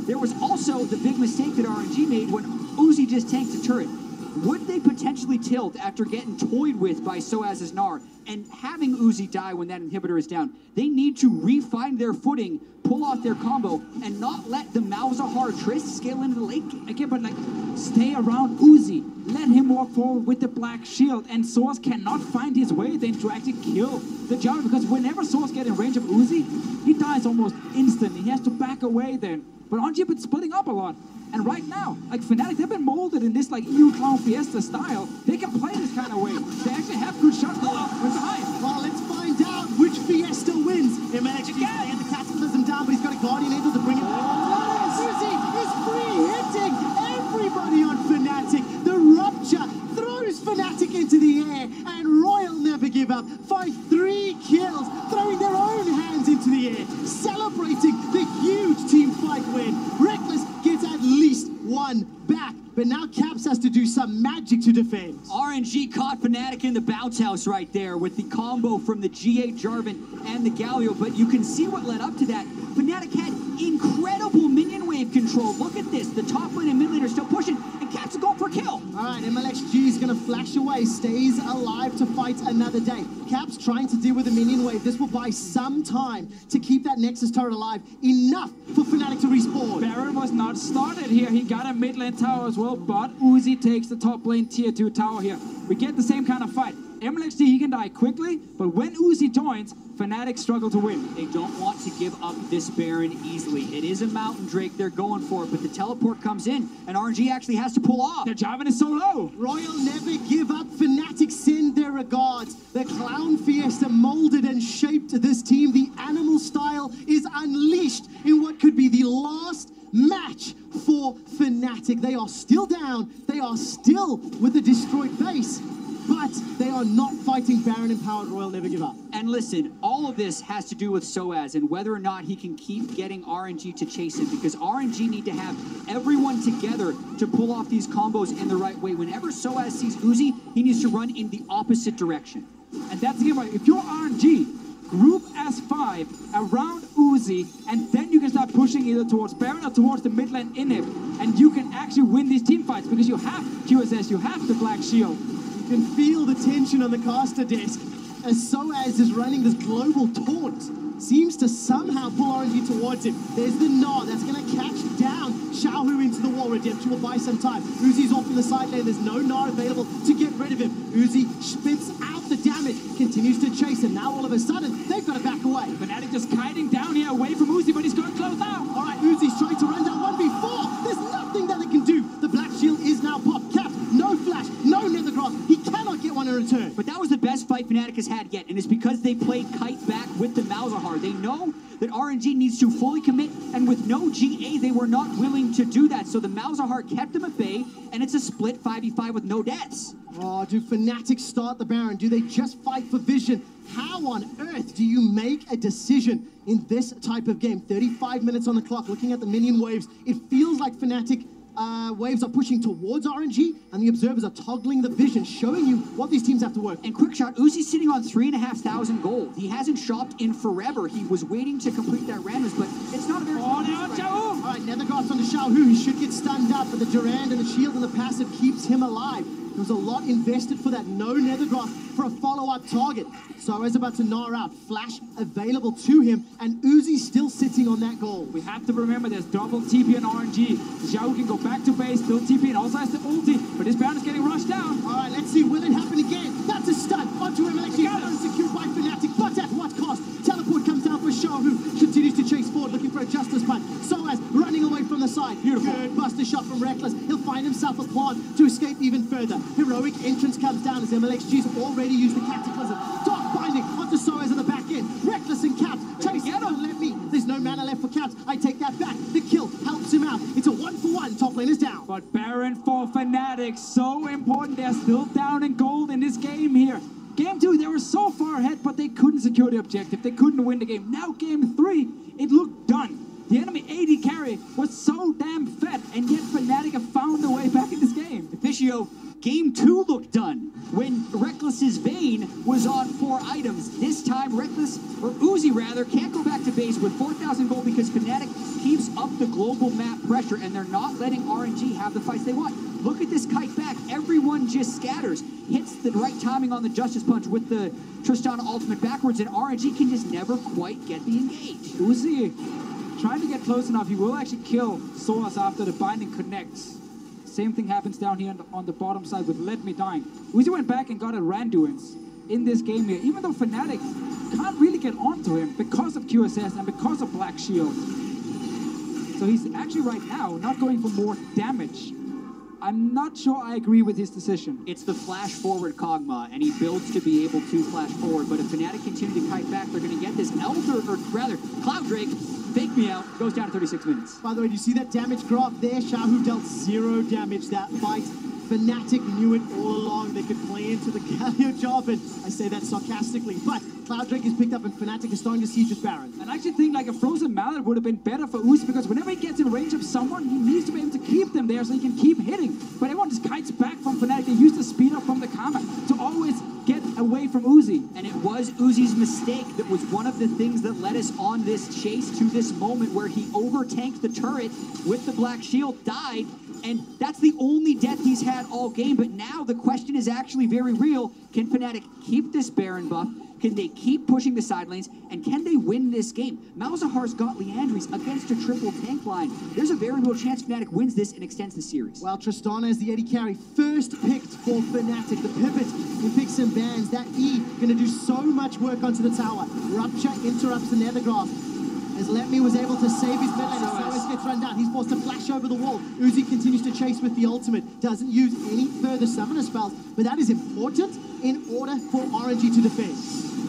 S13: there was also the big mistake that RNG made when Uzi just tanked a turret. Would they potentially tilt after getting toyed with by Soaz's Gnar and having Uzi die when that inhibitor is down? They need to re-find their footing, pull off their combo, and not let the Malzahar Trist scale into the late game.
S12: Again, but like, stay around Uzi. Let him walk forward with the black shield, and Source cannot find his way then to actually kill the Jarvan, because whenever Source gets in range of Uzi, he dies almost instantly. He has to back away then. But RNG have been splitting up a lot. And right now, like Fnatic, they've been molded in this like EU Clown Fiesta style. They can play this kind of way. They actually have good shots from behind.
S11: Well, let's find out which Fiesta wins. MLXG and the Cataclysm down, but he's got a Guardian able to bring it back. Uzi is free hitting everybody on Fnatic. The Rupture throws Fnatic into the air, and Royal Never Give Up find 3 kills, throwing their own hands into the air, celebrating the huge team fight win. Reckless gets at least 1 back, but now Caps has to do some magic to defend.
S13: RNG caught Fnatic in the bounce house right there with the combo from the G8 Jarvan and the Galio, but you can see what led up to that. Fnatic had incredible minion wave control. Look at this. The top lane and mid lane are still pushing, and Caps are going for a kill.
S11: All right, MLXG is going to flash away, stays alive to fight another day. Caps trying to deal with the minion wave. This will buy some time to keep that Nexus turret alive. Enough for Fnatic to respawn.
S12: Baron was not started here. He got a mid lane tower as well, but Uzi takes the top lane tier 2 tower here. We get the same kind of fight. MLXG, he can die quickly, but when Uzi joins, Fnatic struggle to win.
S13: They don't want to give up this Baron easily. It is a Mountain Drake, they're going for it, but the teleport comes in, and RNG actually has to pull off.
S12: The Jarvan is so low.
S11: Royal Never Give Up. Fnatic send their regards. The Clown Fiesta molded and shaped this team. The animal style is unleashed in what could be the last match for Fnatic. They are still down. They are still with a destroyed base. But they are not fighting Baron empowered Royal Never Give Up.
S13: And listen, all of this has to do with Soaz and whether or not he can keep getting RNG to chase him, because RNG need to have everyone together to pull off these combos in the right way. Whenever Soaz sees Uzi, he needs to run in the opposite direction.
S12: And that's the game. If you're RNG, group as 5 around Uzi, and then you can start pushing either towards Baron or towards the mid lane in him, and you can actually win these team fights because you have QSS, you have the Black Shield.
S11: You can feel the tension on the caster desk as Soaz is running this global taunt. Seems to somehow pull RNG towards him. There's the Gnar that's going to catch down Xiaohu into the wall. Redemption will buy some time. Uzi's off in the side lane. There's no Gnar available to get rid of him. Uzi spits out the damage, continues to chase him. Now all of a sudden, they've got to back away.
S12: Fnatic just kiting down here away from Uzi, but he's going close out.
S11: All right, Uzi's trying to run down 1v4. There's nothing that they can do. The Black Shield is now popped. Capped. No flash. No Nethergrass. He cannot get one in return.
S13: But that was the best fight Fnatic has had yet, and it's because they played kite back with the Malzahar. They know that RNG needs to fully commit, and with no GA, they were not willing to do that. So the Malzahar kept them at bay, and it's a split 5v5 with no deaths.
S11: Oh, do Fnatic start the Baron? Do they just fight for vision? How on earth do you make a decision in this type of game? 35 minutes on the clock, looking at the minion waves. It feels like Fnatic waves are pushing towards RNG, and the observers are toggling the vision, showing you what these teams have to work.
S13: And quick shot, Uzi's sitting on 3,500 gold. He hasn't shopped in forever. He was waiting to complete that randoms, but it's not a very
S11: All right, Nethergrass on the Xiaohu. He should get stunned up, but the Durand and the shield and the passive keeps him alive. There was a lot invested for that. No Nethergrass for a follow-up target. Soaz about to gnaw out. Flash available to him, and Uzi still sitting on that goal.
S12: We have to remember there's double TP and RNG. Xiao can go back to base, still TP, and also has the ulti, but his Baron is getting rushed down.
S11: All right, let's see. Will it happen again? That's a stun onto MLX. Secured by Fnatic, but at what cost? Teleport comes down for Xiao, who continues to chase forward, looking for a justice punch. Soaz running away from the side. Beautiful. Good buster shot from Reckless. He'll find himself a pawn to escape even further. Heroic entrance comes down as MLXG's already used the Cataclysm. Dark binding onto Soaz at the back end. Reckless and Caps. Chase, don't let me. There's no mana left for Caps. I take that back. The kill helps him out. It's a 1-for-1. Top lane is down.
S12: But Baron for Fnatic, so important. They're still down in gold in this game here. Game 2, they were so far ahead, but they couldn't secure the objective. They couldn't win the game. Now game 3, it looked done. The enemy AD carry was so damn fat, and yet Fnatic have found a way back in this game.
S13: Officio, game 2 looked done when Reckless's Vayne was on 4 items. This time, Reckless, or Uzi rather, can't go back to base with 4,000 gold because Fnatic keeps up the global map pressure, and they're not letting RNG have the fights they want. Look at this kite back. Everyone just scatters. Hits the right timing on the Justice Punch with the Tristana ultimate backwards, and RNG can just never quite get the engage.
S12: Uzi trying to get close enough. He will actually kill Soaz after the binding connects. Same thing happens down here on the bottom side with Let Me dying. Uzi went back and got a Randuin's in this game here, even though Fnatic can't really get onto him because of QSS and because of Black Shield. So he's actually right now not going for more damage. I'm not sure I agree with his decision.
S13: It's the flash forward Kog'Maw, and he builds to be able to flash forward, but if Fnatic continue to kite back, they're going to get this Elder, or rather, Cloud Drake, fake me out, goes down to 36 minutes.
S11: By the way, do you see that damage graph there? Xiaohu dealt 0 damage that fight. Fnatic knew it all along. They could play into the Galio job, and I say that sarcastically, but Cloud Drake is picked up and Fnatic is starting to siege with Baron.
S12: And I actually think like a Frozen Mallet would have been better for Uzi, because whenever he gets in range of someone, he needs to be able to keep them there so he can keep hitting. But everyone just kites back from Fnatic. They use the speed up from the Karma to always get away from Uzi.
S13: And it was Uzi's mistake that was one of the things that led us on this chase to this moment where he over-tanked the turret with the Black Shield, died, and that's the only death he's had all game. But now the question is actually very real. Can Fnatic keep this Baron buff? Can they keep pushing the side lanes? And can they win this game? Malzahar's got Leandries against a triple tank line. There's a very real chance Fnatic wins this and extends the series.
S11: Well, Tristana is the AD carry. First picked for Fnatic. The pivot in picks and bans. That E going to do so much work onto the tower. Rupture interrupts the Nethergrass. As Letme was able to save his mid lane, Soaz gets run down. He's forced to flash over the wall. Uzi continues to chase with the ultimate. Doesn't use any further summoner spells, but that is important in order for RNG to defend.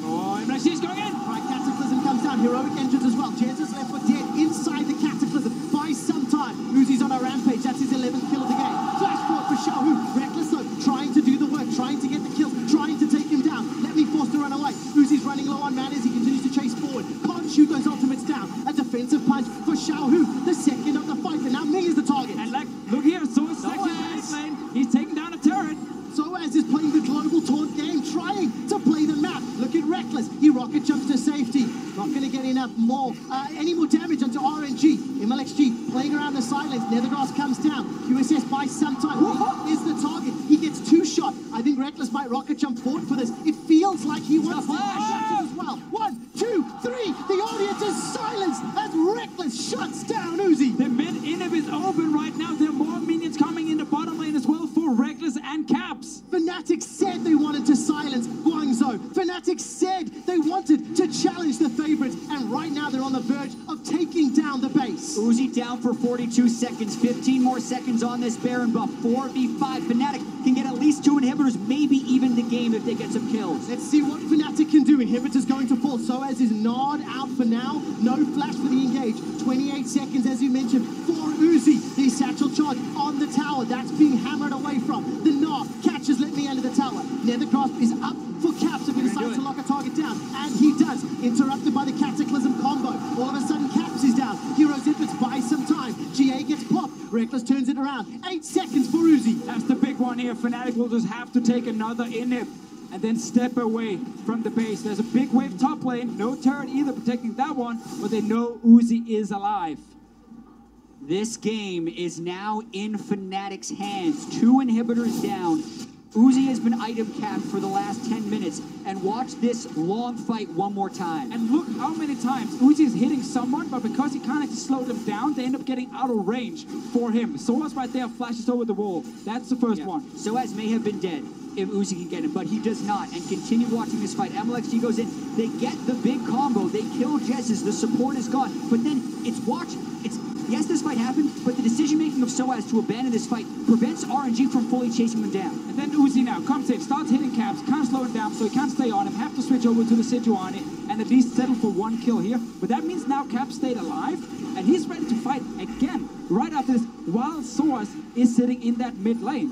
S12: Oh, MLXG is going in.
S11: All right, Cataclysm comes down. Heroic entrance as well. Jansen's left for dead inside the Cataclysm. Buys some time. Uzi's on a rampage. That's his 11th kill of the game. Flash forward for Xiaohu. Reckless though, trying to do the work, trying to get the kills, trying to take him down. Let me force to run away. Uzi's running low on mana as he continues to chase forward. Can't shoot those ultimates down. A defensive punch for Xiaohu. The second of the fight, but now Ming is the target.
S12: And like, look here, Soaz is lane. He's taking down a turret.
S11: Soaz is playing the global taunt game, trying to play the map. Look at Reckless. He rocket jumps to safety. Not going to get enough more, any more damage onto RNG. MLXG playing around the sidelines. Nethergrass comes down. QSS buys some time. He is the target. He gets 2 shot. I think Reckless might rocket jump forward for this. It feels like he wants to flash as well. 1, 2, 3. The audience is silenced as Reckless shuts down Uzi.
S12: The mid inhib is open right now. There are more minions coming in the bottom lane as well for Reckless and Caps.
S11: Fnatic said they wanted to silence Guangzhou. Fnatic said they wanted to challenge the favorites, and right now they're on the verge of taking down the base.
S13: Uzi down for 42 seconds, 15 more seconds on this Baron buff. 4v5. Fnatic can get at least least 2 inhibitors, maybe even the game if they get some kills.
S11: Let's see what Fnatic can do. Inhibitor's going to fall. Soaz is Nod out for now. No flash for the engage. 28 seconds, as you mentioned, for Uzi. The satchel charge on the tower. That's being hammered away from. The Nod catches, let me enter the tower. Nethergrasp is up for Caps if he decides to lock a target down. And he does. Interrupted by the Cataclysm combo. All of a sudden, Caps is down. Heroes Infants buy some time. GA gets popped. Reckless turns it around. 8 seconds for Uzi.
S12: That's the big one here. Fnatic will just have to take another inhib and then step away from the base. There's a big wave top lane. No turret either protecting that one, but they know Uzi is alive.
S13: This game is now in Fnatic's hands. 2 inhibitors down. Uzi has been item capped for the last 10 minutes. And watch this long fight one more time.
S12: And look how many times Uzi is hitting someone, but because he can't actually slow them down, they end up getting out of range for him. Soaz right there flashes over the wall. That's the first one.
S13: Soaz may have been dead if Uzi can get him, but he does not. And continue watching this fight. MLXG goes in. They get the big combo. They kill Jez's. The support is gone. But then it's watch. Yes, this fight happened, but the decision-making of Soaz to abandon this fight prevents RNG from fully chasing them down.
S12: And then Uzi now comes in, starts hitting Caps, can't slow him down, so he can't stay on him, have to switch over to the Sejuani and at least settle for 1 kill here. But that means now Caps stayed alive, and he's ready to fight again right after this, while Soaz is sitting in that mid lane.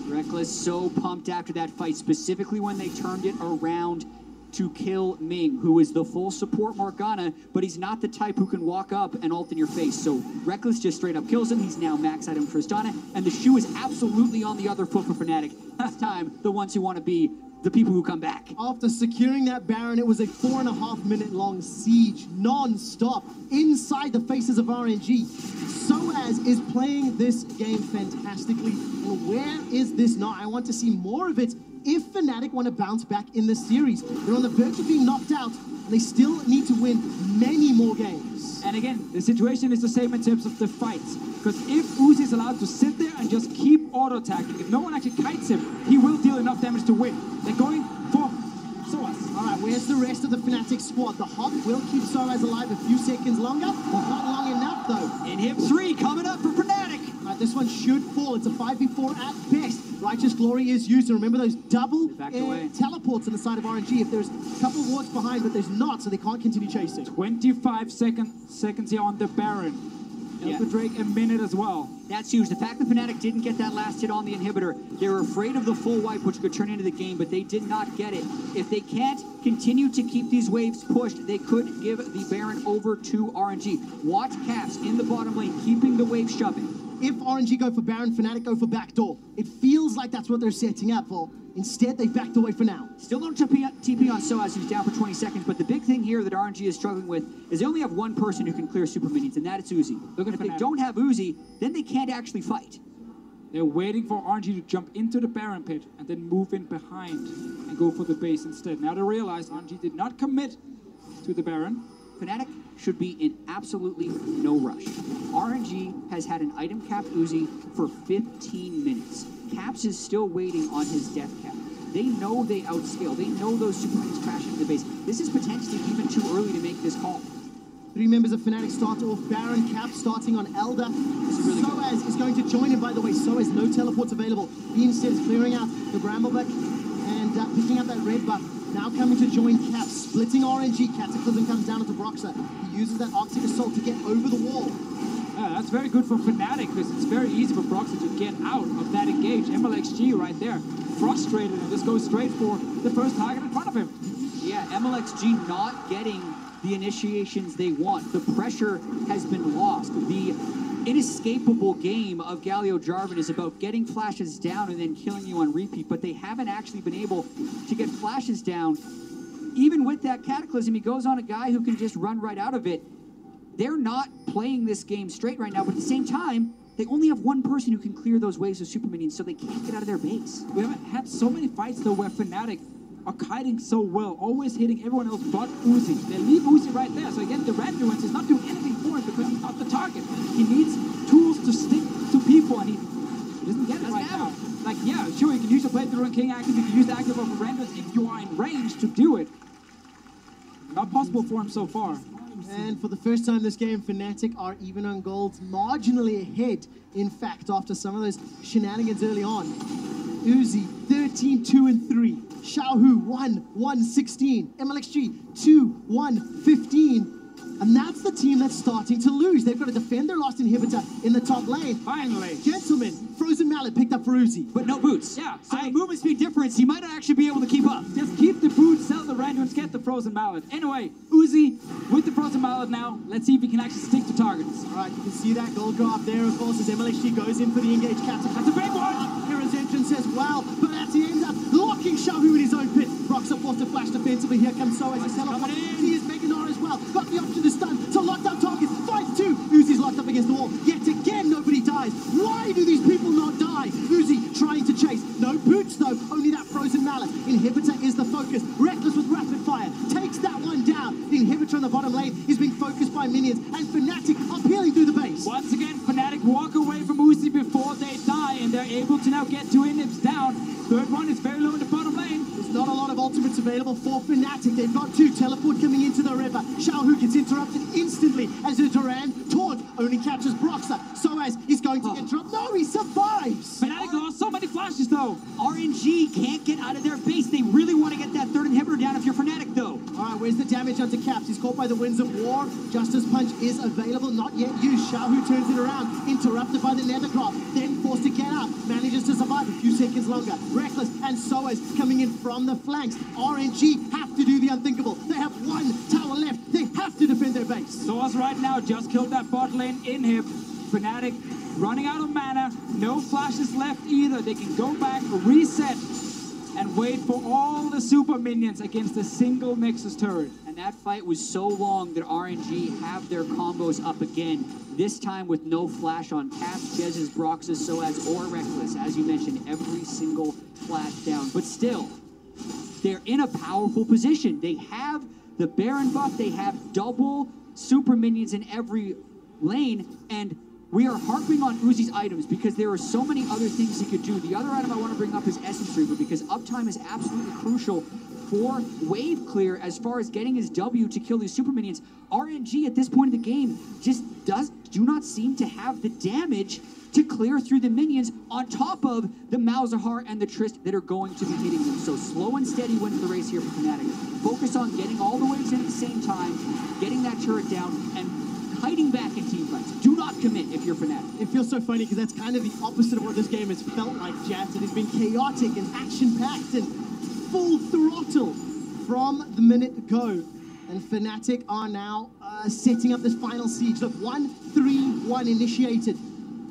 S13: Reckless so pumped after that fight, specifically when they turned it around to kill Ming, who is the full support Morgana, but he's not the type who can walk up and ult in your face. So Reckless just straight up kills him. He's now max item Tristana, and the shoe is absolutely on the other foot for Fnatic. This time, the ones who want to be the people who come back.
S11: After securing that Baron, it was a 4.5 minute long siege, non-stop, inside the faces of RNG. Soaz is playing this game fantastically, and where is this not? I want to see more of it if Fnatic want to bounce back in the series. They're on the verge of being knocked out, and they still need to win many more games.
S12: And again, the situation is the same in terms of the fights. Because if Uzi is allowed to sit there and just keep auto-attacking, if no one actually kites him, he will deal enough damage to win. They're going for Soaz.
S11: All right, where's the rest of the Fnatic squad? The Hawk will keep Soaz alive a few seconds longer. Not long enough, though.
S13: Inhib 3 coming up for Fnatic.
S11: All right, this one should fall. It's a 5v4 at best. Righteous Glory is used, and remember those double teleports on the side of RNG. If there's a couple of wards behind, but there's not, so they can't continue chasing.
S12: 25 seconds here on the Baron. Elder Drake a minute as well.
S13: That's huge. The fact that Fnatic didn't get that last hit on the inhibitor, they were afraid of the full wipe, which could turn into the game, but they did not get it. If they can't continue to keep these waves pushed, they could give the Baron over to RNG. Watch Caps in the bottom lane, keeping the wave shoving.
S11: If RNG go for Baron, Fnatic go for backdoor. It feels like that's what they're setting up for. Instead, they backed away for now.
S13: Still no TP on Soaz, who's down for 20 seconds, but the big thing here that RNG is struggling with is they only have one person who can clear super minions, and that is Uzi. And if they don't have Uzi, then they can't actually fight.
S12: They're waiting for RNG to jump into the Baron pit and then move in behind and go for the base instead. Now they realize RNG did not commit to the Baron.
S13: Fnatic should be in absolutely no rush. RNG has had an item capped Uzi for 15 minutes. Caps is still waiting on his death cap. They know they outscale. They know those super minions crash into the base. This is potentially even too early to make this call.
S11: 3 members of Fnatic start off. Baron, Cap starting on Elder. Soaz is going to join him, by the way. Soaz, no teleports available. He instead is clearing out the Brambleback and picking up that red buff. Now coming to join Cap, splitting RNG. Cataclysm comes down into Broxer. He uses that Arctic Assault to get over the wall.
S12: Yeah, that's very good for Fnatic because it's very easy for Broxer to get out of that engage. MLXG right there, frustrated, and just goes straight for the first target in front of him.
S13: Yeah, MLXG not getting the initiations they want. The pressure has been lost. The inescapable game of Galio Jarvan is about getting flashes down and then killing you on repeat, but they haven't actually been able to get flashes down. Even with that Cataclysm, he goes on a guy who can just run right out of it. They're not playing this game straight right now, but at the same time, they only have one person who can clear those waves of super minions, so they can't get out of their base.
S12: We haven't had so many fights, though, where Fnatic are kiting so well, always hitting everyone else but Uzi. They leave Uzi right there, so again, the Randuin's is not doing anything for him because he's not the target. He needs tools to stick to people, and he doesn't get it right now. Like, yeah, sure, you can use the Playthrough and King active, you can use the active of Randuin if you are in range to do it. Not possible for him so far.
S11: And for the first time this game, Fnatic are even on golds, marginally ahead, in fact, after some of those shenanigans early on. Uzi, 13-2-3. Xiaohu, 1-1-16. MLXG, 2-1-15. And that's the team that's starting to lose. They've got to defend their last inhibitor in the top lane.
S12: Finally.
S11: Gentlemen, Frozen Mallet picked up for Uzi.
S13: But no boots.
S12: Yeah.
S13: So the movement speed difference, he might not actually be able to keep up.
S12: Just keep the boots, sell the randoms, get the Frozen Mallet. Anyway, Uzi with the Frozen Mallet now. Let's see if he can actually stick to targets.
S11: All right, you can see that gold graph there, of course, as MLXG goes in for the engage captain. That's a big one! Hero's entrance as well, but as he ends up locking Xiaohu in his own pit. Brock's up forced to flash defensively. Here comes Soaz. He's teleport. He is Mega Nara as well. Got the option to stun, to lock down targets. 5-2. Uzi's locked up against the wall. Yet again, nobody dies. Why do these people not die? Uzi trying to chase. No boots, though. Only that Frozen Mallet. Inhibitor is the focus. Reckless with rapid fire. Takes that one down. The inhibitor on the bottom lane is being focused by minions. And Fnatic are peeling through the base.
S12: Once again, Fnatic walk away from Uzi before they die, and they're able to now get two inhibs down. Third one is very low in the bottom lane.
S11: There's not a lot of ultimates available for Fnatic. They've got two. Teleport coming into the river. Xiaohu gets interrupted instantly as a Duran taunt only catches Broxer. Soaz is going to get dropped. No, he survives.
S12: Fnatic lost so many flashes though.
S13: RNG can't get out of their base. They really want to get that third inhibitor down if you're Fnatic though.
S11: All right, where's the damage onto Caps? He's caught by the winds of war. Justice Punch is available, not yet used. Xiaohu turns it around, interrupted by the Nethercraft, then forced to get out, manages to survive a few seconds longer. Reckless and Soaz coming in from the flanks. RNG have to do the unthinkable. They have one tower left. They have to defend their base.
S12: Soaz right now just killed that bot lane inhib. Fnatic running out of mana. No flashes left either. They can go back, reset, and wait for all the super minions against a single Nexus turret.
S13: And that fight was so long that RNG have their combos up again. This time with no flash on Caps, Jez's, Brox's, Soaz, or Reckless. As you mentioned, every single flash down. But still, they're in a powerful position. They have the Baron buff. They have double super minions in every lane. And we are harping on Uzi's items because there are so many other things he could do. The other item I want to bring up is Essence Reaver because uptime is absolutely crucial for wave clear as far as getting his W to kill these super minions. RNG at this point in the game just do not seem to have the damage to clear through the minions on top of the Malzahar and the Trist that are going to be hitting them. So slow and steady wins the race here for Fnatic. Focus on getting all the waves in at the same time, getting that turret down, and hiding back in team fights. Do not commit if you're Fnatic.
S11: It feels so funny because that's kind of the opposite of what this game has felt like, Jats. It has been chaotic and action-packed and full throttle from the minute go. And Fnatic are now setting up this final siege. Look, 1-3-1 initiated.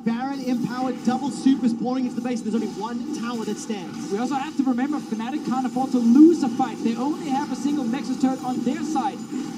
S11: Baron empowered, double supers pouring into the base. There's only one tower that stands.
S12: We also have to remember Fnatic can't afford to lose a fight. They only have a single Nexus turret on their side.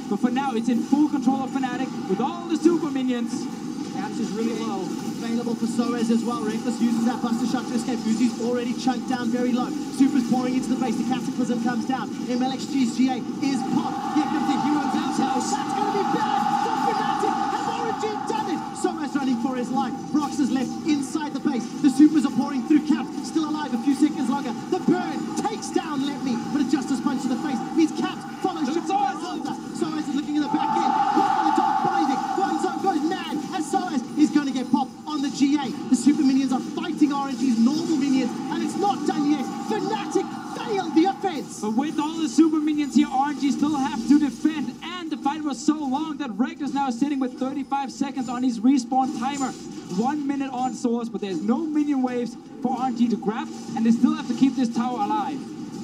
S12: But for now, it's in full control of Fnatic with all the super minions.
S11: Caps is really low. Available for Soaz as well. Reckless uses that Buster Shot to escape. Uzi's already chunked down very low. Supers pouring into the base. The Cataclysm comes down. MLXG's GA is popped. Here comes the Hero's House. That's going to be bad for Fnatic. Have RNG done it? Soaz running for his life. Brox is left inside the base. The supers are pouring through. Caps still alive a few seconds longer. The burn takes down Let Me, but a Justice Punch to the face means Caps follows Soaz is looking in the back end. Caught on the top binding. One zone goes mad as Soaz is going to get popped on the GA. The super minions are fighting RNG's normal minions, and it's not done yet. Fnatic failed the offense.
S12: But with all the super minions here, RNG still have to defend, and the fight was so long that Reckless now is sitting with 35 seconds on his respawn timer. 1 minute on source, but there's no minion waves for RNG to grab, and they still have to keep this tower alive.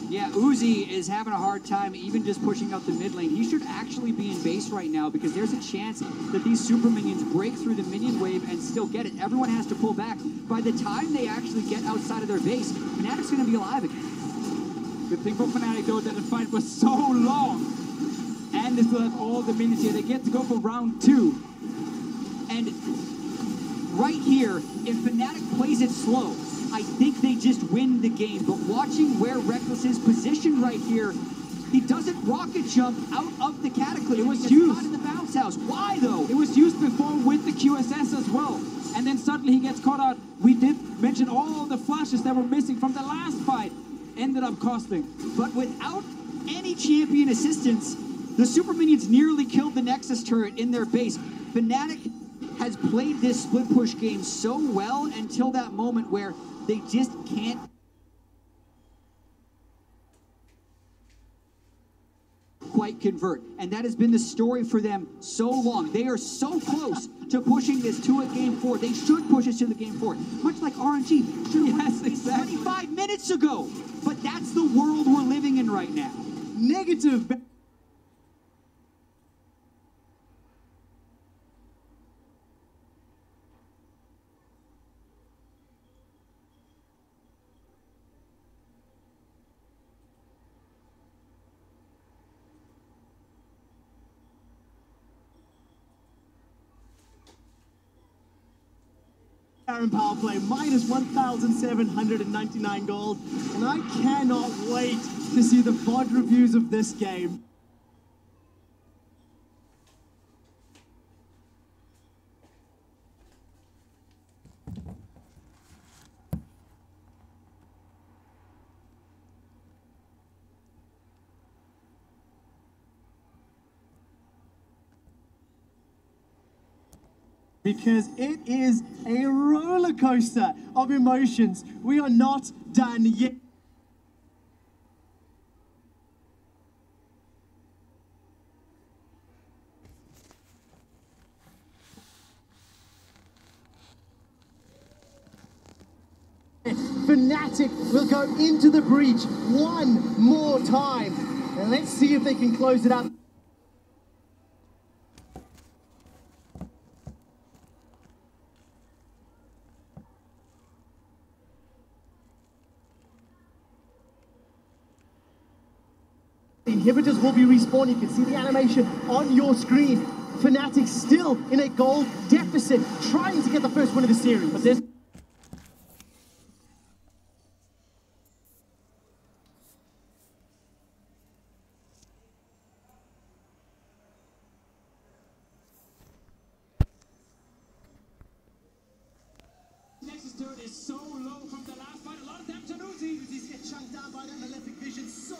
S13: Yeah, Uzi is having a hard time even just pushing out the mid lane. He should actually be in base right now because there's a chance that these super minions break through the minion wave and still get it. Everyone has to pull back. By the time they actually get outside of their base, Fnatic's going to be alive again.
S12: Good thing for Fnatic though that the fight was so long. And they still have all the minions here. They get to go for round 2.
S13: And right here, if Fnatic plays it slow, I think they just win the game. But watching where Reckless is positioned right here, he doesn't rocket jump out of the Cataclysm.
S12: It was used
S13: in the bounce house. Why though?
S12: It was used before with the QSS as well. And then suddenly he gets caught out. We did mention all the flashes that were missing from the last fight ended up costing.
S13: But without any champion assistance, The Super Minions nearly killed the Nexus turret in their base. Fnatic has played this split push game so well until that moment where they just can't quite convert. And that has been the story for them so long. They are so close to pushing this to a game 4. They should push us to the game 4. Much like RNG should have won this 25 minutes ago. But that's the world we're living in right now.
S11: Negative.
S18: Aaron power play, minus 1,799 gold, and I cannot wait to see the VOD reviews of this game. Because it is a roller coaster of emotions. We are not done yet. Fnatic will go into the breach one more time. And let's see if they can close it out. Inhibitors will be respawned. You can see the animation on your screen. Fnatic still in a gold deficit, trying to get the first win of the series. But there's
S2: Nexus turret is so low from the last fight. A lot of damage on Uzi. Uzi's get chunked down by that malefic vision so